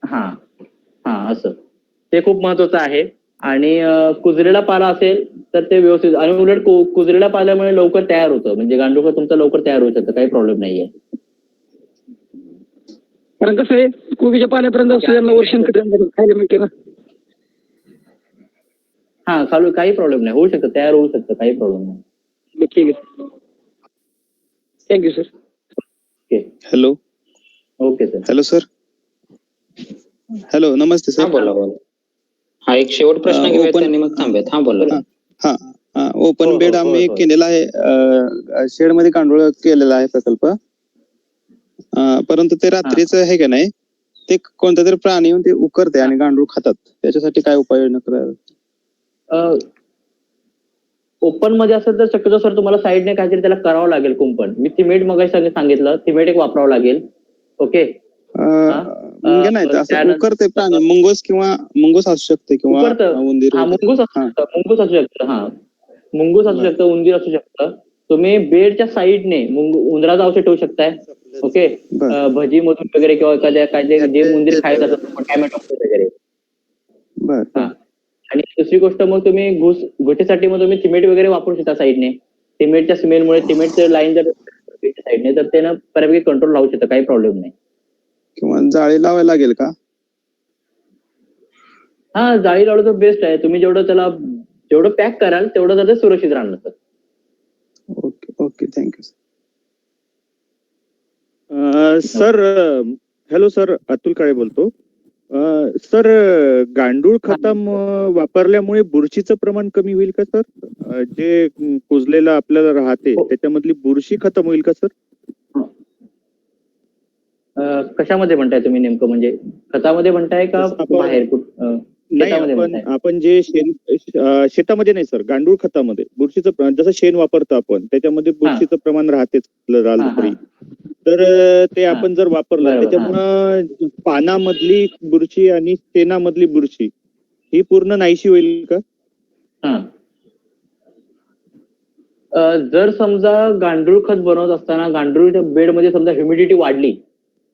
हा असं ते खूप महत्वाचं आहे. आणि कुजलेला पाला असेल तर ते व्यवस्थित, आणि उलट कुजलेल्या पाल्यामुळे लवकर तयार होतं, म्हणजे गांडूळ तुमचं लवकर तयार होऊ शकतं, काही प्रॉब्लेम नाहीये. कारण कसं आहे, कोबीच्या पाल्यापर्यंत वर्षण खायला मिळते ना. हा, खालू काही प्रॉब्लेम नाही, होऊ शकतं, तयार होऊ शकतं, काही प्रॉब्लेम नाही. ठीक आहे, thank you sir. Okay. Hello. Okay sir. Hello sir. Hello, नमस्ते सर. बोला. हा एक शेवट प्रश्न घेऊया open- त्यांनी मग थांबूयात. हा बोला. हा ओपन हो, बेड हो, आम्ही हो. केलेला आहे, शेड मध्ये गांडूळ केलेला आहे प्रकल्प. परंतु ते रात्रीचं आहे का नाही, ते कोणता तरी प्राणी येऊन ते उकरते आणि गांडूळ खातात. त्याच्यासाठी काय उपाययोजना करावी? ओपन मध्ये असेल तर शक्यतो सर तुम्हाला साईडने काहीतरी त्याला करावं लागेल कुंपण. मी सिमेंट मगाशी सांगितलं, सिमेंट एक वापरावं लागेल. ओके. मुंग्या नाहीत, असं त्यानंतर- उकरते प्राणी, मुंगूस असू शकते किंवा उकरतं. उंदीर. हा मुंगूस असू शकतं, मुंगूस असू शकतं. हा मुंगूस असू शकतं, उंदीर असू शकतं. तुम्ही बेडच्या साईडने उंदराचं औषध ठेवू शकताय. ओके. भजी मधून वगैरे किंवा एखाद्या काय जे उंदीर खायत असतात टॅमॅटो वगैरे. बर. हा. आणि दुसरी गोष्ट मग तुम्ही घुटेसाठी मग तुम्ही सिमेंट वगैरे वापरू शकता साईडने. सिमेंटच्या स्मेलमुळे सिमेंटचं लाईन जर साईडने तर त्यानं बऱ्यापैकी कंट्रोल लावू शकतं, काही प्रॉब्लेम नाही. किंवा जाळी लावायला लागेल का? हा जाळी लावलं तर बेस्ट आहे. तुम्ही जेवढं पॅक कराल तेवढं तर सुरक्षित राहणार sir. Okay thank you. Sir, hello sir, Atul Kale बोलतो. सर, गांडूळ खत वापरल्यामुळे बुरशीचं प्रमाण कमी होईल का सर? जे कुजलेलं आपल्याला राहते त्याच्यामधली बुरशी खतम होईल का सर? कशामध्ये म्हणताय तुम्ही नेमकं, म्हणजे खतामध्ये म्हणताय का बाहेर? नाही, आपण जे शेतामध्ये नाही सर, गांडूळ खतामध्ये बुरशीचं जसं शेण वापरतो आपण, त्याच्यामध्ये बुरशीचं प्रमाण राहतेच राहिलं तरी. तर ते आपण जर वापरलं त्याच्यामुळं पानामधली बुरशी आणि शेणामधली बुरशी ही पूर्ण नाहीशी होईल का? जर समजा गांडूळ खत बनवत असताना गांडूळ बेडमध्ये समजा ह्युमिडिटी वाढली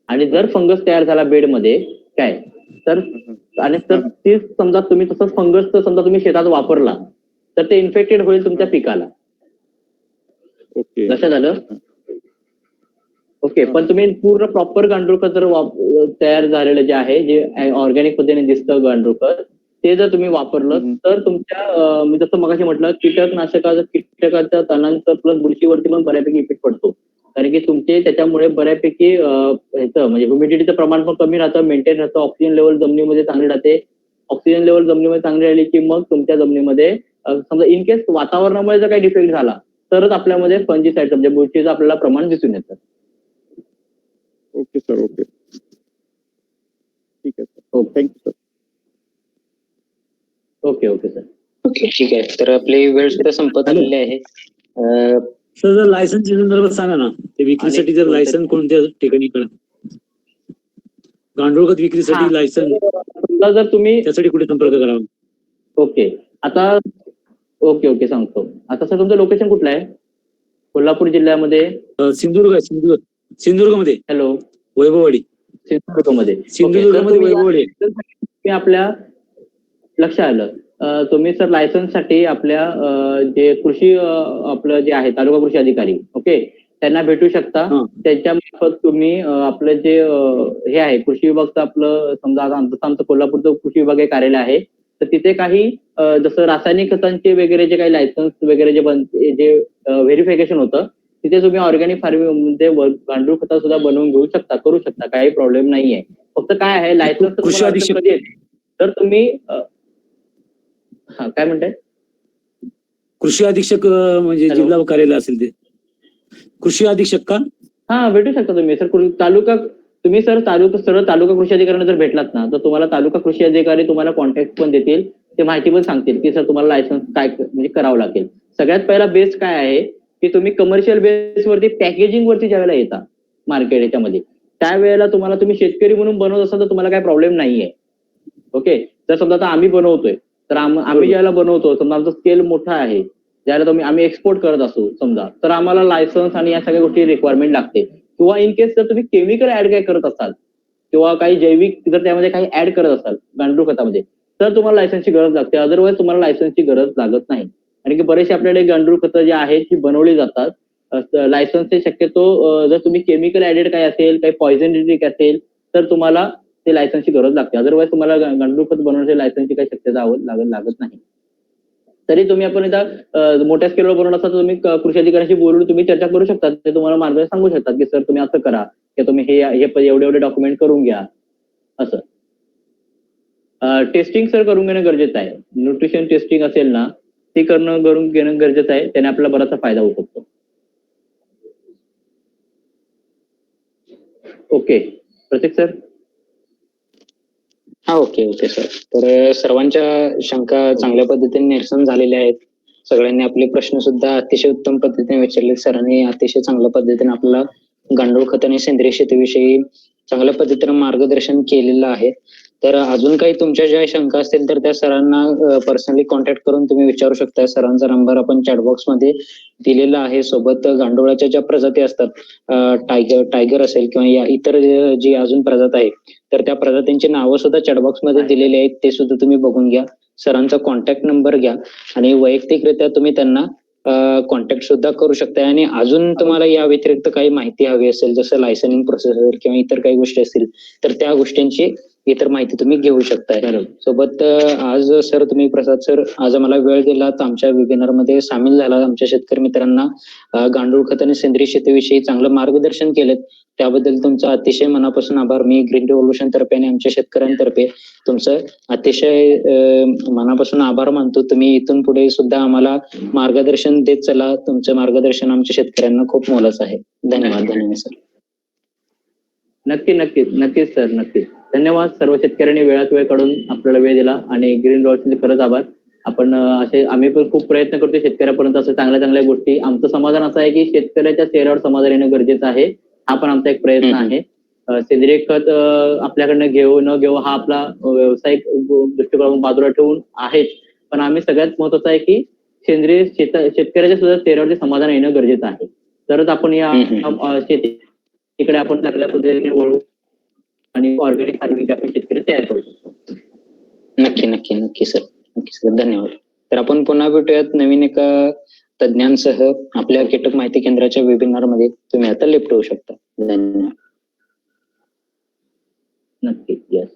आणि जर फंगस तयार झाला बेडमध्ये काय, तर आणि तर ते समजा तुम्ही तसंच फंगस समजा तुम्ही शेतात वापरला तर ते इन्फेक्टेड होईल तुमच्या पिकाला. ओके. लक्षात आलं? ओके. पण तुम्ही पूर्ण प्रॉपर गांडूळ खत जर तयार झालेलं जे आहे, जे ऑर्गॅनिक पद्धतीने दिसतं गांडूळ खत, ते जर तुम्ही वापरलं तर तुमच्या मी जसं मगाशी म्हटलं, कीटकाच्या तणांचं प्लस बुरशीवरती पण बऱ्यापैकी इफेक्ट पडतो. कारण की तुमचे त्याच्यामुळे बऱ्यापैकी ह्याचं म्हणजे ह्युमिडिटीचं प्रमाण पण कमी राहतं, मेंटेन राहतं, ऑक्सिजन लेवल जमिनीमध्ये चांगली राहते. ऑक्सिजन लेवल जमिनीमध्ये चांगली राहिली की मग तुमच्या जमिनीमध्ये समजा इन केस वातावरणामुळे जर काही डिफेक्ट झाला तरच आपल्यामध्ये फंजीसाइड म्हणजे बुरशीचं आपल्याला प्रमाण दिसून येतं. ओके सर, ओके, ठीक आहे sir, thank you sir. Okay sir. Okay, ठीक आहे. तर आपली वेळ सुद्धा संपत आलेली आहे. सर, जर लायसन्सच्या संदर्भात सांगा ना, ते विक्रीसाठी जर लायसन्स कोणत्या ठिकाणी करा, गांडूळ खत विक्रीसाठी लायसन्स जर तुम्ही त्यासाठी कुठे संपर्क करावा? ओके, आता ओके सांगतो. आता सर तुमचं लोकेशन कुठलं आहे? कोल्हापूर जिल्ह्यामध्ये? सिंधुदुर्ग आहे, सिंधुदुर्गमध्ये. हॅलो, वैभववाडी. सिंधुदुर्गमध्ये वैभववाडी. तुम्ही आपल्या लक्ष आलं, तुम्ही सर लायसन्स साठी आपल्या जे कृषी आपलं जे आहे तालुका कृषी अधिकारी, ओके, त्यांना भेटू शकता. त्यांच्यामार्फत तुम्ही आपलं जे हे आहे कृषी विभागचं आपलं समजा आमचं कोल्हापूरचं कृषी विभाग कार्यालय आहे, तर तिथे काही जसं रासायनिक खतांचे वगैरे जे काही लायसन्स वगैरे जे व्हेरिफिकेशन होतं तिथे तुम्ही ऑर्गॅनिक फार्मिंग मध्ये गांडूळ खत सुद्धा बनवून घेऊ शकता, करू शकता, काही प्रॉब्लेम नाहीये. फक्त काय आहे लायसन्स कधी येते तर तुम्ही काय म्हणताय? कृषी अधीक्षक म्हणजे जिल्हा कार्यालय असेल ते कृषी अधीक्षक का? हा, भेटू शकता तुम्ही सर. तुम्ही सर सरळ तालुका कृषी अधिकाऱ्यांना जर भेटलात ना तर तुम्हाला तालुका कृषी अधिकारी तुम्हाला कॉन्टॅक्ट पण देतील, ते माहिती पण सांगतील की सर तुम्हाला लायसन्स काय म्हणजे करावं लागेल. सगळ्यात पहिला बेस्ट काय आहे की तुम्ही कमर्शियल बेसवरती पॅकेजिंग वरती ज्यावेळेला येता मार्केट याच्यामध्ये, त्यावेळेला तुम्ही शेतकरी म्हणून बनवत असाल तर तुम्हाला काय प्रॉब्लेम नाहीये. ओके, जर समजा आता आम्ही बनवतोय तर आम्ही ज्याला बनवतो समजा आमचा स्केल मोठा आहे, ज्याला आम्ही एक्सपोर्ट करत असू समजा, तर आम्हाला लायसन्स आणि या सगळ्या गोष्टी रिक्वायरमेंट लागते. किंवा इन केस जर तुम्ही केमिकल ऍड काय करत असाल किंवा काही जैविक जर त्यामध्ये काही ऍड करत असाल गांडूळ खतामध्ये तर तुम्हाला लायसन्सची गरज लागते, अदरवाईज तुम्हाला लायसन्सची गरज लागत नाही. आणि की बरेचसे आपल्याकडे गांडूळ खतं जे आहेत ती बनवली जातात, लायसन्सचे शक्यतो जर तुम्ही केमिकल ऍडेड काय असेल, काही पॉइझनरिक असेल तर तुम्हाला ते लायसन्सची गरज लागते, अदरवाईज तुम्हाला गांडूळ खत बनवण्याची लायसन्सची काही शक्यता लागत नाही. तरी तुम्ही आपण एकदा मोठ्या स्केलवर बनवलं असता तर तुम्ही कृषी अधिकाऱ्यांशी बोलून तुम्ही चर्चा करू शकता, ते तुम्हाला मार्गदर्शन सांगू शकतात की सर तुम्ही असं करा किंवा तुम्ही हे एवढे डॉक्युमेंट करून घ्या असं. टेस्टिंग सर करून घेणं गरजेचं आहे. न्यूट्रिशन टेस्टिंग असेल ना ती करून घेणं गरजेचं आहे. त्याने आपल्याला बराचसा फायदा होऊ शकतो. ओके प्रतीक सर. हा ओके सर. तर सर्वांच्या शंका चांगल्या पद्धतीने निरसन झालेल्या आहेत. सगळ्यांनी आपले प्रश्न सुद्धा अतिशय उत्तम पद्धतीने विचारले. सरांनी अतिशय चांगल्या पद्धतीने आपल्याला गांडूळ खत आणि सेंद्रिय शेतीविषयी चांगल्या पद्धतीने मार्गदर्शन केलेलं आहे. तर अजून काही तुमच्या ज्या शंका असतील तर त्या सरांना पर्सनली कॉन्टॅक्ट करून तुम्ही विचारू शकता. सरांचा नंबर आपण चॅटबॉक्स मध्ये दिलेला आहे. सोबत गांडुळाच्या ज्या प्रजाती असतात टायगर असेल किंवा या इतर जी अजून प्रजात आहे तर त्या प्रजातींची नावं सुद्धा चॅटबॉक्स मध्ये दिलेली आहेत. ते सुद्धा तुम्ही बघून घ्या. सरांचा कॉन्टॅक्ट नंबर घ्या आणि वैयक्तिकरित्या तुम्ही त्यांना कॉन्टॅक्ट सुद्धा करू शकता. आणि अजून तुम्हाला या व्यतिरिक्त काही माहिती हवी असेल जसं लायसनिंग प्रोसेसर किंवा इतर काही गोष्टी असतील तर त्या गोष्टींची इतर माहिती तुम्ही घेऊ शकताय. सोबत आज सर तुम्ही प्रसाद सर आज आम्हाला वेळ दिला तर आमच्या वेबिनार मध्ये सामील झाला. आमच्या शेतकरी मित्रांना गांडूळ खत आणि सेंद्रिय शेतीविषयी चांगलं मार्गदर्शन केलं त्याबद्दल तुमचा अतिशय मनापासून आभार. मी ग्रीन रिव्होल्यूशन तर्फे आणि आमच्या शेतकऱ्यांतर्फे तुमचं अतिशय मनापासून आभार मानतो. तुम्ही इथून पुढे सुद्धा आम्हाला मार्गदर्शन देत चला. तुमचं मार्गदर्शन आमच्या शेतकऱ्यांना खूप मोलाचं आहे. धन्यवाद सर. नक्कीच सर. नक्कीच धन्यवाद. सर्व शेतकऱ्यांनी वेळात वेळ काढून आपल्याला वेळ दिला आणि ग्रीन रिव्होल्यूशनचे खरंच आभार. आपण आम्ही पण खूप प्रयत्न करतो शेतकऱ्यापर्यंत असं चांगल्या गोष्टी. आमचं समाधान असं आहे की शेतकऱ्याच्या चेहऱ्यावर समाधान येणं गरजेचं आहे. हा पण आमचा एक प्रयत्न आहे. सेंद्रिय खत आपल्याकडनं न घेऊ हा आपला व्यावसायिक दृष्टिकोन बाजूला ठेवून आहेच. पण आम्ही सगळ्यात महत्वाचं आहे की सेंद्रिय शेतकऱ्याच्या सुद्धा चेहऱ्यावरती समाधान येणं गरजेचं आहे. तरच आपण या शेतीकडे आपण चांगल्या पद्धतीने वळू आणि ऑर्गॅनिक फार्मिंग आपण शेतकरी तयार करू शकतो. नक्की सर. धन्यवाद. तर आपण पुन्हा भेटूयात नवीन एका तज्ञांसह आपल्या कीटक माहिती केंद्राच्या वेबिनार मध्ये. तुम्ही आता लिफ्ट होऊ शकता. धन्यवाद. नक्की. यस.